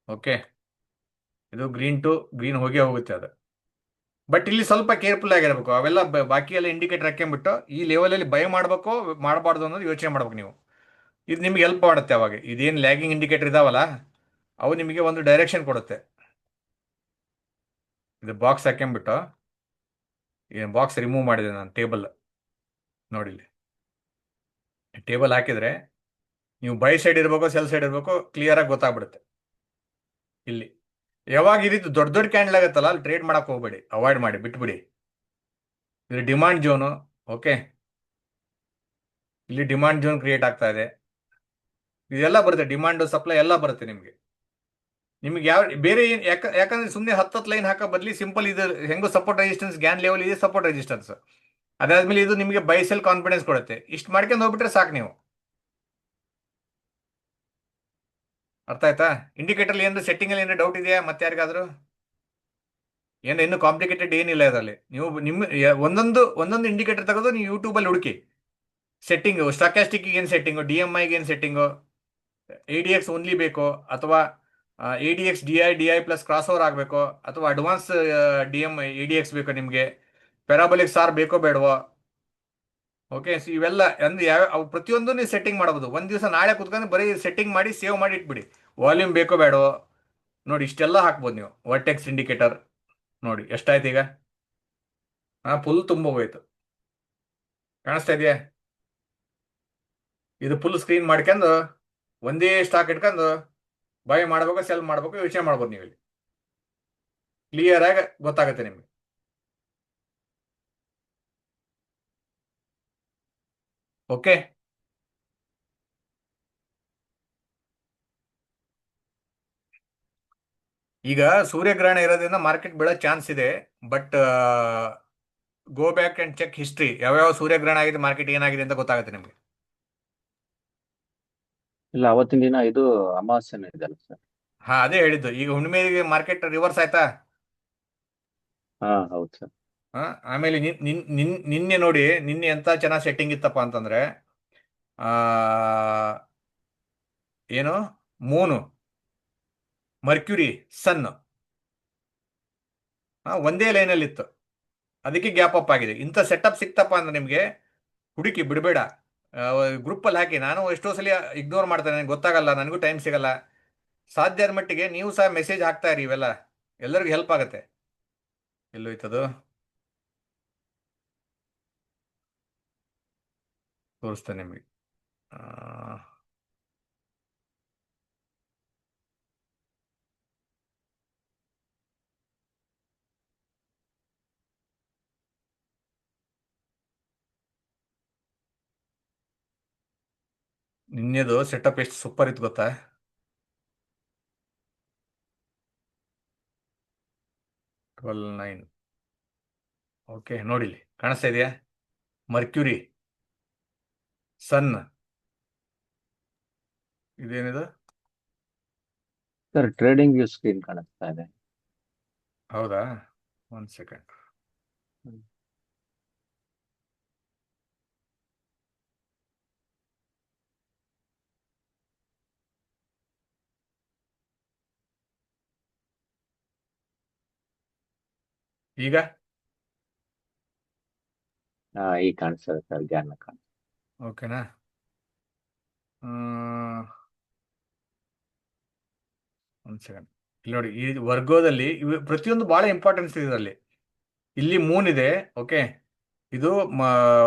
ಓಕೆ, ಇದು ಗ್ರೀನ್ ಟು ಗ್ರೀನ್ ಹೋಗುತ್ತೆ ಅದು. ಬಟ್ ಇಲ್ಲಿ ಸ್ವಲ್ಪ ಕೇರ್ಫುಲ್ ಆಗಿರ್ಬೇಕು. ಅವೆಲ್ಲ ಬಾಕಿ ಎಲ್ಲ ಇಂಡಿಕೇಟರ್ ಹಾಕ್ಕೊಂಡ್ಬಿಟ್ಟು ಈ ಲೆವೆಲಲ್ಲಿ ಬೈ ಮಾಡಬೇಕು ಮಾಡಬಾರ್ದು ಅನ್ನೋದು ಯೋಚನೆ ಮಾಡ್ಬೇಕು ನೀವು. ಇದು ನಿಮ್ಗೆ ಹೆಲ್ಪ್ ಮಾಡುತ್ತೆ. ಅವಾಗ ಇದೇನು ಲ್ಯಾಗಿಂಗ್ ಇಂಡಿಕೇಟರ್ ಇದಾವಲ್ಲ, ಅವು ನಿಮಗೆ ಒಂದು ಡೈರೆಕ್ಷನ್ ಕೊಡುತ್ತೆ. ಇದು ಬಾಕ್ಸ್ ಹಾಕ್ಕೊಂಡ್ಬಿಟ್ಟು, ಏನು ಬಾಕ್ಸ್ ರಿಮೂವ್ ಮಾಡಿದೆ ನಾನು, ಟೇಬಲ್ ನೋಡಿ. ಇಲ್ಲಿ ಟೇಬಲ್ ಹಾಕಿದರೆ ನೀವು ಬೈ ಸೈಡ್ ಇರಬೇಕು ಸೆಲ್ ಸೈಡ್ ಇರಬೇಕು ಕ್ಲಿಯರಾಗಿ ಗೊತ್ತಾಗ್ಬಿಡುತ್ತೆ. ಇಲ್ಲಿ ಯಾವಾಗ ಈ ರೀತಿ ದೊಡ್ಡ ದೊಡ್ಡ ಕ್ಯಾಂಡಲ್ ಆಗುತ್ತಲ್ಲ, ಅಲ್ಲಿ ಟ್ರೇಡ್ ಮಾಡಕ್ಕೆ ಹೋಗ್ಬೇಡಿ, ಅವಾಯ್ಡ್ ಮಾಡಿ, ಬಿಟ್ಬಿಡಿ. ಇದು ಡಿಮಾಂಡ್ ಝೋನು. ಓಕೆ, ಇಲ್ಲಿ ಡಿಮಾಂಡ್ ಝೋನ್ ಕ್ರಿಯೇಟ್ ಆಗ್ತಾ ಇದೆ. ಇದೆಲ್ಲ ಬರುತ್ತೆ, ಡಿಮಾಂಡ್ ಸಪ್ಲೈ ಎಲ್ಲ ಬರುತ್ತೆ ನಿಮಗೆ. ನಿಮ್ಗೆ ಯಾವ ಬೇರೆ ಏನು ಯಾಕಂದ್ರೆ ಸುಮ್ಮನೆ 10 ಲೈನ್ ಹಾಕೋ ಬದಲಿ ಸಿಂಪಲ್ ಇದು ಹೆಂಗೋ ಸಪೋರ್ಟ್ ರೆಸಿಸ್ಟೆನ್ಸ್ ಗ್ಯಾನ್ ಲೆವೆಲ್ ಇದೆ, ಸಪೋರ್ಟ್ ರೆಸಿಸ್ಟೆನ್ಸ್. ಅದಾದ್ಮೇಲೆ ಇದು ನಿಮಗೆ ಬೈ ಸೆಲ್ ಕಾನ್ಫಿಡೆನ್ಸ್ ಕೊಡುತ್ತೆ. ಇಷ್ಟು ಮಾಡ್ಕೊಂಡು ಹೋಗ್ಬಿಟ್ರೆ ಸಾಕು ನೀವು. ಅರ್ಥ ಆಯ್ತಾ? ಇಂಡಿಕೇಟರ್ ಏನಾದ್ರು ಸೆಟ್ಟಿಂಗ್ ಅಲ್ಲಿ ಏನಾದ್ರು ಡೌಟ್ ಇದೆಯಾ ಮತ್ತೆ ಯಾರಿಗಾದ್ರು? ಏನು ಇನ್ನೂ ಕಾಂಪ್ಲಿಕೇಟೆಡ್ ಏನಿಲ್ಲ ಇದರಲ್ಲಿ. ನೀವು ಒಂದೊಂದು ಇಂಡಿಕೇಟರ್ ತೆಗೆದು ನೀವು ಯೂಟ್ಯೂಬಲ್ಲಿ ಹುಡುಕಿ. ಸೆಟ್ಟಿಂಗು, ಸ್ಟಾಕ್ಯಾಸ್ಟಿಕ್ಗೆ ಏನು ಸೆಟ್ಟಿಂಗು, DMIಗೆ ಏನು ಸೆಟ್ಟಿಂಗು, ADX ಓನ್ಲಿ ಬೇಕೋ, ಅಥವಾ ADX DI plus cross over ಆಗಬೇಕೋ, ಅಥವಾ ಅಡ್ವಾನ್ಸ್ ADX ಬೇಕೋ ನಿಮಗೆ, ಪ್ಯಾರಾಬೋಲಿಕ್ ಸಾರ್ ಬೇಕೋ ಬೇಡವೋ. ಓಕೆ, ಸೊ ಇವೆಲ್ಲ ಅಂದ್ರೆ ಅವು ಪ್ರತಿಯೊಂದು ನೀವು ಸೆಟ್ಟಿಂಗ್ ಮಾಡ್ಬೋದು. ಒಂದು ದಿವಸ ನಾಳೆ ಕುತ್ಕೊಂಡು ಬರೀ ಸೆಟ್ಟಿಂಗ್ ಮಾಡಿ ಸೇವ್ ಮಾಡಿ ಇಟ್ಬಿಡಿ. ವಾಲ್ಯೂಮ್ ಬೇಕೋ ಬೇಡವೋ ನೋಡಿ, ಇಷ್ಟೆಲ್ಲ ಹಾಕ್ಬೋದು ನೀವು. ವರ್ಟೆಕ್ಸ್ ಇಂಡಿಕೇಟರ್ ನೋಡಿ ಎಷ್ಟಾಯ್ತು ಈಗ. ಫುಲ್ ತುಂಬ ಹೋಯ್ತು, ಕಾಣಿಸ್ತಾ ಇದೆಯಾ? ಇದು ಫುಲ್ ಸ್ಕ್ರೀನ್ ಮಾಡ್ಕೊಂಡು ಒಂದೇ ಸ್ಟಾಕ್ ಇಟ್ಕೊಂಡು ಬೈ ಮಾಡ್ಬೇಕು ಸೆಲ್ ಮಾಡ್ಬೇಕು ಯೋಚನೆ ಮಾಡ್ಬೋದು ನೀವು. ಇಲ್ಲಿ ಕ್ಲಿಯರ್ ಆಗಿ ಗೊತ್ತಾಗುತ್ತೆ ನಿಮಗೆ. ಓಕೆ, ಈಗ ಸೂರ್ಯಗ್ರಹಣ ಇರೋದ್ರಿಂದ ಮಾರ್ಕೆಟ್ ಬೀಳೋ ಚಾನ್ಸ್ ಇದೆ. But go back and check history, ಯಾವ್ಯಾವ ಸೂರ್ಯಗ್ರಹಣ ಆಗಿದೆ, ಮಾರ್ಕೆಟ್ ಏನಾಗಿದೆ ಅಂತ ಗೊತ್ತಾಗುತ್ತೆ ನಿಮಗೆ. ಇಲ್ಲ, ಅವತ್ತಿನ ದಿನ ಇದು ಅಮಾವಾಸ್ಯೆನೂ ಇದೆಯಲ್ಲ ಸರ್? ಅದೇ ಹೇಳಿದ್ದು. ಈಗ ಹುಣ್ಣಿಮೆಗೆ ಮಾರ್ಕೆಟ್ ರಿವರ್ಸ್ ಆಯ್ತಾ? ಹೌದು ಸರ್. ಆಮೇಲೆ ನಿನ್ನೆ ನೋಡಿ, ನಿನ್ನೆ ಎಂತ ಚೆನ್ನಾಗಿ ಸೆಟ್ಟಿಂಗ್ ಇತ್ತಪ್ಪ ಅಂತಂದ್ರೆ, ಏನು ಮೂನು, ಮರ್ಕ್ಯುರಿ, ಸನ್ ಒಂದೇ ಲೈನಲ್ಲಿ ಇತ್ತು. ಅದಕ್ಕೆ ಗ್ಯಾಪ್ ಅಪ್ ಆಗಿದೆ. ಇಂಥ ಸೆಟಪ್ ಸಿಕ್ತಪ್ಪ ಅಂದ್ರೆ ನಿಮಗೆ ಹುಡುಕಿ ಬಿಡಬೇಡ, ಗ್ರೂಪಲ್ಲಿ ಹಾಕಿ. ನಾನು ಎಷ್ಟೋ ಸಲ ಇಗ್ನೋರ್ ಮಾಡ್ತೇನೆ, ನನಗೆ ಗೊತ್ತಾಗಲ್ಲ, ನನಗೂ ಟೈಮ್ ಸಿಗಲ್ಲ. ಸಾಧ್ಯ ಆದ ಮಟ್ಟಿಗೆ ನೀವು ಸಹ ಮೆಸೇಜ್ ಹಾಕ್ತಾ ಇರಿ, ಇವೆಲ್ಲ ಎಲ್ಲರಿಗೂ ಹೆಲ್ಪ್ ಆಗುತ್ತೆ. ಎಲ್ಲೋಯ್ತದು ತೋರಿಸ್ತೇನೆ ನಿಮಗೆ. ನಿನ್ನೆದು ಸೆಟಪ್ ಎಷ್ಟು ಸೂಪರ್ ಇತ್ತು ಗೊತ್ತಾ? $12.9. ಓಕೆ, ನೋಡಿಲಿ ಕಾಣಿಸ್ತಾ ಇದೆಯಾ? ಮರ್ಕ್ಯುರಿ, ಸನ್, ಇದೇನಿದು ಸರ್ ಟ್ರೇಡಿಂಗ್ ವ್ಯೂ ಸ್ಕ್ರೀನ್ ಕಾಣಿಸ್ತಾ ಇದೆ. ಹೌದಾ? 1 ಸೆಕೆಂಡ್. ಈಗ ಈಗ ಕಾಣಿಸ್ತದೆ ಸರ್, ಗ್ಯಾನ್ ಕಾಣಿಸ್ತದೆ. ಓಕೆನಾ? ಒಂದು ಸೆಕೆಂಡ್. ಇಲ್ಲಿ ನೋಡಿ, ಈ ವರ್ಗೋದಲ್ಲಿ ಇವು ಪ್ರತಿಯೊಂದು ಬಹಳ ಇಂಪಾರ್ಟೆನ್ಸ್ ಇದೆ ಇದರಲ್ಲಿ. ಇಲ್ಲಿ ಮೂನ್ ಇದೆ. ಓಕೆ, ಇದು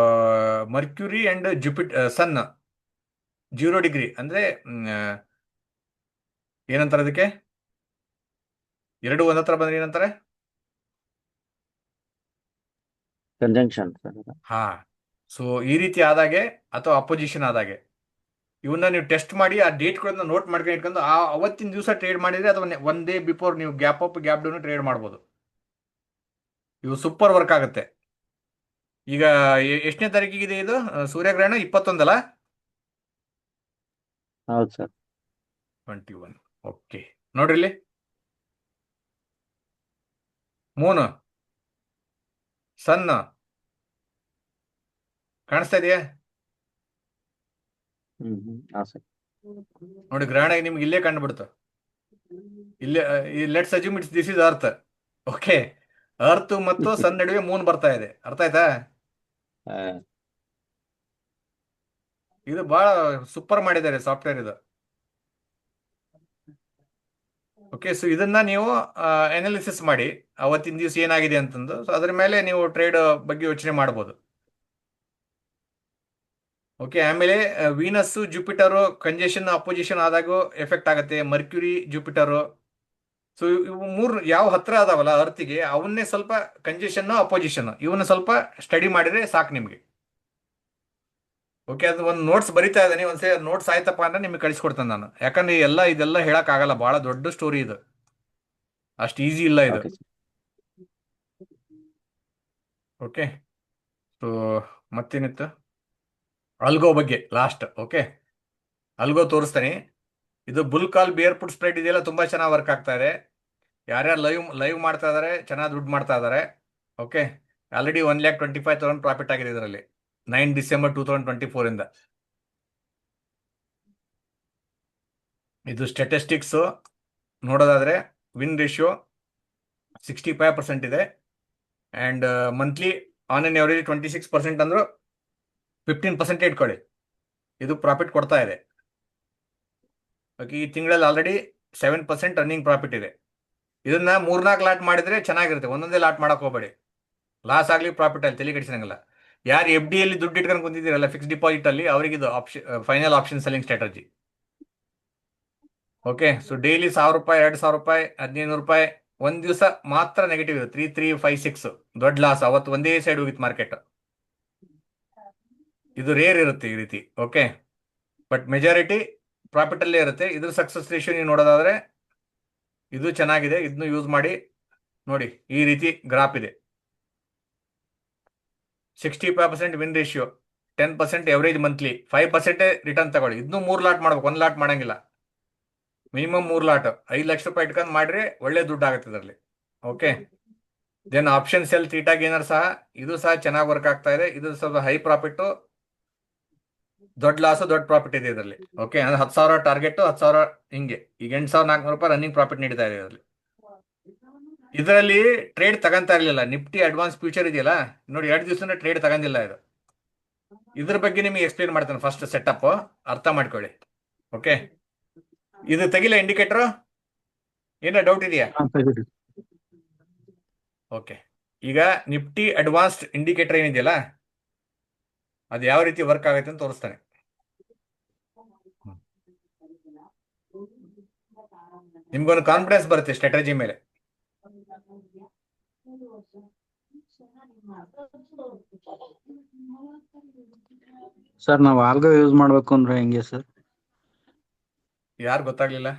ಮರ್ಕ್ಯುರಿ ಅಂಡ್ ಸನ್ 0 ಡಿಗ್ರಿ ಅಂದ್ರೆ ಏನಂತಾರೆ ಅದಕ್ಕೆ? ಎರಡು ಒಂದತ್ರ ಬಂದ್ರೆ ಏನಂತಾರೆ? Conjunction sir. ಹಾ, ಸೊ ಈ ರೀತಿ ಆದಾಗೆ ಅಥವಾ ಅಪೋಸಿಷನ್ ಆದಾಗೆ ಇವನ್ನ ನೀವು ಟೆಸ್ಟ್ ಮಾಡಿ ಆ ಡೇಟ್ಗಳನ್ನ ನೋಟ್ ಮಾಡ್ಕೊಂಡು ಇಟ್ಕೊಂಡು ಅವತ್ತಿನ ದಿವಸ ಟ್ರೇಡ್ ಮಾಡಿದ್ರೆ ಅಥವಾ ಒನ್ ಡೇ ಬಿಫೋರ್ ನೀವು gap up gap down trade ಮಾಡ್ಬೋದು. ಇವು ಸೂಪರ್ ವರ್ಕ್ ಆಗುತ್ತೆ. ಈಗ ಎಷ್ಟನೇ ತಾರೀಕಿಗಿದೆ ಇದು ಸೂರ್ಯಗ್ರಹಣ? 21 ಅಲ್ಲ? ಹೌದು ಸರ್. 21. ಓಕೆ, ನೋಡ್ರಿ ಇಲ್ಲಿ ಮೂನ್, ಸನ್ ಕಾಣಿಸ್ತಾ ಇದೆಯಾ? ಹಾ ಸರ್. ನೋಡಿ, ಗ್ರಹಣ ನಿಮ್ಗೆ ಇಲ್ಲೇ ಕಂಡುಬಿಡ್ತು. ಇಲ್ಲೇ let's assume it's this is earth. Okay, earth ಮತ್ತು ಸನ್ ನಡುವೆ ಮೂನ್ ಬರ್ತಾ ಇದೆ. ಅರ್ಥ ಆಯ್ತಾ? ಆ, ಇದು ಬಹಳ ಸೂಪರ್ ಮಾಡಿದ್ದಾರೆ ಸಾಫ್ಟ್ವೇರ್ ಇದು. ಓಕೆ, ಸೊ ಇದನ್ನ ನೀವು ಅನಾಲಿಸಿಸ್ ಮಾಡಿ ಅವತ್ತಿನ ದಿವಸ ಏನಾಗಿದೆ ಅಂತಂದು, ಸೊ ಅದ್ರ ಮೇಲೆ ನೀವು ಟ್ರೇಡ್ ಬಗ್ಗೆ ಯೋಚನೆ ಮಾಡ್ಬೋದು. ಓಕೆ, ಆಮೇಲೆ Venus Jupiter congestion opposition ಆದಾಗೂ effect ಆಗುತ್ತೆ. ಮರ್ಕ್ಯುರಿ ಜುಪಿಟರು, ಸೊ ಇವು ಮೂರು ಯಾವ ಹತ್ರ ಅದಾವಲ್ಲ ಅರ್ತಿಗೆ, ಅವನ್ನೇ ಸ್ವಲ್ಪ ಕಂಜೆಷನ್ ಅಪೋಸಿಷನ್ ಇವನ್ನ ಸ್ವಲ್ಪ ಸ್ಟಡಿ ಮಾಡಿದ್ರೆ ಸಾಕು ನಿಮಗೆ. ಓಕೆ, ಅದು ಒಂದು ನೋಟ್ಸ್ ಬರಿತಾ ಇದ್ದಾನೆ, ಒಂದ್ಸರಿ ನೋಟ್ಸ್ ಆಯ್ತಪ್ಪ ಅಂದ್ರೆ ನಿಮಗೆ ಕಳಿಸ್ಕೊಡ್ತೇನೆ ನಾನು. ಯಾಕಂದ್ರೆ ಇದೆಲ್ಲ ಹೇಳಕ್ ಆಗಲ್ಲ, ಬಹಳ ದೊಡ್ಡ ಸ್ಟೋರಿ ಇದು, ಅಷ್ಟು ಈಸಿ ಇಲ್ಲ ಇದು. Okay sir. ಓಕೆ, ಸೊ ಮತ್ತೇನಿತ್ತು? ಅಲ್ಗೋ ಬಗ್ಗೆ ಲಾಸ್ಟ್. ಓಕೆ, ಅಲ್ಗೋ ತೋರಿಸ್ತಾನೆ. ಇದು bull call bear put spread ಇದೆಯಲ್ಲ, ತುಂಬಾ ಚೆನ್ನಾಗಿ ವರ್ಕ್ ಆಗ್ತಾ ಇದೆ. ಯಾರ್ಯಾರು ಲೈವ್ ಮಾಡ್ತಾ ಇದಾರೆ ಚೆನ್ನಾಗಿ ದುಡ್ಡು ಮಾಡ್ತಾ ಇದಾರೆ. ಓಕೆ, ಆಲ್ರೆಡಿ 1,25,000 ಪ್ರಾಫಿಟ್ ಆಗಿದೆ ಇದರಲ್ಲಿ 9 ಡಿಸೆಂಬರ್ 2024 ಇಂದ. ಇದು ಸ್ಟ್ಯಾಟಿಸ್ಟಿಕ್ಸ್ ನೋಡೋದಾದ್ರೆ ವಿನ್ ರೇಷಿಯೋ 65% ಇದೆ. And monthly on N average 26% ಅಂದ್ರು 15% ಇಟ್ಕೊಳ್ಳಿ, ಇದು ಪ್ರಾಫಿಟ್ ಕೊಡ್ತಾ ಇದೆ. ಓಕೆ, ಈ ತಿಂಗಳಲ್ಲಿ ಆಲ್ರೆಡಿ 7% ರನ್ನಿಂಗ್ ಪ್ರಾಫಿಟ್ ಇದೆ. ಇದನ್ನ 3-4 ಲಾಟ್ ಮಾಡಿದ್ರೆ ಚೆನ್ನಾಗಿರುತ್ತೆ. ಒಂದೊಂದೇ ಲಾಟ್ ಮಾಡಕ್ ಹೋಗಬೇಡಿ, ಲಾಸ್ ಆಗಲಿ ಪ್ರಾಫಿಟ್ ಅಲ್ಲಿ ತಲೆ ಕೆಡಿಸಂಗಿಲ್ಲ. ಯಾರು FD ಅಲ್ಲಿ ದುಡ್ಡು ಇಟ್ಕೊಂಡು ಕುಂತಿದ್ದೀರಲ್ಲ ಫಿಕ್ಸ್ ಡಿಪಾಸಿಟ್ ಅಲ್ಲಿ, ಅವರಿಗೆ ಇದು final option selling strategy. Okay, so daily 1,000 ರೂಪಾಯಿ, 2,000 ರೂಪಾಯಿ, 1,500 ರೂಪಾಯಿ, ಒಂದ್ ದಿವಸ ಮಾತ್ರ ನೆಗೆಟಿವ್ ಇದೆ 3,356 ದೊಡ್ಡ ಲಾಸ್. ಅವತ್ತು ಒಂದೇ ಸೈಡ್ ಹೋಗಿತ್ತು ಮಾರ್ಕೆಟ್. ಇದು ರೇರ್ ಇರುತ್ತೆ ಈ ರೀತಿ. ಓಕೆ, ಬಟ್ ಮೆಜಾರಿಟಿ ಪ್ರಾಫಿಟ್ ಅಲ್ಲೇ ಇರುತ್ತೆ. ಇದ್ರ ಸಕ್ಸಸ್ ರೇಷಿಯೋ ನೀವು ನೋಡೋದಾದ್ರೆ ಇದು ಚೆನ್ನಾಗಿದೆ, ಇದನ್ನು ಯೂಸ್ ಮಾಡಿ ನೋಡಿ. ಈ ರೀತಿ ಗ್ರಾಫ್ ಇದೆ. 65% win ratio, 10% average monthly, 5% return ತಗೊಳ್ಳಿ. ಇದನ್ನು 3 ಲಾಟ್ ಮಾಡ್ಬೇಕು, 1 ಲಾಟ್ ಮಾಡಂಗಿಲ್ಲ. ಮಿನಿಮಮ್ 3 ಲಾಟ್ 5 ಲಕ್ಷ ರೂಪಾಯಿ ಇಟ್ಕೊಂಡು ಮಾಡ್ರೆ ಒಳ್ಳೆ ದುಡ್ಡು ಆಗುತ್ತೆ ಇದರಲ್ಲಿ. Okay, then option sell theta gainer ಸಹ, ಇದು ಸಹ ಚೆನ್ನಾಗಿ ವರ್ಕ್ ಆಗ್ತಾ ಇದೆ. ಇದು ಸ್ವಲ್ಪ ಹೈ ಪ್ರಾಫಿಟ್, ದೊಡ್ಡ ಲಾಸ್ ದೊಡ್ಡ ಪ್ರಾಫಿಟ್ ಇದೆ ಇದರಲ್ಲಿ. ಓಕೆ, ಅಂದ್ರೆ 10,000 ಟಾರ್ಗೆಟ್, 10,000 ಹಿಂಗೆ. ಈಗ 8,400 ರೂಪಾಯಿ ರನ್ನಿಂಗ್ ಪ್ರಾಫಿಟ್ ನೀಡ್ತಾ ಇದೆ ಇದರಲ್ಲಿ. ಇದರಲ್ಲಿ ಟ್ರೇಡ್ ತಗೊಂತಾ ಇರಲಿಲ್ಲ. ನಿಫ್ಟಿ ಅಡ್ವಾನ್ಸ್ ಫ್ಯೂಚರ್ ಇದೆಯಲ್ಲ ನೋಡಿ, 2 ದಿವಸ ಟ್ರೇಡ್ ತಗೊಂಡಿಲ್ಲ ಇದು. ಇದ್ರ ಬಗ್ಗೆ ನಿಮಗೆ ಎಕ್ಸ್ಪ್ಲೇನ್ ಮಾಡ್ತಾನೆ. ಫಸ್ಟ್ ಸೆಟಪ್ ಅರ್ಥ ಮಾಡ್ಕೊಳ್ಳಿ. ಓಕೆ, ಇದು ತೆಗಿಲ್ಲ ಇಂಡಿಕೇಟರ್, ಏನೋ ಡೌಟ್ ಇದೆಯಾ? ಓಕೆ, ಈಗ ನಿಫ್ಟಿ ಅಡ್ವಾನ್ಸ್ಡ್ ಇಂಡಿಕೇಟರ್ ಏನಿದೆಯಲ್ಲ, ಅದು ಯಾವ ರೀತಿ ವರ್ಕ್ ಆಗುತ್ತೆ ಅಂತ ತೋರಿಸ್ತಾನೆ. ನಿಮ್ಗೊಂದು ಕಾನ್ಫಿಡೆನ್ಸ್ ಬರುತ್ತೆ ಸ್ಟ್ರಾಟಜಿ ಮೇಲೆ. ಸರ್ ನಾವು ಆಲ್ಗೋ ಯೂಸ್ ಮಾಡ್ಬೇಕು ಅಂದ್ರೆ ಹೆಂಗೆ ಸರ್? ಯಾರು ಗೊತ್ತಾಗ್ಲಿಲ್ಲ?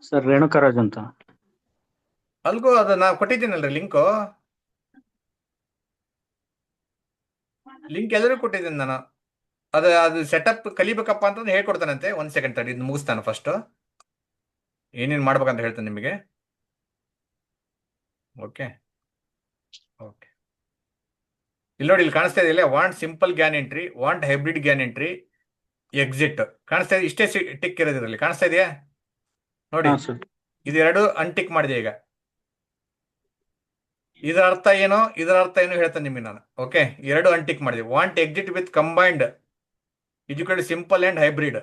ಸರ್ ರೇಣುಕರಾಜ್ ಅಂತ. ಅಲ್ಗೋ ಅದು ನಾವು ಕೊಟ್ಟಿದ್ದೀನಲ್ರಿ ಲಿಂಕ್ ಎಲ್ಲರಿಗೂ ಕೊಟ್ಟಿದ್ದೀನಿ ನಾನು. ಅದು ಸೆಟಪ್ ಕಲಿಬೇಕಪ್ಪ ಅಂತಂದ್ರೆ ಹೇಳ್ಕೊಡ್ತಾನಂತೆ. 1 ಸೆಕೆಂಡ್ ತಡಿ, ಇದು ಮುಗಿಸ್ತಾನೆ ಫಸ್ಟ್. ಏನೇನು ಮಾಡ್ಬೇಕಂತ ಹೇಳ್ತಾನೆ ನಿಮಗೆ. ಓಕೆ ಓಕೆ, ಇಲ್ಲಿ ನೋಡಿ, ಇಲ್ಲಿ ಕಾಣಿಸ್ತಾ ಇದೆಯಲ್ಲ, want simple Gyan entry, want hybrid Gyan entry, exit ಕಾಣಿಸ್ತಾ ಇದೆ. ಇಷ್ಟೇ ಟಿಕ್ ಇರೋದ್ರಲ್ಲಿ ಕಾಣಿಸ್ತಾ ಇದೆಯಾ ನೋಡಿ. ಇದೆರಡು ಅನ್ಟಿಕ್ ಮಾಡಿದೆ. ಈಗ ಇದರ ಅರ್ಥ ಏನೋ ಹೇಳ್ತಾನೆ ನಿಮಗೆ ನಾನು. ಓಕೆ, 2 ಅನ್ಟಿಕ್ ಮಾಡಿದೆ. Want exit with combined educated simple and hybrid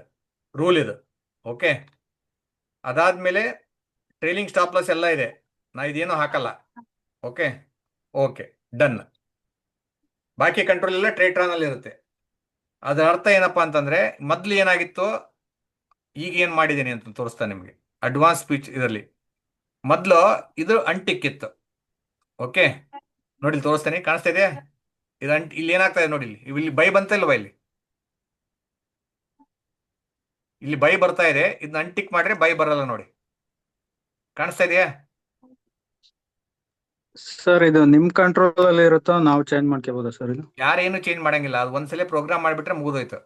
rule ಇದು. ಓಕೆ, ಅದಾದ್ಮೇಲೆ ಟ್ರೈಲಿಂಗ್ ಸ್ಟಾಪ್ ಲಾಸ್ ಎಲ್ಲ ಇದೆ, ನಾ ಇದೇನು ಹಾಕಲ್ಲ. Okay okay, done. ಬಾಕಿ ಕಂಟ್ರೋಲ್ ಎಲ್ಲ ಟ್ರೇಡ್ ರನ್ ಅಲ್ಲಿ ಇರುತ್ತೆ. ಅದರ ಅರ್ಥ ಏನಪ್ಪಾ ಅಂತಂದ್ರೆ, ಮೊದ್ಲು ಏನಾಗಿತ್ತು, ಈಗ ಏನ್ ಮಾಡಿದ್ದೀನಿ ಅಂತ ತೋರಿಸ್ತಾನೆ ನಿಮಗೆ. ಅಡ್ವಾನ್ಸ್ ಸ್ಪೀಚ್ ಇದರಲ್ಲಿ ಮೊದಲು ಇದು ಅನ್ಟಿಕ್ ಇತ್ತು. ಓಕೆ, ನೋಡಿ ಇಲ್ಲಿ ತೋರಿಸ್ತೇನೆ, ಕಾಣಿಸ್ತಾ ಇದೆಯಾ? ಇಲ್ಲಿ ಏನಾಗ್ತಾ ಇದೆ ನೋಡಿ, ಇಲ್ಲಿ ಬೈ ಬಂತ ಇಲ್ವಾ? ಇಲ್ಲಿ ಬೈ ಬರ್ತಾ ಇದೆ, ಇದನ್ನ ಅನ್ಟಿಕ್ ಮಾಡ್ರೆ ಬೈ ಬರಲ್ಲ ನೋಡಿ, ಕಾಣಿಸ್ತಾ ಇದೆಯಾ? ಸರ್ ಇದು ನಿಮ್ ಕಂಟ್ರೋಲ್ ಅಲ್ಲಿ ಇರುತ್ತೋ ನಾವು ಚೇಂಜ್ ಮಾಡ್ಕೋಬೋದಾ ಸರ್ ಇದು? ಯಾರೇನು ಚೇಂಜ್ ಮಾಡಂಗಿಲ್ಲ, ಅದು ಒಂದ್ಸಲ ಪ್ರೋಗ್ರಾಮ್ ಮಾಡಿಬಿಟ್ರೆ ಮುಗಿದೋಯ್ತು.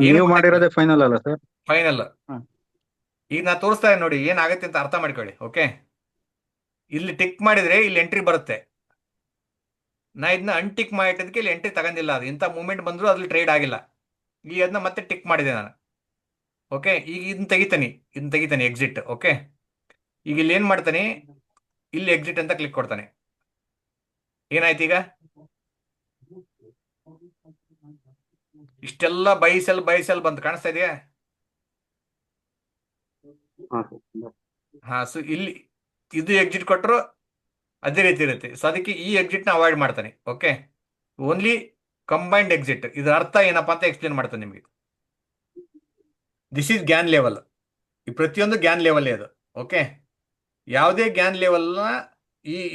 ನೀವು ಮಾಡಿರೋದೇ ಫೈನಲ್ ಅಲ್ಲ ಸರ್? ಫೈನಲ್. ಹಾ. ಈಗ ನಾ ತೋರಿಸ್ತಾ ಇದ್ದೀನಿ ನೋಡಿ, ಏನಾಗುತ್ತೆ ಅಂತ ಅರ್ಥ ಮಾಡ್ಕೊಳ್ಳಿ. ಓಕೆ, ಇಲ್ಲಿ ಟಿಕ್ ಮಾಡಿದ್ರೆ ಇಲ್ಲಿ ಎಂಟ್ರಿ ಬರುತ್ತೆ. ನಾ ಇದನ್ನ ಅನ್ಟಿಕ್ ಮಾಡಿದ್ದಕ್ಕೆ ಇಲ್ಲಿ ಎಂಟ್ರಿ ತಗೊಂಡಿಲ್ಲ, ಅದು ಇಂಥ ಮೂವ್ಮೆಂಟ್ ಬಂದ್ರು ಅದ್ರಲ್ಲಿ ಟ್ರೇಡ್ ಆಗಿಲ್ಲ. ಈಗ ಅದನ್ನ ಮತ್ತೆ ಟಿಕ್ ಮಾಡಿದೆ ನಾನು. ಓಕೆ, ಈಗ ಇದನ್ನ ತೆಗಿತಾನೆ ಎಕ್ಸಿಟ್. ಓಕೆ, ಈಗ ಇಲ್ಲಿ ಏನ್ ಮಾಡ್ತಾನೆ, ಇಲ್ಲಿ ಎಕ್ಸಿಟ್ ಅಂತ ಕ್ಲಿಕ್ ಕೊಡ್ತಾನೆ. ಏನಾಯ್ತು ಈಗ? ಇಷ್ಟೆಲ್ಲ ಬೈ ಸೆಲ್ ಬಂತು, ಕಾಣಿಸ್ತಾ ಇದೆಯಾ? ಹಾ ಸರ್. ಹಾ, ಸೊ ಇಲ್ಲಿ ಇದು ಎಕ್ಸಿಟ್ ಕೊಟ್ಟರು ಅದೇ ರೀತಿ ಇರುತ್ತೆ. ಸೊ ಅದಕ್ಕೆ ಈ ಎಕ್ಸಿಟ್ ನ ಅವಾಯ್ಡ್ ಮಾಡ್ತಾನೆ. Okay, only combined exit. ಇದರ ಅರ್ಥ ಏನಪ್ಪಾ ಅಂತ ಎಕ್ಸ್ಪ್ಲೇನ್ ಮಾಡ್ತಾನೆ ನಿಮಗೆ. This is Gyan level. ಈ ಪ್ರತಿಯೊಂದು ಗ್ಯಾನ್ ಲೆವೆಲ್ ಅದು. ಓಕೆ, ಯಾವುದೇ ಗ್ಯಾನ್ ಲೆವೆಲ್ನ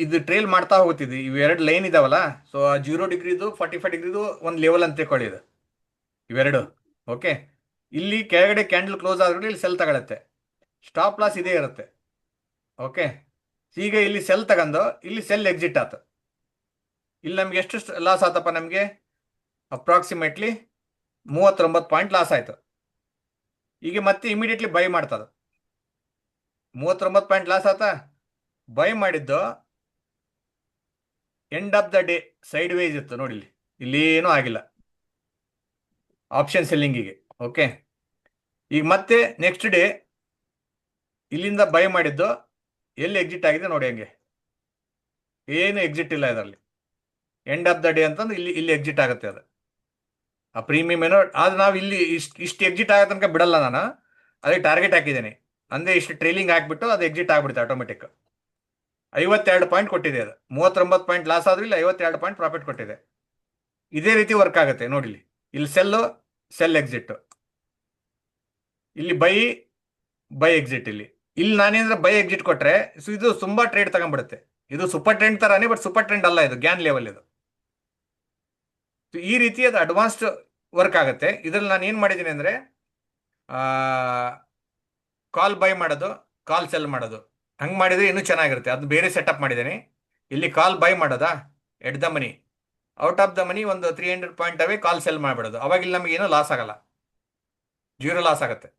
ಇದು ಟ್ರೇಲ್ ಮಾಡ್ತಾ ಹೋಗ್ತಿದ್ವಿ. ಇವೆರಡು ಲೈನ್ ಇದಾವಲ್ಲ, ಸೊ 0 ಡಿಗ್ರಿದು 45 ಡಿಗ್ರಿದು ಒಂದು ಲೆವೆಲ್ ಅಂತ ತಿಳ್ಕೊಳ್ಳಿ ಇದು, ಇವೆರಡು. ಓಕೆ, ಇಲ್ಲಿ ಕೆಳಗಡೆ ಕ್ಯಾಂಡಲ್ ಕ್ಲೋಸ್ ಆದ್ರೆ ಇಲ್ಲಿ ಸೆಲ್ ತಗೊಳುತ್ತೆ, ಸ್ಟಾಪ್ ಲಾಸ್ ಇದೇ ಇರುತ್ತೆ. ಓಕೆ, ಈಗ ಇಲ್ಲಿ ಸೆಲ್ ತಗೊಂಡು ಇಲ್ಲಿ ಸೆಲ್ ಎಕ್ಸಿಟ್ ಆಯ್ತು. ಇಲ್ಲಿ ನಮ್ಗೆ ಎಷ್ಟು ಲಾಸ್ ಆತಪ್ಪ? ನಮಗೆ ಅಪ್ರಾಕ್ಸಿಮೇಟ್ಲಿ 39 ಪಾಯಿಂಟ್ ಲಾಸ್ ಆಯ್ತು. ಈಗ ಮತ್ತೆ ಇಮಿಡಿಯೇಟ್ಲಿ ಬೈ ಮಾಡ್ತದ. 39 ಪಾಯಿಂಟ್ ಲಾಸ್ ಆತ. ಬೈ ಮಾಡಿದ್ದು end of the day sideways ಇತ್ತು ನೋಡಿ, ಇಲ್ಲಿ ಏನೂ ಆಗಿಲ್ಲ ಆಪ್ಷನ್ ಸೆಲ್ಲಿಂಗಿಗೆ. ಓಕೆ, ಈಗ ಮತ್ತೆ ನೆಕ್ಸ್ಟ್ ಡೇ ಇಲ್ಲಿಂದ ಬೈ ಮಾಡಿದ್ದು ಎಲ್ಲಿ ಎಕ್ಸಿಟ್ ಆಗಿದೆ ನೋಡಿ, ಹಂಗೆ ಏನು ಎಕ್ಸಿಟ್ ಇಲ್ಲ ಇದರಲ್ಲಿ. ಎಂಡ್ ಆಫ್ ದ ಡೇ ಅಂತಂದು ಇಲ್ಲಿ ಎಕ್ಸಿಟ್ ಆಗುತ್ತೆ ಅದು, ಆ ಪ್ರೀಮಿಯಂ ಏನೋ. ಆದ್ರೆ ನಾವು ಇಲ್ಲಿ ಇಷ್ಟು ಎಕ್ಸಿಟ್ ಆಗೋ ತನಕ ಬಿಡಲ್ಲ ನಾನು, ಅದಕ್ಕೆ ಟಾರ್ಗೆಟ್ ಹಾಕಿದ್ದೇನೆ. ಅಂದರೆ ಇಷ್ಟು ಟ್ರೇಲಿಂಗ್ ಹಾಕ್ಬಿಟ್ಟು ಅದು ಎಕ್ಸಿಟ್ ಆಗ್ಬಿಡುತ್ತೆ ಆಟೋಮೆಟಿಕ್. 52 ಪಾಯಿಂಟ್ ಕೊಟ್ಟಿದೆ ಅದು. 39 ಪಾಯಿಂಟ್ ಲಾಸ್ ಆದ್ರೆ ಇಲ್ಲಿ 52 ಪಾಯಿಂಟ್ ಪ್ರಾಫಿಟ್ ಕೊಟ್ಟಿದೆ. ಇದೇ ರೀತಿ ವರ್ಕ್ ಆಗುತ್ತೆ ನೋಡಿ. ಇಲ್ಲಿ ಸೆಲ್ ಎಕ್ಸಿಟ್, ಇಲ್ಲಿ ಬೈ ಎಕ್ಸಿಟ್. ಇಲ್ಲಿ ನಾನೇಂದ್ರೆ ಬೈ ಎಕ್ಸಿಟ್ ಕೊಟ್ರೆ ಇದು ತುಂಬಾ ಟ್ರೇಡ್ ತಗೊಂಡ್ಬಿಡುತ್ತೆ. ಇದು ಸೂಪರ್ ಟ್ರೆಂಡ್ ತರಾನೇ, ಬಟ್ ಸೂಪರ್ ಟ್ರೆಂಡ್ ಅಲ್ಲ, ಇದು ಗ್ಯಾನ್ ಲೆವೆಲ್ ಇದು. ಈ ರೀತಿ ಅದು ಅಡ್ವಾನ್ಸ್ಡ್ ವರ್ಕ್ ಆಗುತ್ತೆ. ಇದ್ರಲ್ಲಿ ನಾನು ಏನು ಮಾಡಿದ್ದೀನಿ ಅಂದರೆ, ಕಾಲ್ ಬೈ ಮಾಡೋದು, ಕಾಲ್ ಸೆಲ್ ಮಾಡೋದು, ಹಂಗೆ ಮಾಡಿದರೆ ಇನ್ನೂ ಚೆನ್ನಾಗಿರುತ್ತೆ. ಅದು ಬೇರೆ ಸೆಟಪ್ ಮಾಡಿದ್ದೀನಿ. ಇಲ್ಲಿ ಕಾಲ್ ಬೈ ಮಾಡೋದಾ, ಎಟ್ the money, out of the ಮನಿ ಒಂದು 300 ಪಾಯಿಂಟ್ ಅವೇ ಕಾಲ್ ಸೆಲ್ ಮಾಡಿಬಿಡೋದು. ಅವಾಗ ಇಲ್ಲಿ ನಮಗೆ ಏನೂ ಲಾಸ್ ಆಗಲ್ಲ, 0 ಲಾಸ್ ಆಗುತ್ತೆ.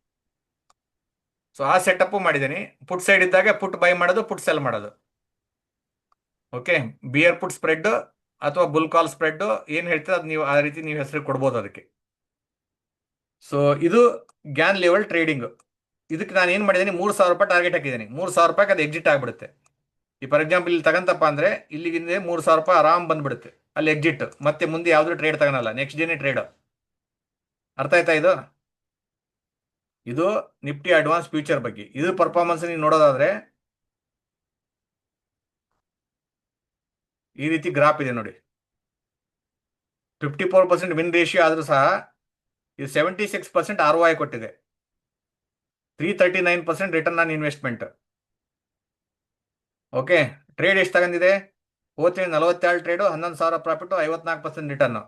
ಸೊ ಆ ಸೆಟಪ್ಪು ಮಾಡಿದ್ದೀನಿ. ಪುಟ್ ಸೈಡ್ ಇದ್ದಾಗ ಪುಟ್ ಬೈ ಮಾಡೋದು, ಪುಟ್ ಸೆಲ್ ಮಾಡೋದು. ಓಕೆ, ಬಿಯರ್ ಪುಟ್ ಸ್ಪ್ರೆಡ್ ಅಥವಾ ಬುಲ್ ಕಾಲ್ ಸ್ಪ್ರೆಡ್ ಏನು ಹೇಳ್ತೀರ ಅದು ನೀವು ಆ ರೀತಿ ನೀವು ಹೆಸರು ಕೊಡ್ಬೋದು ಅದಕ್ಕೆ. ಸೊ ಇದು ಗ್ಯಾನ್ ಲೆವೆಲ್ ಟ್ರೇಡಿಂಗ್. ಇದಕ್ಕೆ ನಾನು ಏನು ಮಾಡಿದ್ದೀನಿ, 3000 ರೂಪಾಯಿ ಟಾರ್ಗೆಟ್ ಹಾಕಿದ್ದೀನಿ. 3000 ರೂಪಾಯಿಗೆ ಅದು ಎಕ್ಸಿಟ್ ಆಗಿಬಿಡುತ್ತೆ. ಈ ಫಾರ್ ಎಕ್ಸಾಂಪಲ್ ಇಲ್ಲಿ ತಗಂತಪ್ಪ ಅಂದರೆ ಇಲ್ಲಿಗಿಂದ 3000 ರೂಪಾಯಿ ಆರಾಮ್ ಬಂದ್ಬಿಡುತ್ತೆ, ಅಲ್ಲಿ ಎಕ್ಸಿಟ್. ಮತ್ತೆ ಮುಂದೆ ಯಾವುದೂ ಟ್ರೇಡ್ ತಗೊಳಲ್ಲ, ನೆಕ್ಸ್ಟ್ ಡೇನೇ ಟ್ರೇಡ್. ಅರ್ಥ ಆಯ್ತಾ? ಇದು ನಿಫ್ಟಿ ಅಡ್ವಾನ್ಸ್ ಫ್ಯೂಚರ್ ಬಗ್ಗೆ. ಇದು ಪರ್ಫಾರ್ಮೆನ್ಸ್ ನೀವು ನೋಡೋದಾದ್ರೆ ಈ ರೀತಿ ಗ್ರಾಫ್ ಇದೆ ನೋಡಿ. 54% ವಿನ್ ರೇಷಿಯೋ ಆದರೂ ಸಹ ಇದು 76% ROI ಕೊಟ್ಟಿದೆ, 339% return on investment. Okay, trade ಎಷ್ಟು ತಗೊಂಡಿದೆ? ಹೋಗ್ತೀನಿ 47 ಟ್ರೇಡು, 11,000 ಪ್ರಾಫಿಟ್, 54% ರಿಟರ್ನ್.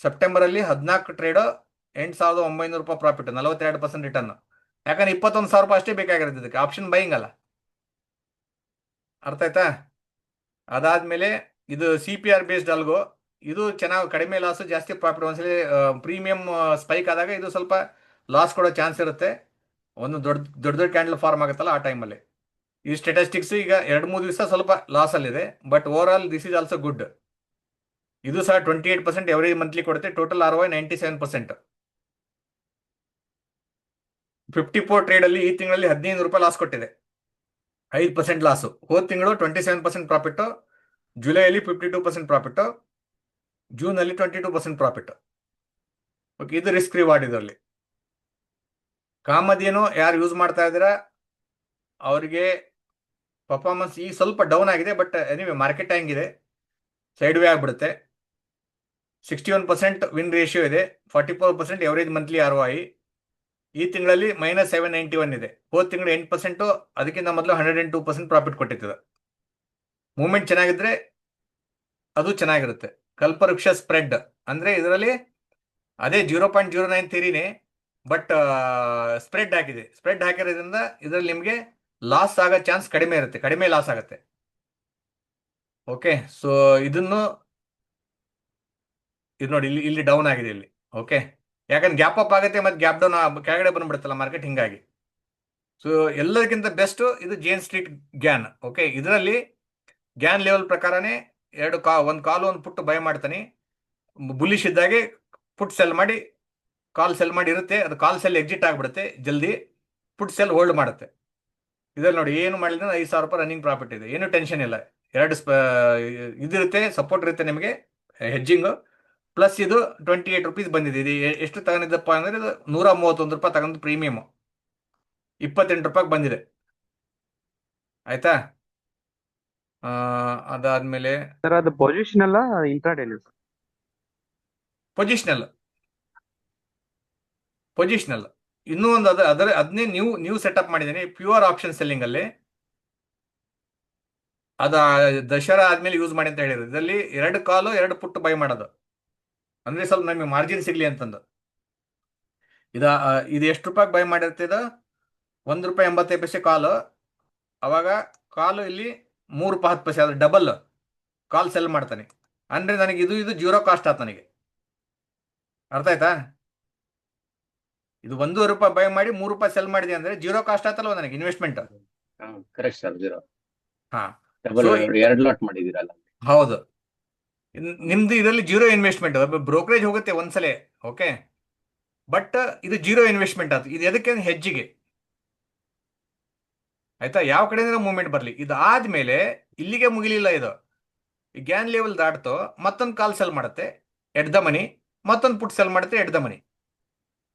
ಸೆಪ್ಟೆಂಬರಲ್ಲಿ 14 ಟ್ರೇಡು, 8,900 ರೂಪಾಯಿ ಪ್ರಾಫಿಟ್, 42% ರಿಟರ್ನ್. ಯಾಕಂದ್ರೆ 21,000 ರೂಪಾಯಿ ಅಷ್ಟೇ ಬೇಕಾಗಿರೋದು ಇದಕ್ಕೆ, ಆಪ್ಷನ್ ಬೈಯಿಂಗ್ ಅಲ್ಲ. ಅರ್ಥ ಆಯ್ತಾ? ಅದಾದ್ಮೇಲೆ ಇದು CPR ಬೇಸ್ಡ್ ಅಲ್ಗೋ, ಇದು ಚೆನ್ನಾಗಿ ಕಡಿಮೆ ಲಾಸು ಜಾಸ್ತಿ ಪ್ರಾಫಿಟ್. ಒಂದ್ಸಲಿ ಪ್ರೀಮಿಯಂ ಸ್ಪೈಕ್ ಆದಾಗ ಇದು ಸ್ವಲ್ಪ ಲಾಸ್ ಕೊಡೋ ಚಾನ್ಸ್ ಇರುತ್ತೆ. ಒಂದು ದೊಡ್ಡ ಕ್ಯಾಂಡಲ್ ಫಾರ್ಮ್ ಆಗುತ್ತಲ್ಲ ಆ ಟೈಮಲ್ಲಿ. ಈ ಸ್ಟೆಟಿಸ್ಟಿಕ್ಸ್ ಈಗ 2-3 ದಿವಸ ಸ್ವಲ್ಪ ಲಾಸಲ್ಲಿದೆ, but over all this is also good. ಇದು ಸಹ 28% ಎವರೇಜ್ ಮಂತ್ಲಿ ಕೊಡುತ್ತೆ. Total ROI 97%. 54 ಟ್ರೇಡಲ್ಲಿ ಈ ತಿಂಗಳಲ್ಲಿ 15 ರೂಪಾಯಿ ಲಾಸ್ ಕೊಟ್ಟಿದೆ, 5% ಲಾಸು. ಹೋದ ತಿಂಗಳು 27% ಪ್ರಾಫಿಟ್ಟು, ಜುಲೈಯಲ್ಲಿ 52% ಪ್ರಾಫಿಟ್ಟು, ಜೂನಲ್ಲಿ 22% ಪ್ರಾಫಿಟ್. ಓಕೆ, ಇದು ರಿಸ್ಕ್ ರಿವಾರ್ಡ್. ಇದರಲ್ಲಿ ಕಾಮಧೇನು ಯಾರು ಯೂಸ್ ಮಾಡ್ತಾ ಇದ್ದೀರಾ ಅವರಿಗೆ ಪರ್ಫಾರ್ಮೆನ್ಸ್ ಈಗ ಸ್ವಲ್ಪ ಡೌನ್ ಆಗಿದೆ, ಬಟ್ ಎನಿವೆ ಮಾರ್ಕೆಟ್ ಹೆಂಗಿದೆ, ಸೈಡ್ ವೇ ಆಗಿಬಿಡುತ್ತೆ. 61% ವಿನ್ ರೇಷಿಯೋ ಇದೆ, 44% ಎವರೇಜ್ ಮಂತ್ಲಿ ROI. ಈ ತಿಂಗಳಲ್ಲಿ -791 ಇದೆ. ಹೋದ ತಿಂಗಳು 8%, ಅದಕ್ಕಿಂತ ಮೊದಲು 102% ಪ್ರಾಫಿಟ್ ಕೊಟ್ಟಿರ್ತದೆ. ಮೂವ್ಮೆಂಟ್ ಚೆನ್ನಾಗಿದ್ರೆ ಅದು ಚೆನ್ನಾಗಿರುತ್ತೆ. ಕಲ್ಪವೃಕ್ಷ ಸ್ಪ್ರೆಡ್ ಅಂದ್ರೆ ಇದರಲ್ಲಿ ಅದೇ 0.09 ಥಿರಿನೇ, ಬಟ್ ಸ್ಪ್ರೆಡ್ ಆಗಿದೆ. ಸ್ಪ್ರೆಡ್ ಹಾಕಿರೋದ್ರಿಂದ ಇದರಲ್ಲಿ ನಿಮಗೆ ಲಾಸ್ ಆಗೋ ಚಾನ್ಸ್ ಕಡಿಮೆ ಇರುತ್ತೆ, ಕಡಿಮೆ ಲಾಸ್ ಆಗುತ್ತೆ. ಓಕೆ, ಸೊ ಇದನ್ನು ಇದು ನೋಡಿ, ಇಲ್ಲಿ ಇಲ್ಲಿ ಡೌನ್ ಆಗಿದೆ ಇಲ್ಲಿ. ಓಕೆ, ಯಾಕಂದ್ರೆ ಗ್ಯಾಪ್ ಅಪ್ ಆಗುತ್ತೆ ಮತ್ತೆ ಗ್ಯಾಪ್ ಡೌನ್ ಕೆಳಗಡೆ ಬಂದ್ಬಿಡುತ್ತಲ್ಲ ಮಾರ್ಕೆಟ್, ಹಿಂಗಾಗಿ. ಸೊ ಎಲ್ಲದಕ್ಕಿಂತ ಬೆಸ್ಟ್ ಇದು ಜೇನ್ ಸ್ಟ್ರೀಟ್ ಗ್ಯಾನ್. ಓಕೆ, ಇದರಲ್ಲಿ ಗ್ಯಾನ್ ಲೆವೆಲ್ ಪ್ರಕಾರನೇ ಒಂದು ಕಾಲು ಒಂದು ಪುಟ್ಟು ಬೈ ಮಾಡ್ತಾನೆ. ಬುಲಿಶ್ ಇದ್ದಾಗೆ ಪುಟ್ ಸೆಲ್ ಮಾಡಿ, ಕಾಲ್ ಸೆಲ್ ಮಾಡಿ ಇರುತ್ತೆ, ಅದು ಕಾಲ್ ಸೆಲ್ ಎಕ್ಸಿಟ್ ಆಗಿಬಿಡುತ್ತೆ ಜಲ್ದಿ, ಪುಟ್ ಸೆಲ್ ಹೋಲ್ಡ್ ಮಾಡುತ್ತೆ. ಇದ್ರಲ್ಲಿ ನೋಡಿ, ಏನು ಮಾಡಿದ್ರೆ 5,000 ರೂಪಾಯಿ ರನ್ನಿಂಗ್ ಪ್ರಾಫಿಟ್ ಇದೆ, ಏನು ಟೆನ್ಷನ್ ಇಲ್ಲ. ಇದಿರುತ್ತೆ, ಸಪೋರ್ಟ್ ಇರುತ್ತೆ ನಿಮಗೆ ಹೆಡ್ಜಿಂಗ್. ಪ್ಲಸ್ ಇದು 28 ರೂಪೀಸ್ ಬಂದಿದೆ. ಇದು ಎಷ್ಟು ತಗೊಂಡಿದ್ದಪ್ಪ ಅಂದ್ರೆ ಇದು 131 ರೂಪಾಯಿ ತಗೊಂಡು ಪ್ರೀಮಿಯಮ್ 28 ರೂಪಾಯಿಗೆ ಬಂದಿದೆ. ಆಯ್ತಾ? ಅದಾದ್ಮೇಲೆ ಸರ್ ಅದು ಪೊಸಿಷನ್ ಅಲ್ಲ ಇಂಟ್ರಾಡೇಲಿ ಸರ್? ಪೊಸಿಷನಲ್ ಇನ್ನೂ ಒಂದು ಅದನ್ನೇ ನೀವು ಸೆಟಪ್ ಮಾಡಿದ್ದೀನಿ ಪ್ಯೂರ್ ಆಪ್ಷನ್ ಸೆಲ್ಲಿಂಗ್ ಅಲ್ಲಿ. ಅದ ದಸರಾ ಆದ್ಮೇಲೆ ಯೂಸ್ ಮಾಡಿ ಅಂತ ಹೇಳಿದ್ರು. ಇದರಲ್ಲಿ 2 ಕಾಲು 2 ಪುಟ್ಟು ಬೈ ಮಾಡೋದು, ಅಂದ್ರೆ ಸ್ವಲ್ಪ ನಮಗೆ ಮಾರ್ಜಿನ್ ಸಿಗ್ಲಿ ಅಂತಂದು. ಇದು ಎಷ್ಟು ರೂಪಾಯಿಗೆ ಬೈ ಮಾಡಿರ್ತದ? ₹1.85 ಕಾಲು. ಅವಾಗ ಕಾಲು ಇಲ್ಲಿ ₹3.10, ಅದ್ರ ಡಬಲ್ ಕಾಲ್ ಸೆಲ್ ಮಾಡ್ತಾನೆ. ಅಂದ್ರೆ ನನಗೆ ಇದು 0 ಕಾಸ್ಟ್ ಆತ ನನಗೆ. ಅರ್ಥ ಆಯ್ತಾ? ಇದು ₹1 ಬೈ ಮಾಡಿ ₹3 ಸೆಲ್ ಮಾಡಿದೆ ಅಂದ್ರೆ 0 ಕಾಸ್ಟ್ ಆತಲ್ವ ನನಗೆ ಇನ್ವೆಸ್ಟ್ಮೆಂಟ್. Correct sir, 0. ಹಾ, ಡಬಲ್ So, 2 ಲಾಟ್ ಮಾಡಿದಿರಲ್ಲ. ಹೌದು. ನಿಮ್ದು ಇದರಲ್ಲಿ 0 ಇನ್ವೆಸ್ಟ್ಮೆಂಟ್, ಬ್ರೋಕರೇಜ್ ಹೋಗುತ್ತೆ ಒಂದ್ಸಲ. ಓಕೆ, ಬಟ್ ಇದು 0 ಇನ್ವೆಸ್ಟ್ಮೆಂಟ್ ಆಯ್ತು. ಇದು ಎದಕ್ಕೆ? ಹೆಜ್ಜಿಗೆ. ಆಯ್ತಾ? ಯಾವ ಕಡೆಯಿಂದ ಮೂವ್ಮೆಂಟ್ ಬರಲಿ. ಇದಾದ್ಮೇಲೆ ಇಲ್ಲಿಗೆ ಮುಗಿಲಿಲ್ಲ ಇದು. ಈ ಗ್ಯಾನ್ ಲೆವೆಲ್ ದಾಟ್ತು, ಮತ್ತೊಂದು ಕಾಲ್ ಸೆಲ್ ಮಾಡುತ್ತೆ ಎಟ್ ದ ಮನಿ, ಮತ್ತೊಂದು ಪುಟ್ ಸೆಲ್ ಮಾಡುತ್ತೆ ಎಟ್ ದ ಮನಿ.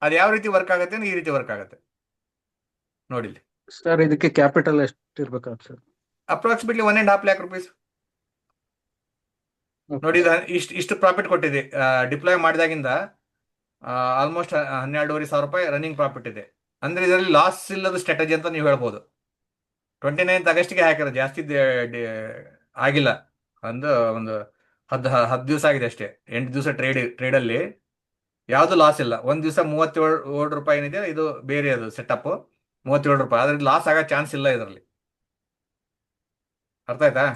ಅದು ಯಾವ ರೀತಿ ವರ್ಕ್ ಆಗುತ್ತೆ ಅಂದ್ರೆ ಈ ರೀತಿ ವರ್ಕ್ ಆಗುತ್ತೆ ನೋಡಿ. ಸರ್ ಇದಕ್ಕೆ ಕ್ಯಾಪಿಟಲ್ ಎಷ್ಟು ಇರ್ಬೇಕಾಗುತ್ತೆ ಸರ್? Approximately 1.5 lakh rupees. ನೋಡಿ, ಇದು ಇಷ್ಟು ಪ್ರಾಫಿಟ್ ಕೊಟ್ಟಿದೆ. ಡಿಪ್ಲಾಯ್ ಮಾಡಿದಾಗಿಂದ ಆಲ್ಮೋಸ್ಟ್ 12,500 ರೂಪಾಯಿ ರನ್ನಿಂಗ್ ಪ್ರಾಫಿಟ್ ಇದೆ. ಅಂದ್ರೆ ಇದರಲ್ಲಿ ಲಾಸ್ ಇಲ್ಲದ ಸ್ಟ್ರಾಟಜಿ ಅಂತ ನೀವು ಹೇಳ್ಬೋದು. 29th ಆಗಸ್ಟ್ಗೆ ಹಾಕಿರೋ, ಜಾಸ್ತಿ ಆಗಿಲ್ಲ. ಒಂದು 10 ದಿವಸ ಆಗಿದೆ ಅಷ್ಟೇ, 8 ದಿವಸ ಟ್ರೇಡಲ್ಲಿ ಯಾವುದು ಲಾಸ್ ಇಲ್ಲ. ಒಂದು ದಿವಸ 37 ರೂಪಾಯಿ ಏನಿದೆ, ಇದು ಬೇರೆ ಅದು ಸೆಟಪ್ 37 ರೂಪಾಯಿ. ಅದ್ರಲ್ಲಿ ಲಾಸ್ ಆಗೋ ಚಾನ್ಸ್ ಇಲ್ಲ ಇದರಲ್ಲಿ. ಅರ್ಥ ಆಯ್ತಾ?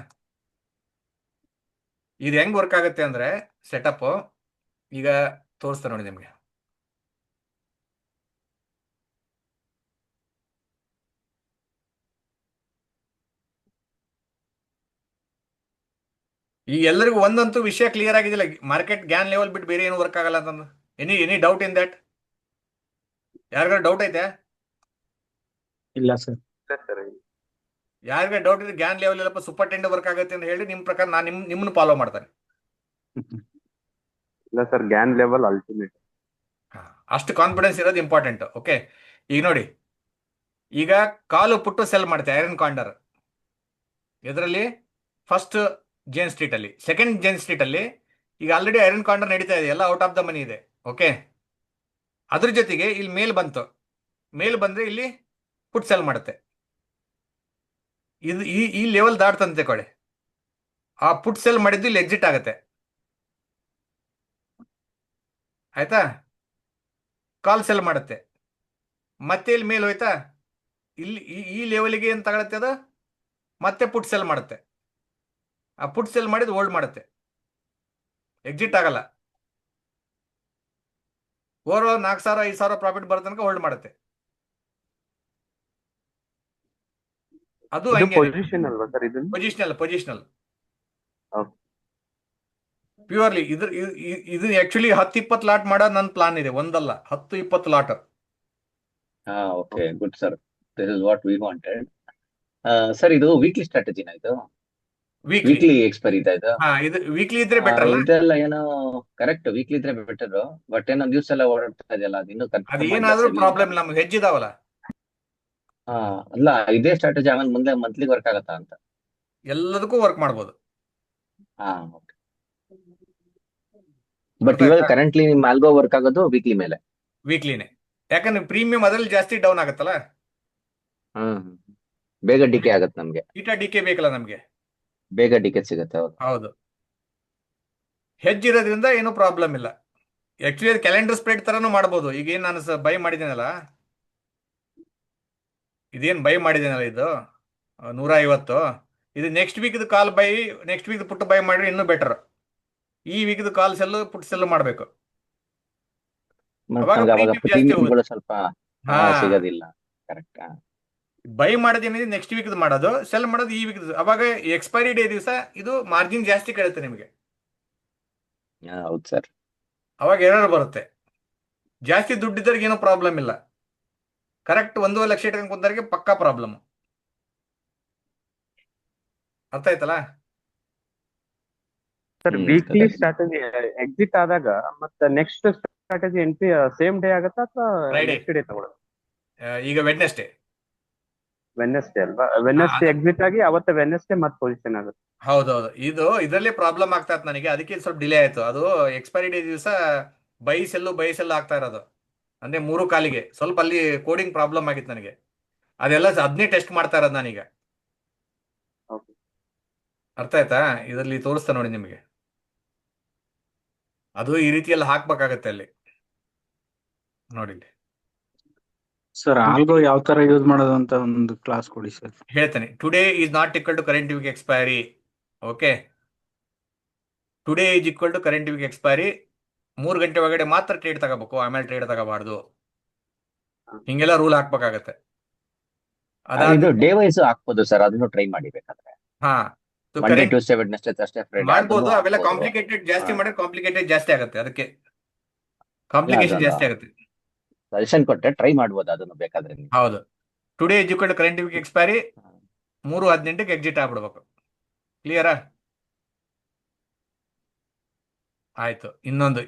ಇದು ಹೆಂಗ್ ವರ್ಕ್ ಆಗುತ್ತೆ ಅಂದ್ರೆ ಸೆಟಪ್ ಈಗ ತೋರಿಸ್ತಾ ನೋಡಿ ನಿಮ್ಗೆ. ಈ ಎಲ್ಲರಿಗೂ ಒಂದಂತೂ ವಿಷಯ ಕ್ಲಿಯರ್ ಆಗಿದಿಲ್ಲ, ಮಾರ್ಕೆಟ್ ಗ್ಯಾನ್ ಲೆವೆಲ್ ಬಿಟ್ಟು ಬೇರೆ ಏನು ವರ್ಕ್ ಆಗಲ್ಲ ಅಂತಂದು. Any doubt in that? ಯಾರಿಗಾರ ಡೌಟ್ ಐತೆ? ಇಲ್ಲ ಸರ್. ಯಾರಿಗಾರ ಡೌಟ್ ಇದೆ ಗ್ಯಾನ್ ಲೆವೆಲ್ ಎಲ್ಲಪ್ಪ ಸೂಪರ್ ಟೆಂಡ್ ವರ್ಕ್ ಆಗುತ್ತೆ ಅಂತ ಹೇಳಿ, ನಿಮ್ ಪ್ರಕಾರ ನಾನು ನಿಮ್ಮನ್ನು ಫಾಲೋ ಮಾಡ್ತಾನೆ. ಇಲ್ಲ ಸರ್, ಗ್ಯಾನ್ ಲೆವೆಲ್ ಅಲ್ಟಿಮೇಟ್. ಅಷ್ಟು ಕಾನ್ಫಿಡೆನ್ಸ್ ಇರೋದು ಇಂಪಾರ್ಟೆಂಟ್. ಓಕೆ, ಈಗ ನೋಡಿ, ಈಗ ಕಾಲು ಪುಟ್ಟು ಸೆಲ್ ಮಾಡುತ್ತೆ ಐರನ್ ಕಾಂಡರ್. ಇದರಲ್ಲಿ ಫಸ್ಟ್ ಜೇನ್ ಸ್ಟ್ರೀಟ್ ಅಲ್ಲಿ, ಸೆಕೆಂಡ್ ಜೇನ್ ಸ್ಟ್ರೀಟ್ ಅಲ್ಲಿ ಈಗ ಆಲ್ರೆಡಿ ಐರನ್ ಕಾಂಡರ್ ನಡೀತಾ ಇದೆ, ಎಲ್ಲ ಔಟ್ ಆಫ್ ದ ಮನಿ ಇದೆ. ಓಕೆ, ಅದ್ರ ಜೊತೆಗೆ ಇಲ್ಲಿ ಮೇಲ್ ಬಂತು, ಮೇಲ್ ಬಂದ್ರೆ ಇಲ್ಲಿ ಪುಟ್ ಸೆಲ್ ಮಾಡುತ್ತೆ. ಇದು ಈ ಲೆವೆಲ್ ದಾಟ್ತಂತೆ ಕೊಡೆ, ಆ ಪುಟ್ ಸೆಲ್ ಮಾಡಿದ್ದು ಇಲ್ಲಿ ಎಕ್ಸಿಟ್ ಆಗುತ್ತೆ. ಆಯ್ತಾ? ಕಾಲ್ ಸೆಲ್ ಮಾಡುತ್ತೆ, ಮತ್ತೆ ಇಲ್ಲಿ ಮೇಲ್ ಹೋಯ್ತಾ, ಇಲ್ಲಿ ಈ ಲೆವೆಲ್ಗೆ ಏನು ತಗೊಳುತ್ತೆ ಅದು, ಮತ್ತೆ ಪುಟ್ ಸೆಲ್ ಮಾಡುತ್ತೆ. ಆ ಪುಟ್ ಸೆಲ್ ಮಾಡಿದ್ದು ಹೋಲ್ಡ್ ಮಾಡುತ್ತೆ, ಎಕ್ಸಿಟ್ ಆಗಲ್ಲ. ಓವರ್ 4,000 5,000 ಪ್ರಾಫಿಟ್ ಬರೋ ತನಕ ಹೋಲ್ಡ್ ಮಾಡುತ್ತೆ. ಅದು ಪೊಸಿಷನ್ ಅಲ್ವಾ ಸರ್? ಇದು ಪೊಸಿಷನಲ್ ಪ್ಯೂರ್ಲಿ. ಇದು ಆಕ್ಚುಲಿ 10-20 ಲಾಟ್ ಮಾಡೋದು ನನ್ನ ಪ್ಲಾನ್ ಇದೆ, ಒಂದಲ್ಲ 10-20 lot. Okay, good sir, this is what we wanted. Sir, ಇದು ವೀಕ್ಲಿ ಸ್ಟ್ರಾಟಜಿನ? ಇದು ವೀಕ್ಲಿ ಎಕ್ಸ್ಪೈರಿ ಇದು? ಇದು ವೀಕ್ಲಿ ಇದ್ರೆ ಬೆಟರ್ ಅಲ್ಲ? ಇದೆಲ್ಲ ಏನೋ ಕರೆಕ್ಟ್, ವೀಕ್ಲಿ ಇದ್ರೆ ಬೆಟರ್. ಬಟ್ ಏನೋ ನ್ಯೂಸ್ ಎಲ್ಲ ಓಡಾಡ್ತಾ ಇದೆಯಲ್ಲ, ಅದು ಇನ್ನೂ ಅದು ಏನಾದ್ರೂ ಪ್ರಾಬ್ಲಮ್ ಇಲ್ಲ, ನಮ್ಗೆ ಹೆಜ್ಜ್ ಇದಾವಲ್ಲ. ಅಲ್ಲ, ಇದೇ ಸ್ಟ್ರಾಟಜಿ ಆಮೇಲೆ ಮುಂದೆ ಮಂತ್ಲಿ ವರ್ಕ್ ಆಗತ್ತಾ ಅಂತ? ಎಲ್ಲದಕ್ಕೂ ವರ್ಕ್ ಮಾಡ್ಬೋದು. ಬಟ್ ಇವಾಗ ಕರೆಂಟ್ಲಿ ನಿಮ್ ಆಲ್ಗೋ ವರ್ಕ್ ಆಗೋದು ವೀಕ್ಲಿ ಮೇಲೆ? ವೀಕ್ಲಿನೇ, ಯಾಕಂದ್ರೆ ಪ್ರೀಮಿಯಂ ಅದ್ರಲ್ಲಿ ಜಾಸ್ತಿ ಡೌನ್ ಆಗತ್ತಲ್ಲ, ಬೇಗ ಡಿಕೆ ಆಗತ್ತೆ ನಮ್ಗೆ. ಡಿಕೆ ಬೇಕಲ್ಲ ನಮ್ಗೆ. ಬೇಗ ಟಿಕೆಟ್ ಸಿಗುತ್ತೆ. ಹೌದು. ಹೌದು, ಹೆಜ್ ಇರೋದ್ರಿಂದ ಏನೂ ಪ್ರಾಬ್ಲಮ್ ಇಲ್ಲ. ಆಕ್ಚುಲಿ ಅದು ಕ್ಯಾಲೆಂಡರ್ ಸ್ಪ್ರೆಡ್ ತರನು ಮಾಡ್ಬೋದು. ಈಗ ಏನು ನಾನು ಬೈ ಮಾಡಿದ್ದೀನಲ್ಲ, ಇದೇನು ಬೈ ಮಾಡಿದ್ದೀನಲ್ಲ ಇದು 150, ಇದು ನೆಕ್ಸ್ಟ್ ವೀಕ್ದು call buy, next week put buy ಮಾಡಿದ್ರೆ ಇನ್ನೂ ಬೆಟರ್. ಈ ವೀಕ್ದು ಕಾಲ್ ಸೆಲ್ಲು ಪುಟ್ ಸೆಲ್ಲು ಮಾಡಬೇಕು. ಮತ್ತೆ ಅವಾಗ ನಮ್ಗೆ ಅವಾಗ ಪ್ರೀಮಿಯಂ ಜಾಸ್ತಿ ಪ್ರೀಮಿಯಂಗಳು ಹೋಗುತ್ತೆ. ಸ್ವಲ್ಪ ಹಾ, ಸಿಗೋದಿಲ್ಲ. ಕರೆಕ್ಟ್. ಬೈ ಮಾಡೋದೇನಿದೆ ನೆಕ್ಸ್ಟ್ ವೀಕ್ದು ಮಾಡೋದು, ಸೆಲ್ ಮಾಡೋದು ಈ ವೀಕ್ದು. ಅವಾಗ ಎಕ್ಸ್ಪೈರಿ ಡೇ ದಿವಸ ಇದು ಮಾರ್ಜಿನ್ ಜಾಸ್ತಿ ಕೇಳುತ್ತೆ ನಿಮಗೆ. ಹೌದು ಸರ್. ಅವಾಗ ಎರರ್ ಬರುತ್ತೆ. ಜಾಸ್ತಿ ದುಡ್ಡಿದ್ದವ್ರಿಗೆ ಏನೂ ಪ್ರಾಬ್ಲಮ್ ಇಲ್ಲ. ಕರೆಕ್ಟ್ 1.5 ಲಕ್ಷ ಇಟ್ಕೊಂಡು ಕುಂತವ್ರಿಗೆ ಪಕ್ಕಾ ಪ್ರಾಬ್ಲಮ್. ಅರ್ಥ ಆಯ್ತಲ್ಲ? ಸರ್ ಹ್ಮ್, ವೀಕ್ಲಿ ಗೊತ್ತಾಯ್ತು. ಸ್ಟ್ರಾಟಜಿ ಎಕ್ಸಿಟ್ ಆದಾಗ ಮತ್ತೆ next strategy entry same day ಆಗತ್ತಾ ಅಥವಾ Friday. ನೆಕ್ಸ್ಟ್ ಡೇ ತಗೊಳ್ಳೋದು? ಈಗ ವೆಡ್ನೆಸ್ಡೇ. ವೆನ್ನೆಸ್ಡೇ ಅಲ್ವಾ? ವೆನ್ನೆಸ್ಡೇ ಎಕ್ಸಿಟ್ ಆಗಿ ಅವತ್ತೆ ವೆನ್ನೆಸ್ಡೇ ಮತ್ತೆ ಪೊಸಿಷನ್ ಆಗುತ್ತೆ. ಹೌದೌದು, ಇದರಲ್ಲಿ ಪ್ರಾಬ್ಲಮ್ ಆಗ್ತಾ ಇತ್ತು ನನಗೆ, ಅದಕ್ಕೆ ಸ್ವಲ್ಪ ಡಿಲೇ ಆಯ್ತು. ಅದು ಎಕ್ಸ್ಪೈರಿ ಡೇ ದಿವಸ ಬೈ ಸೆಲ್ಲು ಆಗ್ತಾ ಇರೋದು, ಅಂದ್ರೆ 3 ಕಾಲಿಗೆ. ಸ್ವಲ್ಪ ಅಲ್ಲಿ ಕೋಡಿಂಗ್ ಪ್ರಾಬ್ಲಮ್ ಆಗಿತ್ತು ನನಗೆ. ಅದೆಲ್ಲ ಅದನ್ನೇ ಟೆಸ್ಟ್ ಮಾಡ್ತಾ ಇರೋದು ನಾನೀಗ. ಓಕೆ. ಅರ್ಥ ಆಯ್ತಾ? ಇದರಲ್ಲಿ ತೋರಿಸ್ತಾ ನೋಡಿ ನಿಮಗೆ. ಅದು ಈ ರೀತಿಯೆಲ್ಲ ಹಾಕ್ಬೇಕಾಗತ್ತೆ ಅಲ್ಲಿ ನೋಡಿ. ಇಲ್ಲಿ ಸರ್ ಆಲ್ಗೋ ಯಾವ ತರ ಯೂಸ್ ಮಾಡೋದು ಅಂತ ಒಂದು ಕ್ಲಾಸ್ ಕೊಡಿ ಸರ್. ಹೇಳ್ತೇನೆ. Today is not equal to current week expiry. Okay, today is equal to current week expiry. 3 ಗಂಟೆ ಒಳಗಡೆ ಮಾತ್ರ ಟ್ರೇಡ್ ತಗೋಬೇಕು, ಆಮೇಲೆ ಟ್ರೇಡ್ ತಗೋಬಾರ್ದು. ಹಿಂಗೆಲ್ಲ ರೂಲ್ ಹಾಕ್ಬೇಕಾಗತ್ತೆ. ಇದು ಅದಾದ ಡೇ ವೈಸ್ ಹಾಕ್ಬೋದು ಸರ್, ಅದನ್ನು ಟ್ರೈ ಮಾಡಿ ಬೇಕಾದ್ರೆ. ಹಾ, Monday, current Tuesday, Wednesday, Thursday, Friday ಮಾಡ್ಬೋದು. ಅದನ್ನು ಅವೆಲ್ಲ ಹಾಕ್ಬೋದು. ಕಾಂಪ್ಲಿಕೇಟೆಡ್ ಜಾಸ್ತಿ ಹಾ. ಮಾಡಿದ್ರೆ ಕಾಂಪ್ಲಿಕೇಟೆಡ್ ಜಾಸ್ತಿ ಆಗುತ್ತೆ. ಅದಕ್ಕೆ ಕಾಂಪ್ಲಿಕೇಶನ್ ಅದನ್ನ ಜಾಸ್ತಿ ಆಗುತ್ತೆ. ಸಜೆಷನ್ ಕೊಟ್ಟೆ, ಟ್ರೈ ಮಾಡ್ಬೋದು ಅದನ್ನು ಬೇಕಾದ್ರೆ ನೀವು. ಹೌದು, today is equal to current week expiry 3:18ಕ್ಕೆ ಎಕ್ಸಿಟ್ ಆಗ್ಬಿಡ್ಬೇಕು. ಕ್ಲಿಯರಾ? ಆಯ್ತು.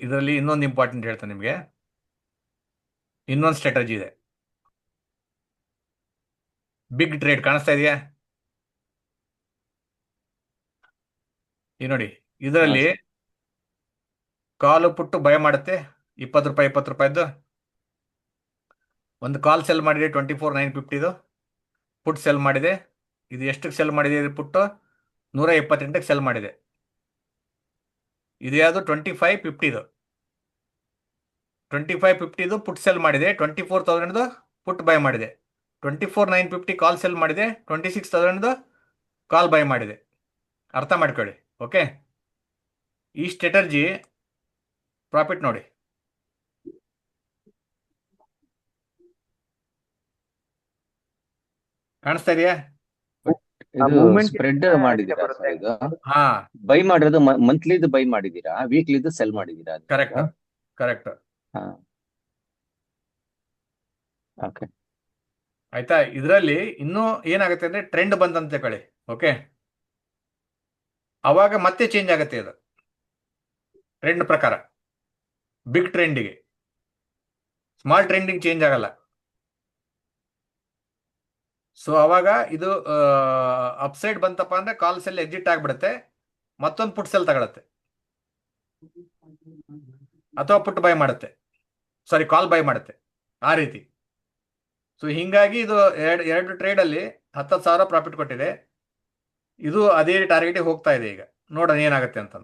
ಇದರಲ್ಲಿ ಇನ್ನೊಂದು ಇಂಪಾರ್ಟೆಂಟ್ ಹೇಳ್ತೇನೆ ನಿಮಗೆ. ಇನ್ನೊಂದು ಸ್ಟ್ರಾಟಜಿ ಇದೆ. ಬಿಗ್ ಟ್ರೇಡ್ ಕಾಣಿಸ್ತಾ ಇದೆಯಾ? ಈ ನೋಡಿ, ಇದರಲ್ಲಿ ಕಾಲು ಪುಟ್ಟು ಬೈ ಮಾಡುತ್ತೆ 20 ರೂಪಾಯಿ 20 ರೂಪಾಯಿದ್ದು. ಒಂದು ಕಾಲ್ ಸೆಲ್ ಮಾಡಿದೆ 24,950. ಪುಟ್ ಸೆಲ್ ಮಾಡಿದೆ. ಇದು ಎಷ್ಟಕ್ಕೆ ಸೆಲ್ ಮಾಡಿದೆ? ಇದು ಪುಟ್ಟು 128ಕ್ಕೆ ಸೆಲ್ ಮಾಡಿದೆ. ಇದು ಯಾವುದು? 2550. 2550 ಪುಟ್ ಸೆಲ್ ಮಾಡಿದೆ. 24,000 ಪುಟ್ ಬೈ ಮಾಡಿದೆ. 24,950 ಕಾಲ್ ಸೆಲ್ ಮಾಡಿದೆ. 26,000 ಕಾಲ್ ಬೈ ಮಾಡಿದೆ. ಅರ್ಥ ಮಾಡ್ಕೊಳ್ಳಿ. ಓಕೆ, ಈ ಸ್ಟ್ರಾಟಜಿ ಪ್ರಾಫಿಟ್ ನೋಡಿ. ಕಾಣಿಸ್ತಾ ಇದೆಯಾ? ಇದು movement ಸ್ಪ್ರೆಡ್ idea ಮಾಡಿದೀರಾ ಬರುತ್ತೆ. ಸರ್? ಇದು ಹಾ, ಬೈ ಮಾಡಿರೋದು ಮಂತ್ಲಿದು ಬೈ ಮಾಡಿದೀರಾ, ವೀಕ್ಲಿದು ಸೆಲ್ ಮಾಡಿದೀರಾ? Correct correct. ಹಾ, ಓಕೆ. ಆಯ್ತಾ? ಇದರಲ್ಲಿ ಇನ್ನೂ ಏನಾಗುತ್ತೆ ಅಂದ್ರೆ ಟ್ರೆಂಡ್ ಬಂದಂತ ತಿಳ್ಕೊಳ್ಳಿ. ಓಕೆ, ಅವಾಗ ಮತ್ತೆ ಚೇಂಜ್ ಆಗುತ್ತೆ. ಇದು ಟ್ರೆಂಡ್ ಪ್ರಕಾರ ಬಿಗ್ ಟ್ರೆಂಡಿಗೆ, ಸ್ಮಾಲ್ ಟ್ರೆಂಡಿಂಗ್ ಚೇಂಜ್ ಆಗಲ್ಲ. ಸೊ ಅವಾಗ ಇದು ಅಪ್ಸೈಡ್ ಬಂತಪ್ಪ ಅಂದ್ರೆ ಕಾಲ್ ಸೆಲ್ ಎಕ್ಸಿಟ್ ಆಗಿಬಿಡುತ್ತೆ, ಮತ್ತೊಂದು ಪುಟ್ ಸೆಲ್ ತಗೊಳುತ್ತೆ, ಅಥವಾ ಪುಟ್ ಬೈ ಮಾಡುತ್ತೆ, ಸಾರಿ ಕಾಲ್ ಬೈ ಮಾಡುತ್ತೆ, ಆ ರೀತಿ. ಸೊ ಹಿಂಗಾಗಿ ಇದು ಎರಡು ಟ್ರೇಡಲ್ಲಿ 10,000 ಪ್ರಾಫಿಟ್ ಕೊಟ್ಟಿದೆ. ಇದು ಅದೇ ಟಾರ್ಗೆಟಿಗೆ ಹೋಗ್ತಾ ಇದೆ. ಈಗ ನೋಡೋಣ ಏನಾಗುತ್ತೆ ಅಂತ.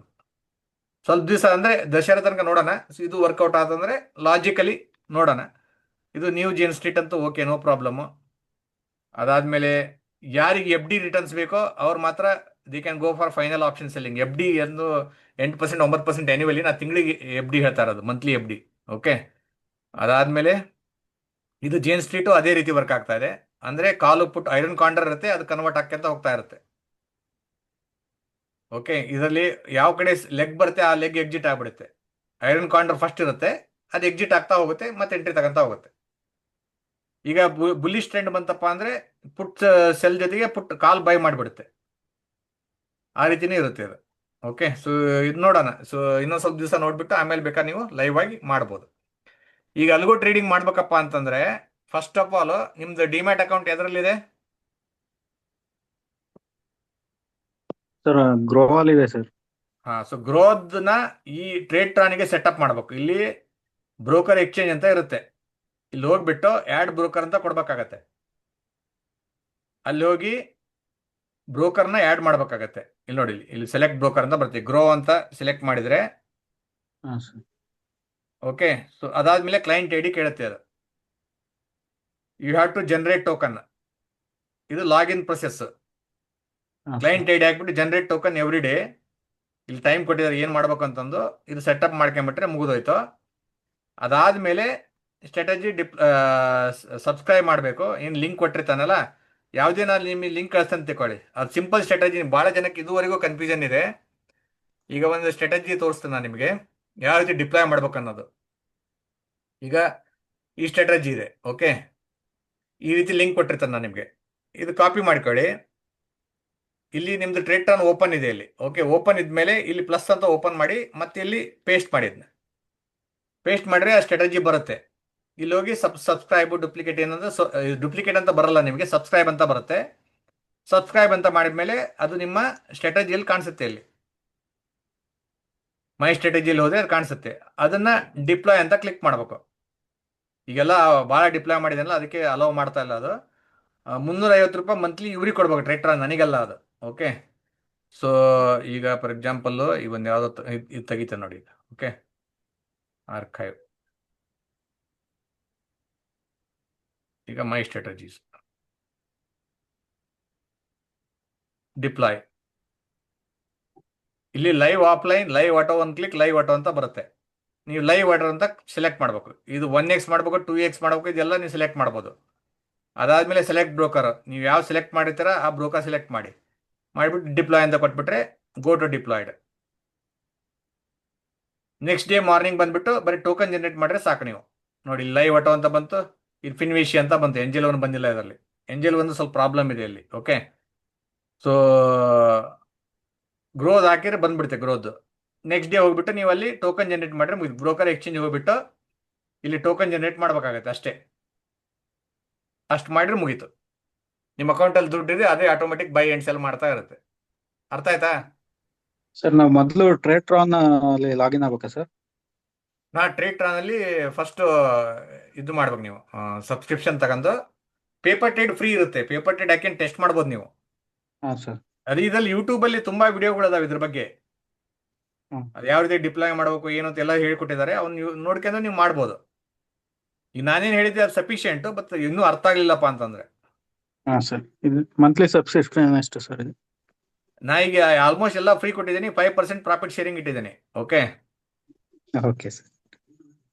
ಸ್ವಲ್ಪ ದಿವಸ ಅಂದರೆ ದಸರಾ ತನಕ ನೋಡೋಣ. ಸೊ ಇದು ವರ್ಕೌಟ್ ಆತಂದರೆ ಲಾಜಿಕಲಿ ನೋಡೋಣ. ಇದು ನ್ಯೂ ಜೇನ್ ಸ್ಟ್ರೀಟ್ ಅಂತೂ ಓಕೆ, ನೋ ಪ್ರಾಬ್ಲಮ್ಮು. ಅದಾದಮೇಲೆ ಯಾರಿಗೆ ಎಫ್ ಡಿ ರಿಟರ್ನ್ಸ್ ಬೇಕೋ ಅವ್ರು ಮಾತ್ರ the can go for final option selling. F D ಎಂದು 8%, 9% ಆ್ಯನ್ಯುವಲಿ. ನಾ ತಿಂಗಳಿಗೆ ಎಫ್ ಡಿ ಹೇಳ್ತಾ ಇರೋದು, ಮಂತ್ಲಿ ಎಫ್ ಡಿ. ಓಕೆ, ಅದಾದಮೇಲೆ ಇದು ಜೇನ್ ಸ್ಟ್ರೀಟು ಅದೇ ರೀತಿ ವರ್ಕ್ ಆಗ್ತಾ ಇದೆ. ಅಂದರೆ ಕಾಲು ಪುಟ್ ಐರನ್ ಕಾಂಡರ್ ಇರುತ್ತೆ, ಅದು ಕನ್ವರ್ಟ್ ಆಗ್ತಾ ಹೋಗ್ತಾ ಇರುತ್ತೆ. ಓಕೆ, ಇದರಲ್ಲಿ ಯಾವ ಕಡೆ ಲೆಗ್ ಬರುತ್ತೆ ಆ ಲೆಗ್ ಎಕ್ಸಿಟ್ ಆಗಿಬಿಡುತ್ತೆ. ಐರನ್ ಕಾಂಡರ್ ಫಸ್ಟ್ ಇರುತ್ತೆ, ಅದು ಎಕ್ಸಿಟ್ ಆಗ್ತಾ ಹೋಗುತ್ತೆ, ಮತ್ತೆ ಎಂಟ್ರಿ ತಗೊಂತ ಹೋಗುತ್ತೆ. ಈಗ ಬುಲ್ಲಿಶ್ ಟ್ರೆಂಡ್ ಬಂತಪ್ಪ ಅಂದರೆ ಪುಟ್ ಸೆಲ್ ಜೊತೆಗೆ ಪುಟ್ ಕಾಲ್ ಬೈ ಮಾಡಿಬಿಡುತ್ತೆ. ಆ ರೀತಿನೇ ಇರುತ್ತೆ ಇದು. ಓಕೆ, ಸೊ ಇದು ನೋಡೋಣ. ಸೊ ಇನ್ನೊಂದು ಸ್ವಲ್ಪ ದಿವಸ ನೋಡಿಬಿಟ್ಟು ಆಮೇಲೆ ಬೇಕಾದ್ರೆ ನೀವು ಲೈವ್ ಆಗಿ ಮಾಡ್ಬೋದು. ಈಗ ಅಲ್ಗೋ ಟ್ರೇಡಿಂಗ್ ಮಾಡ್ಬೇಕಪ್ಪ ಅಂತಂದರೆ ಫಸ್ಟ್ ಆಫ್ ಆಲ್ ನಿಮ್ದು ಡಿಮ್ಯಾಟ್ ಅಕೌಂಟ್ ಎದರಲ್ಲಿದೆ? ಸರ್ ಗ್ರೋವಾಲ್ ಇದೆ ಸರ್. ಹಾಂ, ಸೊ ಗ್ರೋತ್ನ ಈ ಟ್ರೇಡ್ ಟ್ರಾನಿಗೆ ಸೆಟಪ್ ಮಾಡಬೇಕು. ಇಲ್ಲಿ ಬ್ರೋಕರ್ ಎಕ್ಸ್ಚೇಂಜ್ ಅಂತ ಇರುತ್ತೆ. ಇಲ್ಲಿ ಹೋಗ್ಬಿಟ್ಟು ಆ್ಯಡ್ ಬ್ರೋಕರ್ ಅಂತ ಕೊಡ್ಬೇಕಾಗತ್ತೆ. ಅಲ್ಲಿ ಹೋಗಿ ಬ್ರೋಕರ್ನ ಆ್ಯಡ್ ಮಾಡ್ಬೇಕಾಗತ್ತೆ. ಇಲ್ಲಿ ನೋಡಿ, ಇಲ್ಲಿ ಸೆಲೆಕ್ಟ್ ಬ್ರೋಕರ್ ಅಂತ ಬರುತ್ತೆ. ಗ್ರೋ ಅಂತ ಸೆಲೆಕ್ಟ್ ಮಾಡಿದರೆ ಹಾಂ ಸರ್. ಓಕೆ. ಸೊ ಅದಾದ್ಮೇಲೆ ಕ್ಲೈಂಟ್ ಐ ಡಿ ಕೇಳುತ್ತೆ ಅದು. You have to generate token. ಇದು ಲಾಗಿನ್ ಪ್ರೊಸೆಸ್. ಹಾಂ ಸರ್. ಕ್ಲೈಂಟ್ ಐ ಡಿ ಹಾಕ್ಬಿಟ್ಟು ಜನರೇಟ್ ಟೋಕನ್ ಎವ್ರಿ ಡೇ. ಇಲ್ಲಿ ಟೈಮ್ ಕೊಟ್ಟಿದ್ದಾರೆ ಏನು ಮಾಡ್ಬೇಕು ಅಂತಂದು. ಇದು ಸೆಟಪ್ ಮಾಡ್ಕೊಂಬಿಟ್ರೆ ಮುಗಿದೋಯ್ತು. ಅದಾದಮೇಲೆ ಸ್ಟ್ರಾಟಜಿ ಸಬ್ಸ್ಕ್ರೈಬ್ ಮಾಡಬೇಕು. ಏನು ಲಿಂಕ್ ಕೊಟ್ಟಿರ್ತಾನಲ್ಲ, ಯಾವುದೇ ನಾನು ನಿಮಗೆ ಲಿಂಕ್ ಕಳಿಸ್ತಂತ ತಿಳ್ಕೊಳ್ಳಿ. ಅದು ಸಿಂಪಲ್ ಸ್ಟ್ರಾಟಜಿ. ಭಾಳ ಜನಕ್ಕೆ ಇದುವರೆಗೂ ಕನ್ಫ್ಯೂಷನ್ ಇದೆ. ಈಗ ಒಂದು ಸ್ಟ್ರಾಟಜಿ ತೋರಿಸ್ತೇನೆ ನಾನು ನಿಮಗೆ, ಯಾವ ರೀತಿ ಡಿಪ್ಲಾಯ್ ಮಾಡ್ಬೇಕು ಅನ್ನೋದು. ಈಗ ಈ ಸ್ಟ್ರಾಟಜಿ ಇದೆ, ಓಕೆ. ಈ ರೀತಿ ಲಿಂಕ್ ಕೊಟ್ಟಿರ್ತಾನೆ ನಾನು ನಿಮಗೆ. ಇದು ಕಾಪಿ ಮಾಡ್ಕೊಳ್ಳಿ. ಇಲ್ಲಿ ನಿಮ್ದು ಟ್ರೇಡ್ ಟರ್ನ್ ಓಪನ್ ಇದೆ ಇಲ್ಲಿ, ಓಕೆ. ಓಪನ್ ಇದ್ಮೇಲೆ ಇಲ್ಲಿ ಪ್ಲಸ್ ಅಂತ ಓಪನ್ ಮಾಡಿ ಮತ್ತೆ ಇಲ್ಲಿ ಪೇಸ್ಟ್ ಮಾಡಿದ್ನ. ಪೇಸ್ಟ್ ಮಾಡಿದ್ರೆ ಆ ಸ್ಟ್ರಾಟಜಿ ಬರುತ್ತೆ. ಇಲ್ಲಿ ಹೋಗಿ ಸಬ್ಸ್ಕ್ರೈಬ್ ಡುಪ್ಲಿಕೇಟ್ ಏನಂದ್ರೆ ಡುಪ್ಲಿಕೇಟ್ ಅಂತ ಬರಲ್ಲ ನಿಮಗೆ, ಸಬ್ಸ್ಕ್ರೈಬ್ ಅಂತ ಬರುತ್ತೆ. ಸಬ್ಸ್ಕ್ರೈಬ್ ಅಂತ ಮಾಡಿದ್ಮೇಲೆ ಅದು ನಿಮ್ಮ ಸ್ಟ್ರಾಟಜಿಯಲ್ಲಿ ಕಾಣಿಸುತ್ತೆ. ಇಲ್ಲಿ ಮೈ ಸ್ಟ್ರಾಟಜಿಯಲ್ಲಿ ಹೋದ್ರೆ ಅದು ಕಾಣಿಸುತ್ತೆ. ಅದನ್ನ ಡಿಪ್ಲಾಯ್ ಅಂತ ಕ್ಲಿಕ್ ಮಾಡಬೇಕು. ಈಗೆಲ್ಲ ಭಾಳ ಡಿಪ್ಲಾಯ್ ಮಾಡಿದೆನಲ್ಲ, ಅದಕ್ಕೆ ಅಲೋ ಮಾಡ್ತಾ ಇಲ್ಲ ಅದು. 350 ರೂಪಾಯಿ ಮಂತ್ಲಿ ಇವ್ರಿಗೆ ಕೊಡ್ಬೇಕು, ಟ್ರೇಟರ್, ನನಗೆಲ್ಲ ಅದು, ಓಕೆ. ಸೊ ಈಗ ಫಾರ್ ಎಕ್ಸಾಂಪಲ್ಲು ಈ ಒಂದು ಯಾವುದೋ ಇದು ತೆಗಿತೆ ನೋಡಿ, ಓಕೆ. ಆರ್ಕೈವ್. ಈಗ ಮೈ ಸ್ಟ್ರಾಟಜೀಸ್ ಡಿಪ್ಲಾಯ್. ಇಲ್ಲಿ ಲೈವ್ ಆಫ್ಲೈನ್, ಲೈವ್ ಆಟೋ, ಒಂದು ಕ್ಲಿಕ್ ಲೈವ್ ಆಟೋ ಅಂತ ಬರುತ್ತೆ. ನೀವು ಲೈವ್ ಆಟೋ ಅಂತ ಸೆಲೆಕ್ಟ್ ಮಾಡಬೇಕು. ಇದು 1x ಮಾಡಬೇಕು, 2x ಮಾಡಬೇಕು, ಇದೆಲ್ಲ ನೀವು ಸೆಲೆಕ್ಟ್ ಮಾಡ್ಬೋದು. ಅದಾದಮೇಲೆ ಸೆಲೆಕ್ಟ್ ಬ್ರೋಕರ್, ನೀವು ಯಾವ ಸೆಲೆಕ್ಟ್ ಮಾಡಿರ್ತೀರ ಆ ಬ್ರೋಕರ್ ಸೆಲೆಕ್ಟ್ ಮಾಡಿಬಿಟ್ಟು ಡಿಪ್ಲಾಯ್ ಅಂತ ಕೊಟ್ಬಿಟ್ರೆ go to deployed. Next day morning ಬಂದುಬಿಟ್ಟು ಬರೀ ಟೋಕನ್ ಜನರೇಟ್ ಮಾಡಿದ್ರೆ ಸಾಕು. ನೀವು ನೋಡಿ, ಲೈವ್ ಆಟೋ ಅಂತ ಬಂತು, ಇದು ಫಿನ್ವಿಶಿ ಅಂತ ಬಂತು. ಎಂಜೆಲ್ ಒನ್ ಬಂದಿಲ್ಲ ಇದರಲ್ಲಿ. ಎಂಜೆಲ್ ಒಂದು ಸ್ವಲ್ಪ ಪ್ರಾಬ್ಲಮ್ ಇದೆ ಇಲ್ಲಿ, ಓಕೆ. ಸೊ ಗ್ರೋದ್ ಹಾಕಿದ್ರೆ ಬಂದ್ಬಿಡುತ್ತೆ ಗ್ರೋದ್. ನೆಕ್ಸ್ಟ್ ಡೇ ಹೋಗ್ಬಿಟ್ಟು ನೀವು ಅಲ್ಲಿ ಟೋಕನ್ ಜನರೇಟ್ ಮಾಡಿದ್ರೆ ಮುಗಿದು. ಬ್ರೋಕರ್ ಎಕ್ಸ್ಚೇಂಜ್ ಹೋಗ್ಬಿಟ್ಟು ಇಲ್ಲಿ ಟೋಕನ್ ಜನರೇಟ್ ಮಾಡಬೇಕಾಗತ್ತೆ ಅಷ್ಟೇ. ಅಷ್ಟು ಮಾಡಿದ್ರೆ ಮುಗೀತು. ನಿಮ್ಮ ಅಕೌಂಟಲ್ಲಿ ದುಡ್ಡಿದೆ, ಅದೇ ಆಟೋಮೆಟಿಕ್ ಬೈ ಆ್ಯಂಡ್ ಸೆಲ್ ಮಾಡ್ತಾ ಇರುತ್ತೆ. ಅರ್ಥ ಆಯ್ತಾ? ಸರ್ ನಾವು ಮೊದಲು ಟ್ರೇಟ್ರಾನ್ ಅಲ್ಲಿ ಲಾಗಿನ್ ಆಗ್ಬೇಕಾ ಸರ್? ಟ್ರೇಟ್ರಾನಲ್ಲಿ ಫಸ್ಟು ಇದು ಮಾಡ್ಬೇಕು ನೀವು, ಸಬ್ಸ್ಕ್ರಿಪ್ಷನ್ ತಗೊಂಡು. ಪೇಪರ್ ಟ್ರೇಡ್ ಫ್ರೀ ಇರುತ್ತೆ. ಪೇಪರ್ ಟ್ರೇಡ್ ಹಾಕಿ ಟೆಸ್ಟ್ ಮಾಡ್ಬೋದು ನೀವು. ಹಾಂ ಸರ್. ಅದು ಇದರಲ್ಲಿ ಯೂಟ್ಯೂಬಲ್ಲಿ ತುಂಬ ವಿಡಿಯೋಗಳಿದಾವೆ ಇದ್ರ ಬಗ್ಗೆ. ಹ್ಮ್. ಅದು ಯಾವ ರೀತಿ ಡಿಪ್ಲಾಯ್ ಮಾಡಬೇಕು ಏನು ಅಂತ ಎಲ್ಲ ಹೇಳ್ಕೊಟ್ಟಿದ್ದಾರೆ. ಅವ್ನು ನೀವು ನೋಡ್ಕೊಂಡು ನೀವು ಮಾಡ್ಬೋದು. ಈಗ ನಾನೇನು ಹೇಳಿದ್ದೆ ಅದು ಸಫಿಷಿಯೆಂಟು, ಬಟ್ ಇನ್ನೂ ಅರ್ಥ ಆಗಲಿಲ್ಲಪ್ಪ ಅಂತಂದರೆ. ಹಾಂ ಸರ್. ಇದು ಮಂತ್ಲಿ ಸಬ್ಸ್ಕ್ರಿಪ್ಷನ್ ಎಷ್ಟು ಸರ್ ಇದು? ನಾ ಈಗ ಆಲ್ಮೋಸ್ಟ್ ಎಲ್ಲ ಫ್ರೀ ಕೊಟ್ಟಿದ್ದೀನಿ. 5% ಪ್ರಾಫಿಟ್ ಶೇರಿಂಗ್ ಇಟ್ಟಿದ್ದೀನಿ, ಓಕೆ. Okay sir.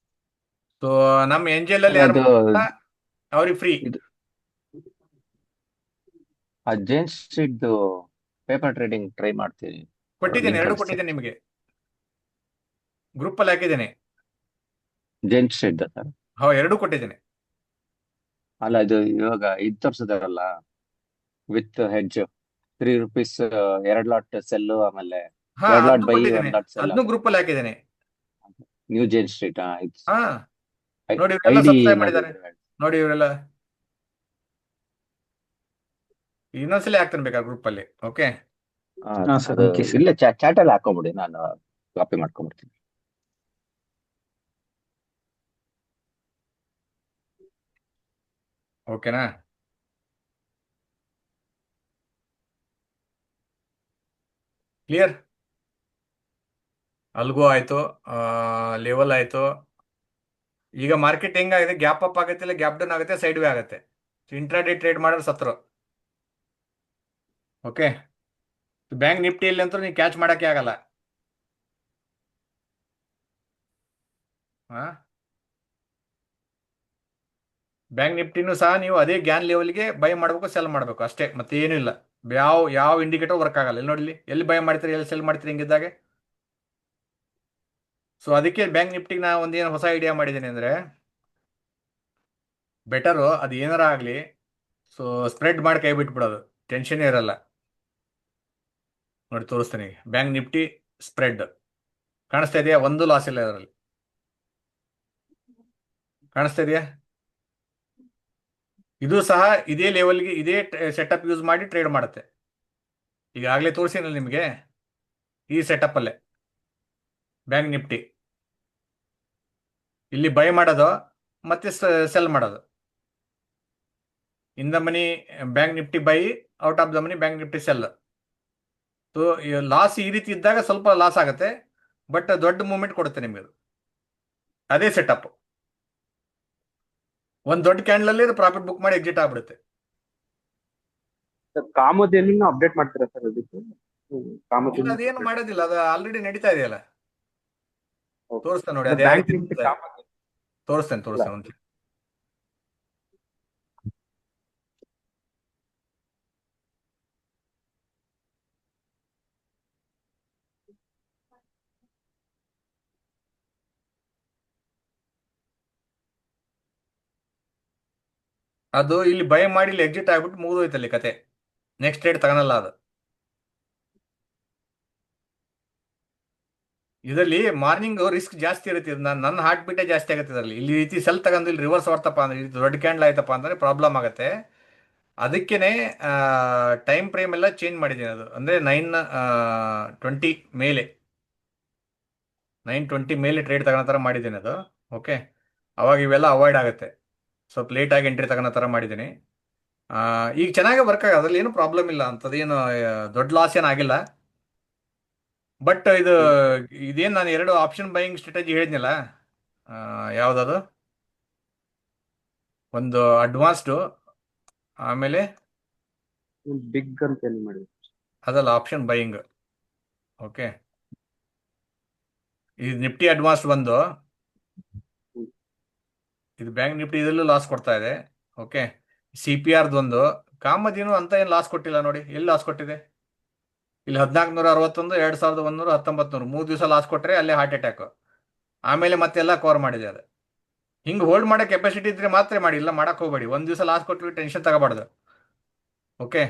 ಸೊ ನಮ್ಮ ಎಂಜೆಲಲ್ಲಿ ಯಾರು ಅದು ಮಾಡ್ತಾರಲ್ಲ, ಅವ್ರಿಗೆ ಫ್ರೀ ಇದು ಆ James street paper trading try ಮಾಡ್ತೀನಿ. ಕೊಟ್ಟಿದ್ದೇನೆ. ಲಿಂಕ್ ಎರಡು ಕಳಿಸ್ತೀನಿ. ಕೊಟ್ಟಿದ್ದೇನೆ ನಿಮಗೆ, ಗ್ರೂಪಲ್ಲಿ ಹಾಕಿದ್ದೇನೆ. James street sir. ಎರಡು ಕೊಟ್ಟಿದ್ದೇನೆ. ಅಲ್ಲ, ಇದು ಇವಾಗ ಇದು ತೋರಿಸಿದಾರಲ್ಲ ವಿತ್ ಹೆಡ್ಜ್ ₹3 2 ಲಾಟ್ ಸೆಲ್, ಆಮೇಲೆ ಹಾ, 2 ಲಾಟ್ ಅದನ್ನು ಬೈ, ಕೊಟ್ಟಿದ್ದೇನೆ. 1 ಲಾಟ್ ಸೆಲ್. ಅದನ್ನು ಗ್ರೂಪಲ್ಲಿ ಹಾಕಿದ್ದೇನೆ. ನ್ಯೂ ಜೇನ್ ಸ್ಟ್ರೀಟ್. ಹಾ, ನೋಡಿ ಇವರೆಲ್ಲ ಐಡಿ ಸಬ್ಸ್ಕ್ರೈಬ್ ಮಾಡಿದ್ದಾರೆ. ನೋಡಿ ಇವರೆಲ್ಲ. ಇನ್ನೊಂದ್ಸಲಿ ಹಾಕ್ತಾನೆ ಬೇಕಾ ಗ್ರೂಪಲ್ಲಿ, ಓಕೆ. ಹಾಂ ಸರ್. ಅದು ಓಕೆ ಸರ್. ಇಲ್ಲೇ ಚಾಟ್ ಅಲ್ಲಿ ಹಾಕೊಂಬಿಡಿ, ನಾನು ಕಾಪಿ ಮಾಡ್ಕೊಂಡ್ಬಿಡ್ತೀನಿ. ಓಕೆನಾ? ಕ್ಲಿಯರ್? ಅಲ್ಗೋ ಆಯಿತು, ಲೆವೆಲ್ ಆಯಿತು. ಈಗ ಮಾರ್ಕೆಟ್ ಹೆಂಗಾಗಿದೆ? ಗ್ಯಾಪ್ ಅಪ್ ಆಗುತ್ತೆ, ಇಲ್ಲ ಗ್ಯಾಪ್ ಡೌನ್ ಆಗುತ್ತೆ, ಸೈಡ್ ವೇ ಆಗುತ್ತೆ. ಇಂಟ್ರಾಡೇ ಟ್ರೇಡ್ ಮಾಡೋರು ಸತ್ರು, ಓಕೆ. ಬ್ಯಾಂಕ್ ನಿಫ್ಟಿಯಲ್ಲಿ ಅಂತೂ ನೀವು ಕ್ಯಾಚ್ ಮಾಡೋಕ್ಕೆ ಆಗಲ್ಲ. ಹಾಂ, ಬ್ಯಾಂಕ್ ನಿಫ್ಟಿನೂ ಸಹ ನೀವು ಅದೇ ಗ್ಯಾನ್ ಲೆವೆಲ್ಗೆ ಬೈ ಮಾಡಬೇಕು, ಸೆಲ್ ಮಾಡಬೇಕು ಅಷ್ಟೇ, ಮತ್ತೆ ಏನೂ ಇಲ್ಲ. ಯಾವ ಇಂಡಿಕೇಟರ್ ವರ್ಕ್ ಆಗಲ್ಲ. ಇಲ್ಲಿ ನೋಡಿ, ಎಲ್ಲಿ ಬೈ ಮಾಡ್ತೀರಿ, ಎಲ್ಲಿ ಸೆಲ್ ಮಾಡ್ತೀರಿ, ಹಿಂಗಿದ್ದಾಗೆ. ಸೊ ಅದಕ್ಕೆ ಬ್ಯಾಂಕ್ ನಿಫ್ಟಿಗೆ ನಾ ಒಂದೇನು ಹೊಸ ಐಡಿಯಾ ಮಾಡಿದ್ದೀನಿ ಅಂದರೆ, ಬೆಟರು ಅದು ಏನಾರ ಆಗಲಿ, ಸೊ ಸ್ಪ್ರೆಡ್ ಮಾಡಿ ಕೈ ಬಿಟ್ಬಿಡೋದು, ಟೆನ್ಷನ್ನೇ ಇರಲ್ಲ. ನೋಡಿ ತೋರಿಸ್ತೀನಿ. ಬ್ಯಾಂಕ್ ನಿಫ್ಟಿ ಸ್ಪ್ರೆಡ್ ಕಾಣಿಸ್ತಾ ಇದೆಯಾ? ಒಂದು ಲಾಸ್ ಇಲ್ಲ ಇದರಲ್ಲಿ. ಕಾಣಿಸ್ತಾ ಇದೆಯಾ? ಇದು ಸಹ ಇದೇ ಲೆವೆಲ್ಗೆ ಇದೇ ಸೆಟಪ್ ಯೂಸ್ ಮಾಡಿ ಟ್ರೇಡ್ ಮಾಡುತ್ತೆ. ಈಗಾಗಲೇ ತೋರಿಸಿನಲ್ಲ ನಿಮಗೆ, ಈ ಸೆಟಪ್ಪಲ್ಲೇ ಬ್ಯಾಂಕ್ ನಿಫ್ಟಿ ಇಲ್ಲಿ ಬೈ ಮಾಡೋದು ಮತ್ತೆ ಸೆಲ್ ಮಾಡೋದು. In the money bank Nifty by, out of the money bank Nifty cell. So loss ಈ ರೀತಿ ಇದ್ದಾಗ ಸ್ವಲ್ಪ ಲಾಸ್ ಆಗುತ್ತೆ, ಬಟ್ ದೊಡ್ಡ ಮೂವ್ಮೆಂಟ್ ಕೊಡುತ್ತೆ ನಿಮಗೆ ಅದು. ಅದೇ ಸೆಟಪ್. ಒಂದು ದೊಡ್ಡ ಕ್ಯಾಂಡಲಲ್ಲಿ ಅದು ಪ್ರಾಫಿಟ್ ಬುಕ್ ಮಾಡಿ ಎಕ್ಸಿಟ್ ಆಗ್ಬಿಡುತ್ತೆ. ಕಾಮಧೇನು ಅಪ್ಡೇಟ್ ಮಾಡ್ತೀರಾ ಸರ್ ಅದಕ್ಕೆ? ಕಾಮಧೇನು ಅದೇನು ಮಾಡೋದಿಲ್ಲ, ಅದು ಆಲ್ರೆಡಿ ನಡೀತಾ ಇದೆಯಲ್ಲ. ತೋರಿಸ್ತೇನೆ ನೋಡಿ, ಅದು ಬ್ಯಾಂಕ್ ನಿಫ್ಟಿ ತೋರಿಸ್ತೇನೆ ಒಂದು. ಅದು ಇಲ್ಲಿ ಬೈ ಮಾಡಿ ಇಲ್ಲಿ ಎಕ್ಸಿಟ್ ಆಗ್ಬಿಟ್ಟು ಮುಗಿದೋಯ್ತಲ್ಲಿ ಕತೆ. ನೆಕ್ಸ್ಟ್ ಟ್ರೇಡ್ ತಗೊಳಲ್ಲ ಅದು. ಇದರಲ್ಲಿ ಮಾರ್ನಿಂಗ್ ರಿಸ್ಕ್ ಜಾಸ್ತಿ ಇರುತ್ತೆ. ನನ್ನ ಹಾರ್ಟ್ ಬೀಟೇ ಜಾಸ್ತಿ ಆಗುತ್ತೆ ಇದರಲ್ಲಿ. ಇಲ್ಲಿ ರೀತಿ ಸೆಲ್ ತಗೊಂಡು ಇಲ್ಲಿ ರಿವರ್ಸ್ ಹೊರ್ತಪ್ಪ ಅಂದ್ರೆ, ಇದು ದೊಡ್ಡ ಕ್ಯಾಂಡಲ್ ಆಯ್ತಪ್ಪ ಅಂದ್ರೆ ಪ್ರಾಬ್ಲಮ್ ಆಗುತ್ತೆ. ಅದಕ್ಕೇನೆ ಟೈಮ್ ಫ್ರೇಮ್ ಎಲ್ಲ ಚೇಂಜ್ ಮಾಡಿದ್ದೀನಿ. ಅದು ಅಂದರೆ 9:20 ಮೇಲೆ 9:20 ಮೇಲೆ ಟ್ರೇಡ್ ತಗೊಳ್ಳೋ ಥರ ಮಾಡಿದ್ದೀನಿ ಅದು. ಓಕೆ, ಅವಾಗ ಇವೆಲ್ಲ ಅವಾಯ್ಡ್ ಆಗುತ್ತೆ. ಸ್ವಲ್ಪ ಲೇಟಾಗಿ ಎಂಟ್ರಿ ತಗೊಳ್ಳೋ ಥರ ಮಾಡಿದ್ದೀನಿ. ಈಗ ಚೆನ್ನಾಗಿ ವರ್ಕ್ ಆಗೋದು, ಅದ್ರಲ್ಲಿ ಏನು ಪ್ರಾಬ್ಲಮ್ ಇಲ್ಲ, ಅಂಥದ್ದೇನು ದೊಡ್ಡ ಲಾಸ್ ಏನಾಗಿಲ್ಲ. ಬಟ್ ಇದೇನು ನಾನು 2 ಆಪ್ಷನ್ ಬೈಯಿಂಗ್ ಸ್ಟ್ರಾಟಜಿ ಹೇಳಿದ್ನಲ್ಲ, ಯಾವುದದು, ಒಂದು ಅಡ್ವಾನ್ಸ್ಡು, ಆಮೇಲೆ ಬಿಗ್ ಅಂತ ಏನು ಮಾಡಿ ಅದಲ್ಲ ಆಪ್ಷನ್ ಬೈಯಿಂಗ್. ಓಕೆ, ಇದು ನಿಫ್ಟಿ ಅಡ್ವಾನ್ಸ್ ಒಂದು, ಇದು ಬ್ಯಾಂಕ್ ನಿಫ್ಟಿ, ಇದರಲ್ಲೂ ಲಾಸ್ ಕೊಡ್ತಾ ಇದೆ. ಓಕೆ, CPRದು ಒಂದು. ಕಾಮಧೇನು ಅಂತ ಏನು ಲಾಸ್ ಕೊಟ್ಟಿಲ್ಲ ನೋಡಿ, ಎಲ್ಲಿ ಲಾಸ್ ಕೊಟ್ಟಿದೆ? ಇಲ್ಲಿ 1461, 2100, 1900 3 ದಿವಸ ಲಾಸ್ ಕೊಟ್ಟರೆ ಅಲ್ಲೇ ಹಾರ್ಟ್ ಅಟ್ಯಾಕ್. ಆಮೇಲೆ ಮತ್ತೆಲ್ಲ ಕವರ್ ಮಾಡಿದೆ ಅದು. ಹಿಂಗೆ ಹೋಲ್ಡ್ ಮಾಡೋ ಕೆಪಾಸಿಟಿ ಇದ್ರೆ ಮಾತ್ರ ಮಾಡಿ, ಇಲ್ಲ ಮಾಡಕ್ಕೆ ಹೋಗಬೇಡಿ. ಒಂದು ದಿವಸ ಲಾಸ್ ಕೊಟ್ಟು ಟೆನ್ಷನ್ ತಗೋಬಾರ್ದು. ಓಕೆ,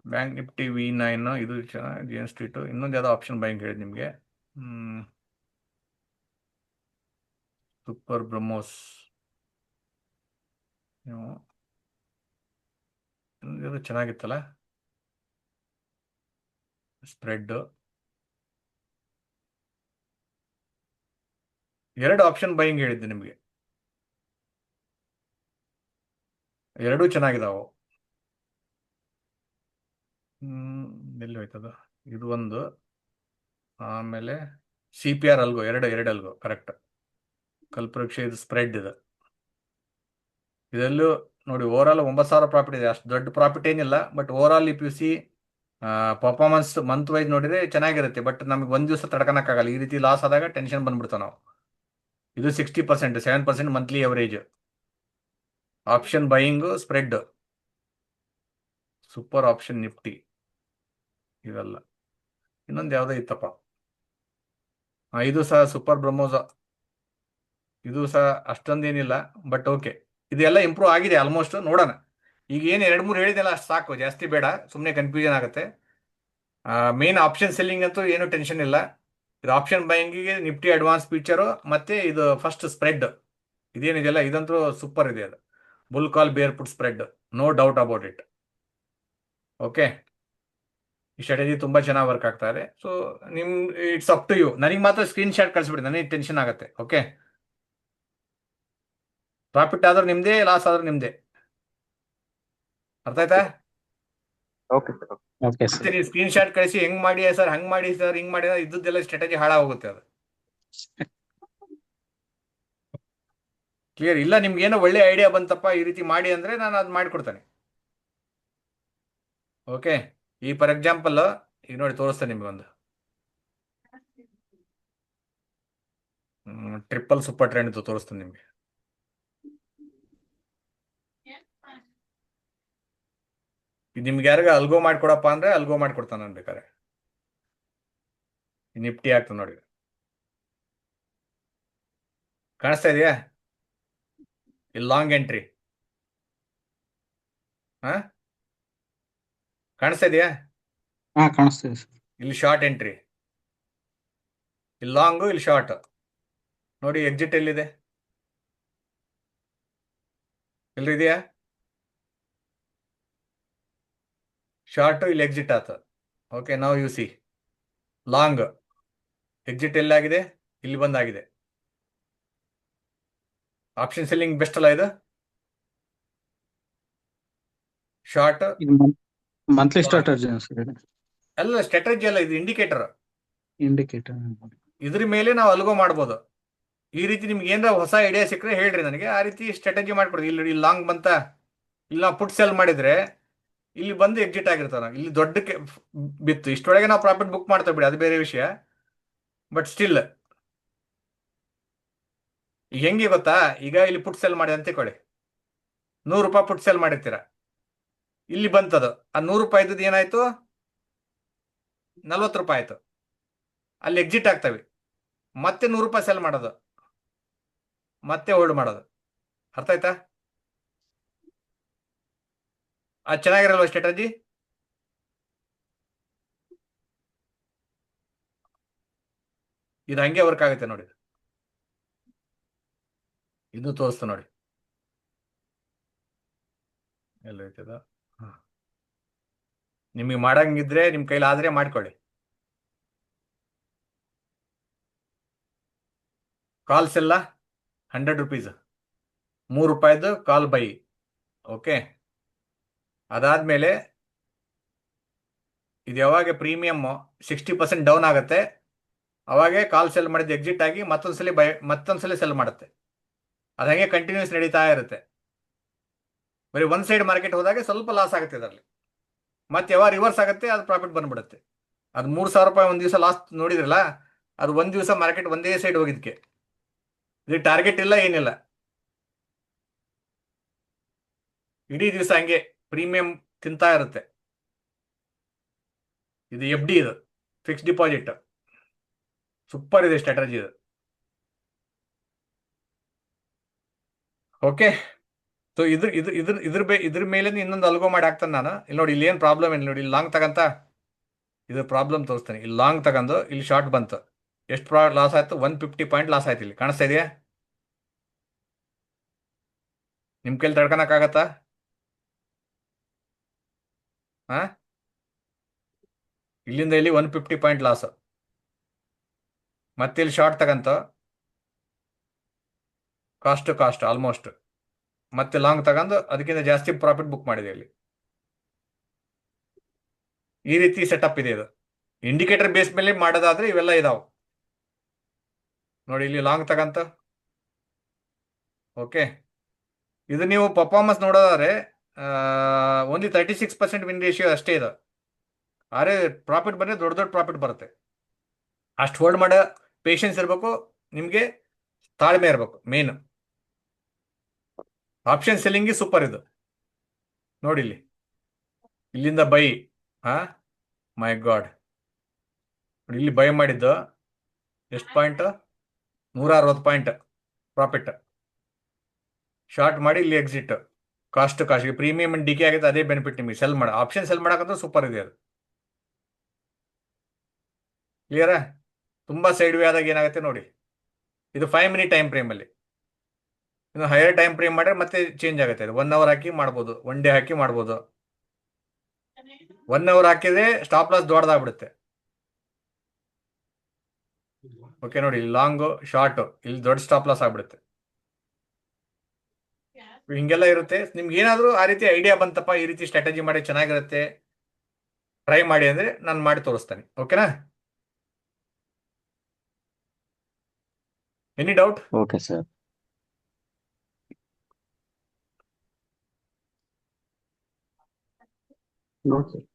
ಬ್ಯಾಂಕ್ ನಿಫ್ಟಿ V9 ಇದು ಚೆನ್ನಾಗಿ, ಜೇನ್ ಸ್ಟ್ರೀಟು. ಇನ್ನೊಂದು ಯಾವುದೋ ಆಪ್ಷನ್ ಬೈಯಿಂಗ್ ಹೇಳಿದ್ ನಿಮಗೆ, ಸೂಪರ್ ಬ್ರಹ್ಮೋಸ್, ಇದು ಚೆನ್ನಾಗಿತ್ತಲ್ಲ ಸ್ಪ್ರೆಡ್. 2 ಆಪ್ಷನ್ ಬೈಯಿಂಗ್ ಹೇಳಿದ್ದೆ ನಿಮಗೆ, 2 ಚೆನ್ನಾಗಿದಾವು. ಎಲ್ಲಿ ಹೋಯ್ತದ? ಇದು ಒಂದು, ಆಮೇಲೆ CPR ಅಲ್ಗೋ, 2 ಅಲ್ಗೋ, ಕರೆಕ್ಟ್. ಕಲ್ಪವೃಕ್ಷ ಇದು ಸ್ಪ್ರೆಡ್. ಇದರಲ್ಲೂ ನೋಡಿ, ಓವರಾಲ್ 9,000 ಪ್ರಾಫಿಟ್ ಇದೆ. ಅಷ್ಟು ದೊಡ್ಡ ಪ್ರಾಫಿಟ್ ಏನಿಲ್ಲ, but overall if you see performance month wise ನೋಡಿದ್ರೆ ಚೆನ್ನಾಗಿರುತ್ತೆ. ಬಟ್ ನಮಗೆ ಒಂದು ದಿವಸ ತಡ್ಕೊಳಕ್ಕಾಗಲ್ಲ. ಈ ರೀತಿ ಲಾಸ್ ಆದಾಗ ಟೆನ್ಷನ್ ಬಂದ್ಬಿಡ್ತಾವೆ ನಾವು. ಇದು 60%, 7% monthly average. Option buying spread, super option Nifty ಇವೆಲ್ಲ. ಇನ್ನೊಂದು ಯಾವುದೋ ಇತ್ತಪ್ಪ, ಇದು ಸಹ ಸೂಪರ್ ಬ್ರಹ್ಮೋಸ. ಇದು ಸಹ ಅಷ್ಟೊಂದೇನಿಲ್ಲ, ಬಟ್ ಓಕೆ, ಇದೆಲ್ಲ ಇಂಪ್ರೂವ್ ಆಗಿದೆ ಆಲ್ಮೋಸ್ಟ್. ನೋಡೋಣ, ಈಗ ಏನು 2-3 ಹೇಳಿದೆಲ್ಲ ಅಷ್ಟು ಸಾಕು, ಜಾಸ್ತಿ ಬೇಡ, ಸುಮ್ಮನೆ ಕನ್ಫ್ಯೂಷನ್ ಆಗುತ್ತೆ. ಮೇನ್ ಆಪ್ಷನ್ ಸೆಲ್ಲಿಂಗ್ ಅಂತೂ ಏನು ಟೆನ್ಷನ್ ಇಲ್ಲ. ಇದು ಆಪ್ಷನ್ ಬೈಯಿಂಗಿಗೆ ನಿಫ್ಟಿ ಅಡ್ವಾನ್ಸ್ ಫೀಚರು, ಮತ್ತು ಇದು ಫಸ್ಟ್ ಸ್ಪ್ರೆಡ್ ಇದೇನಿದೆಯಲ್ಲ, ಇದಂತೂ ಸೂಪರ್ ಇದೆ. ಅದು bull call bear put spread, no doubt about it. Okay, ಈ ಸ್ಟ್ರಾಟಜಿ ತುಂಬ ಚೆನ್ನಾಗಿ ವರ್ಕ್ ಆಗ್ತಾ ಇದೆ. So it's up to you. ನನಗೆ ಮಾತ್ರ ಸ್ಕ್ರೀನ್ ಶಾಟ್ ಕಳಿಸ್ಬಿಡಿ, ನನಗೆ ಟೆನ್ಷನ್ ಆಗುತ್ತೆ. ಓಕೆ, ಪ್ರಾಫಿಟ್ ಆದ್ರೆ ನಿಮ್ಮದೇ, ಲಾಸ್ ಆದ್ರೆ ನಿಮ್ಮದೇ. ಅರ್ಥ ಆಯ್ತಾ? Okay sir. ಓಕೆ ಮತ್ತೆ ಸರ್. ನೀವು ಸ್ಕ್ರೀನ್ ಶಾಟ್ ಕಳಿಸಿ, ಹೆಂಗ್ ಮಾಡಿ ಸರ್, ಹಂಗ್ ಮಾಡಿ ಸರ್, ಹಿಂಗ್ ಮಾಡಿ, ಇದ್ದದ್ದೆಲ್ಲ ಸ್ಟ್ರಾಟಜಿ ಹಾಳಾಗೋಗುತ್ತೆ ಅದು. ಕ್ಲಿಯರ್? ಇಲ್ಲ ನಿಮ್ಗೆ ಏನೋ ಒಳ್ಳೆ ಐಡಿಯಾ ಬಂತಪ್ಪ, ಈ ರೀತಿ ಮಾಡಿ ಅಂದ್ರೆ ನಾನು ಅದು ಮಾಡಿಕೊಡ್ತೇನೆ. ಓಕೆ, ಈ ಫಾರ್ ಎಕ್ಸಾಂಪಲ್ ಈಗ ನೋಡಿ ತೋರಿಸ್ತೇನೆ ನಿಮ್ಗೆ ಒಂದು ಟ್ರಿಪಲ್ ಸೂಪರ್ ಟ್ರೆಂಡ್ ಅಂತ ತೋರಿಸ್ತೇನೆ ನಿಮ್ಗೆ. ಇದು ನಿಮ್ಗೆ ಯಾರಿಗ ಅಲ್ಗೋ ಮಾಡಿಕೊಡಪ್ಪ ಅಂದ್ರೆ ಅಲ್ಗೋ ಮಾಡಿಕೊಡ್ತಾನೆ ನಾನು ಬೇಕಾದ್ರೆ. ನಿಫ್ಟಿ ಆಗ್ತದೆ ನೋಡಿ, ಕಾಣಿಸ್ತಾ ಇದೆಯಾ? ಇಲ್ಲಿ ಲಾಂಗ್ ಎಂಟ್ರಿ, ಹಾ ಕಾಣಿಸ್ತಾ ಇದೆಯಾ? ಹಾ, ಕಾಣಿಸ್ತಿದೆ ಸರ್. ಇಲ್ಲಿ ಶಾರ್ಟ್ ಎಂಟ್ರಿ, ಇಲ್ಲಿ ಲಾಂಗು, ಇಲ್ಲಿ ಶಾರ್ಟ್. ನೋಡಿ ಎಕ್ಸಿಟ್ ಎಲ್ಲಿದೆ? ಎಲ್ಲಿದೆಯಾ? ಶಾರ್ಟು ಇಲ್ಲಿ ಎಕ್ಸಿಟ್ ಆಯ್ತು. ಓಕೆ, ನಾವು ಯು ಸಿ ಲಾಂಗ್ ಎಕ್ಸಿಟ್ ಎಲ್ಲಾಗಿದೆ? ಇಲ್ಲಿ ಬಂದಾಗಿದೆ. ಆಪ್ಷನ್ ಸೆಲ್ಲಿಂಗ್ ಬೆಸ್ಟ್ ಅಲ್ಲ ಇದು? ಶಾರ್ಟ್ ಇದು ಮಂತ್ಲಿ ಸ್ಟ್ರಾಟಜಿ ಸರ್ ಇದು ಅಲ್ಲ, ಸ್ಟ್ರಾಟಜಿ ಅಲ್ಲ, ಇದು ಇಂಡಿಕೇಟರ್. ಇಂಡಿಕೇಟರ್. ಇದ್ರ ಮೇಲೆ ನಾವು ಅಲ್ಗೋ ಮಾಡ್ಬೋದು. ಈ ರೀತಿ ನಿಮ್ಗೆ ಏನಾರ ಹೊಸ ಐಡಿಯಾ ಸಿಕ್ಕರೆ ಹೇಳ್ರಿ ನನಗೆ, ಆ ರೀತಿ ಸ್ಟ್ರಾಟಜಿ ಮಾಡ್ಕೊಡ್ರಿ. ಇಲ್ಲಿ ಲಾಂಗ್ ಬಂತ, ಇಲ್ಲಿ ನಾವು ಪುಟ್ ಸೆಲ್ ಮಾಡಿದ್ರೆ ಇಲ್ಲಿ ಬಂದು ಎಕ್ಸಿಟ್ ಆಗಿರ್ತಾವ. ಇಲ್ಲಿ ದೊಡ್ಡಕ್ಕೆ ಬಿತ್ತು, ಇಷ್ಟೊಳಗೆ ನಾವು ಪ್ರಾಫಿಟ್ ಬುಕ್ ಮಾಡ್ತೇವೆ ಬಿಡಿ, ಅದು ಬೇರೆ ವಿಷಯ. ಬಟ್ ಸ್ಟಿಲ್ ಈಗ ಹೆಂಗೆ ಗೊತ್ತಾ, ಈಗ ಇಲ್ಲಿ ಪುಟ್ ಸೆಲ್ ಮಾಡಿ ಅಂತ ತಿಳ್ಕೊಳ್ಳಿ, 100 ರೂಪಾಯಿ ಪುಟ್ ಸೆಲ್ ಮಾಡಿರ್ತೀರ, ಇಲ್ಲಿ ಬಂತದು, ಆ 100 ರೂಪಾಯಿದ್ದು ಏನಾಯ್ತು, 40 ರೂಪಾಯಿ ಆಯ್ತು. ಅಲ್ಲಿ ಎಕ್ಸಿಟ್ ಆಗ್ತವೆ, ಮತ್ತೆ 100 ರೂಪಾಯಿ ಸೆಲ್ ಮಾಡೋದು, ಮತ್ತೆ ಹೋಲ್ಡ್ ಮಾಡೋದು. ಅರ್ಥ ಆಯ್ತಾ? ಅದು ಚೆನ್ನಾಗಿರಲ್ವ ಸ್ಟ್ರಾಟಜಿ? ಇದು ಹಂಗೆ ವರ್ಕ್ ಆಗುತ್ತೆ ನೋಡಿ. ಇದು ತೋರಿಸ್ತು ನೋಡಿ, ಎಲ್ಲ ಐತದ. ನಿಮಗೆ ಮಾಡಂಗಿದ್ರೆ ನಿಮ್ಮ ಕೈಲಿ ಆದ್ರೆ ಮಾಡ್ಕೊಳ್ಳಿ. ಕಾಲ್ಸ್ ಎಲ್ಲ 100 ರೂಪೀಸ್, 3 ರೂಪಾಯಿದು ಕಾಲ್ ಬೈ. ಓಕೆ, ಅದಾದ್ಮೇಲೆ ಇದು ಯಾವಾಗ ಪ್ರೀಮಿಯಮ್ 60% ಡೌನ್ ಆಗುತ್ತೆ, ಅವಾಗೆ ಕಾಲ್ ಸೆಲ್ ಮಾಡಿದ್ದು ಎಕ್ಸಿಟ್ ಆಗಿ ಮತ್ತೊಂದ್ಸಲಿ ಸೆಲ್ ಮಾಡುತ್ತೆ. ಅದು ಹಾಗೆ ಕಂಟಿನ್ಯೂಸ್ ನಡೀತಾ ಇರುತ್ತೆ. ಬರೀ ಒನ್ ಸೈಡ್ ಮಾರ್ಕೆಟ್ ಹೋದಾಗ ಸ್ವಲ್ಪ ಲಾಸ್ ಆಗುತ್ತೆ ಇದರಲ್ಲಿ. ಮತ್ತೆ ಯಾವಾಗ ರಿವರ್ಸ್ ಆಗುತ್ತೆ ಅದು ಪ್ರಾಫಿಟ್ ಬಂದ್ಬಿಡುತ್ತೆ. ಅದು 3,000 ರೂಪಾಯಿ ಒಂದು ದಿವಸ ಲಾಸ್ ನೋಡಿದ್ರಲ್ಲ, ಅದು ಒಂದು ದಿವಸ ಮಾರ್ಕೆಟ್ ಒಂದೇ ಸೈಡ್ ಹೋಗಿದ್ದಕ್ಕೆ. ಇದು ಟಾರ್ಗೆಟ್ ಇಲ್ಲ, ಏನಿಲ್ಲ, ಇಡೀ ದಿವಸ ಹಂಗೆ ಪ್ರೀಮಿಯಂ ತಿಂತಾ ಇರುತ್ತೆ. ಇದು FD, ಇದು ಫಿಕ್ಸ್ ಡಿಪಾಸಿಟ್. ಸೂಪರ್ ಇದೆ ಸ್ಟ್ರಾಟಜಿ ಇದು. ಓಕೆ, ಸೊ ಇದ್ರ ಮೇಲೆ ಇನ್ನೊಂದು ಅಲ್ಗೋ ಮಾಡಿ ಹಾಕ್ತಾನೆ ನಾನು. ಇಲ್ಲಿ ನೋಡಿ, ಇಲ್ಲಿ ಏನು ಪ್ರಾಬ್ಲಮ್ ಏನು ನೋಡಿ, ಇಲ್ಲಿ ಲಾಂಗ್ ತಗಂತ ಇದು ಪ್ರಾಬ್ಲಮ್ ತೋರಿಸ್ತಾನೆ. ಇಲ್ಲಿ ಲಾಂಗ್ ತಗೊಂಡು ಇಲ್ಲಿ ಶಾರ್ಟ್ ಬಂತು, ಎಷ್ಟು ಲಾಸ್ ಆಯ್ತು, 150 ಪಾಯಿಂಟ್ ಲಾಸ್ ಆಯ್ತು. ಇಲ್ಲಿ ಕಾಣಿಸ್ತಾ ಇದೆಯಾ? ನಿಮ್ಮ ಕೈಲಿ ತಡ್ಕೊಳಕ್ಕಾಗತ್ತಾ? ಹಾ, ಇಲ್ಲಿಂದ ಇಲ್ಲಿ 150 ಪಾಯಿಂಟ್ ಲಾಸ್. ಮತ್ತೆ ಇಲ್ಲಿ ಶಾರ್ಟ್ ತಗಂತ ಕಾಸ್ಟ್ ಆಲ್ಮೋಸ್ಟ್, ಮತ್ತೆ ಲಾಂಗ್ ತಗೊಂಡು ಅದಕ್ಕಿಂತ ಜಾಸ್ತಿ ಪ್ರಾಫಿಟ್ ಬುಕ್ ಮಾಡಿದೆ ಇಲ್ಲಿ. ಈ ರೀತಿ ಸೆಟಪ್ ಇದೆ ಇದು. ಇಂಡಿಕೇಟರ್ ಬೇಸ್ ಮೇಲೆ ಮಾಡೋದಾದ್ರೆ ಇವೆಲ್ಲ ಇದಾವೆ ನೋಡಿ. ಇಲ್ಲಿ ಲಾಂಗ್ ತಗಂತ. ಓಕೆ, ಇದು ನೀವು ಪರ್ಫಾರ್ಮೆನ್ಸ್ ನೋಡೋದಾದ್ರೆ ಓನ್ಲಿ 36% ವಿನ್ ರೇಷಿಯೋ ಅಷ್ಟೇ ಇದೆ. ಆದರೆ ಪ್ರಾಫಿಟ್ ಬಂದರೆ ದೊಡ್ಡ ಪ್ರಾಫಿಟ್ ಬರುತ್ತೆ. ಅಷ್ಟು ಹೋಲ್ಡ್ ಮಾಡೋ ಪೇಷನ್ಸ್ ಇರಬೇಕು ನಿಮಗೆ, ತಾಳ್ಮೆ ಇರಬೇಕು ಮೇನ್. ಆಪ್ಷನ್ ಸೆಲ್ಲಿಂಗ್ ಸೂಪರ್ ಇದು ನೋಡಿ. ಇಲ್ಲಿಂದ ಬೈ, ಮೈ ಗಾಡ್, ಇಲ್ಲಿ ಬೈ ಮಾಡಿದ್ದು ಎಷ್ಟು ಪಾಯಿಂಟ್, 160 ಪಾಯಿಂಟ್ ಪ್ರಾಫಿಟ್. ಶಾರ್ಟ್ ಮಾಡಿ ಇಲ್ಲಿ ಎಕ್ಸಿಟ್, ಕಾಸ್ಟ್ ಪ್ರೀಮಿಯಂ ಡಿಕೆ ಆಗುತ್ತೆ. ಅದೇ ಬೆನಿಫಿಟ್ ನಿಮಗೆ ಸೆಲ್ ಮಾಡ, ಆಪ್ಷನ್ ಸೆಲ್ ಮಾಡೋಕ್ಕಂದ್ರೆ ಸೂಪರ್ ಇದೆ ಅದು. ಕ್ಲಿಯರಾ? ತುಂಬ ಸೈಡ್ ವೇ ಆದಾಗ ಏನಾಗುತ್ತೆ ನೋಡಿ, ಇದು 5 ಮಿನಿಟ್ ಟೈಮ್ ಫ್ರೇಮಲ್ಲಿ. ಇನ್ನು ಹೈಯರ್ ಟೈಮ್ ಫ್ರೇಮ್ ಮಾಡಿದ್ರೆ ಮತ್ತೆ ಚೇಂಜ್ ಆಗುತ್ತೆ. ಇದು 1 ಅವರ್ ಹಾಕಿ ಮಾಡ್ಬೋದು, 1 ಡೇ ಹಾಕಿ ಮಾಡ್ಬೋದು. 1 ಅವರ್ ಹಾಕಿದ್ರೆ ಸ್ಟಾಪ್ ಲಾಸ್ ದೊಡ್ಡದಾಗ್ಬಿಡುತ್ತೆ. ಓಕೆ ನೋಡಿ, ಲಾಂಗು ಶಾರ್ಟ್ ಇಲ್ಲಿ ದೊಡ್ಡ ಸ್ಟಾಪ್ ಲಾಸ್ ಆಗ್ಬಿಡುತ್ತೆ. ಹಿಂಗೆಲ್ಲ ಇರುತ್ತೆ. ನಿಮ್ಗೆ ಏನಾದರೂ ಆ ರೀತಿ ಐಡಿಯಾ ಬಂತಪ್ಪ, ಈ ರೀತಿ ಸ್ಟ್ರಾಟಜಿ ಮಾಡಿ ಚೆನ್ನಾಗಿರುತ್ತೆ, ಟ್ರೈ ಮಾಡಿ ಅಂದರೆ ನಾನು ಮಾಡಿ ತೋರಿಸ್ತೇನೆ. ಓಕೆನಾ? Any doubt? Okay sir. No sir.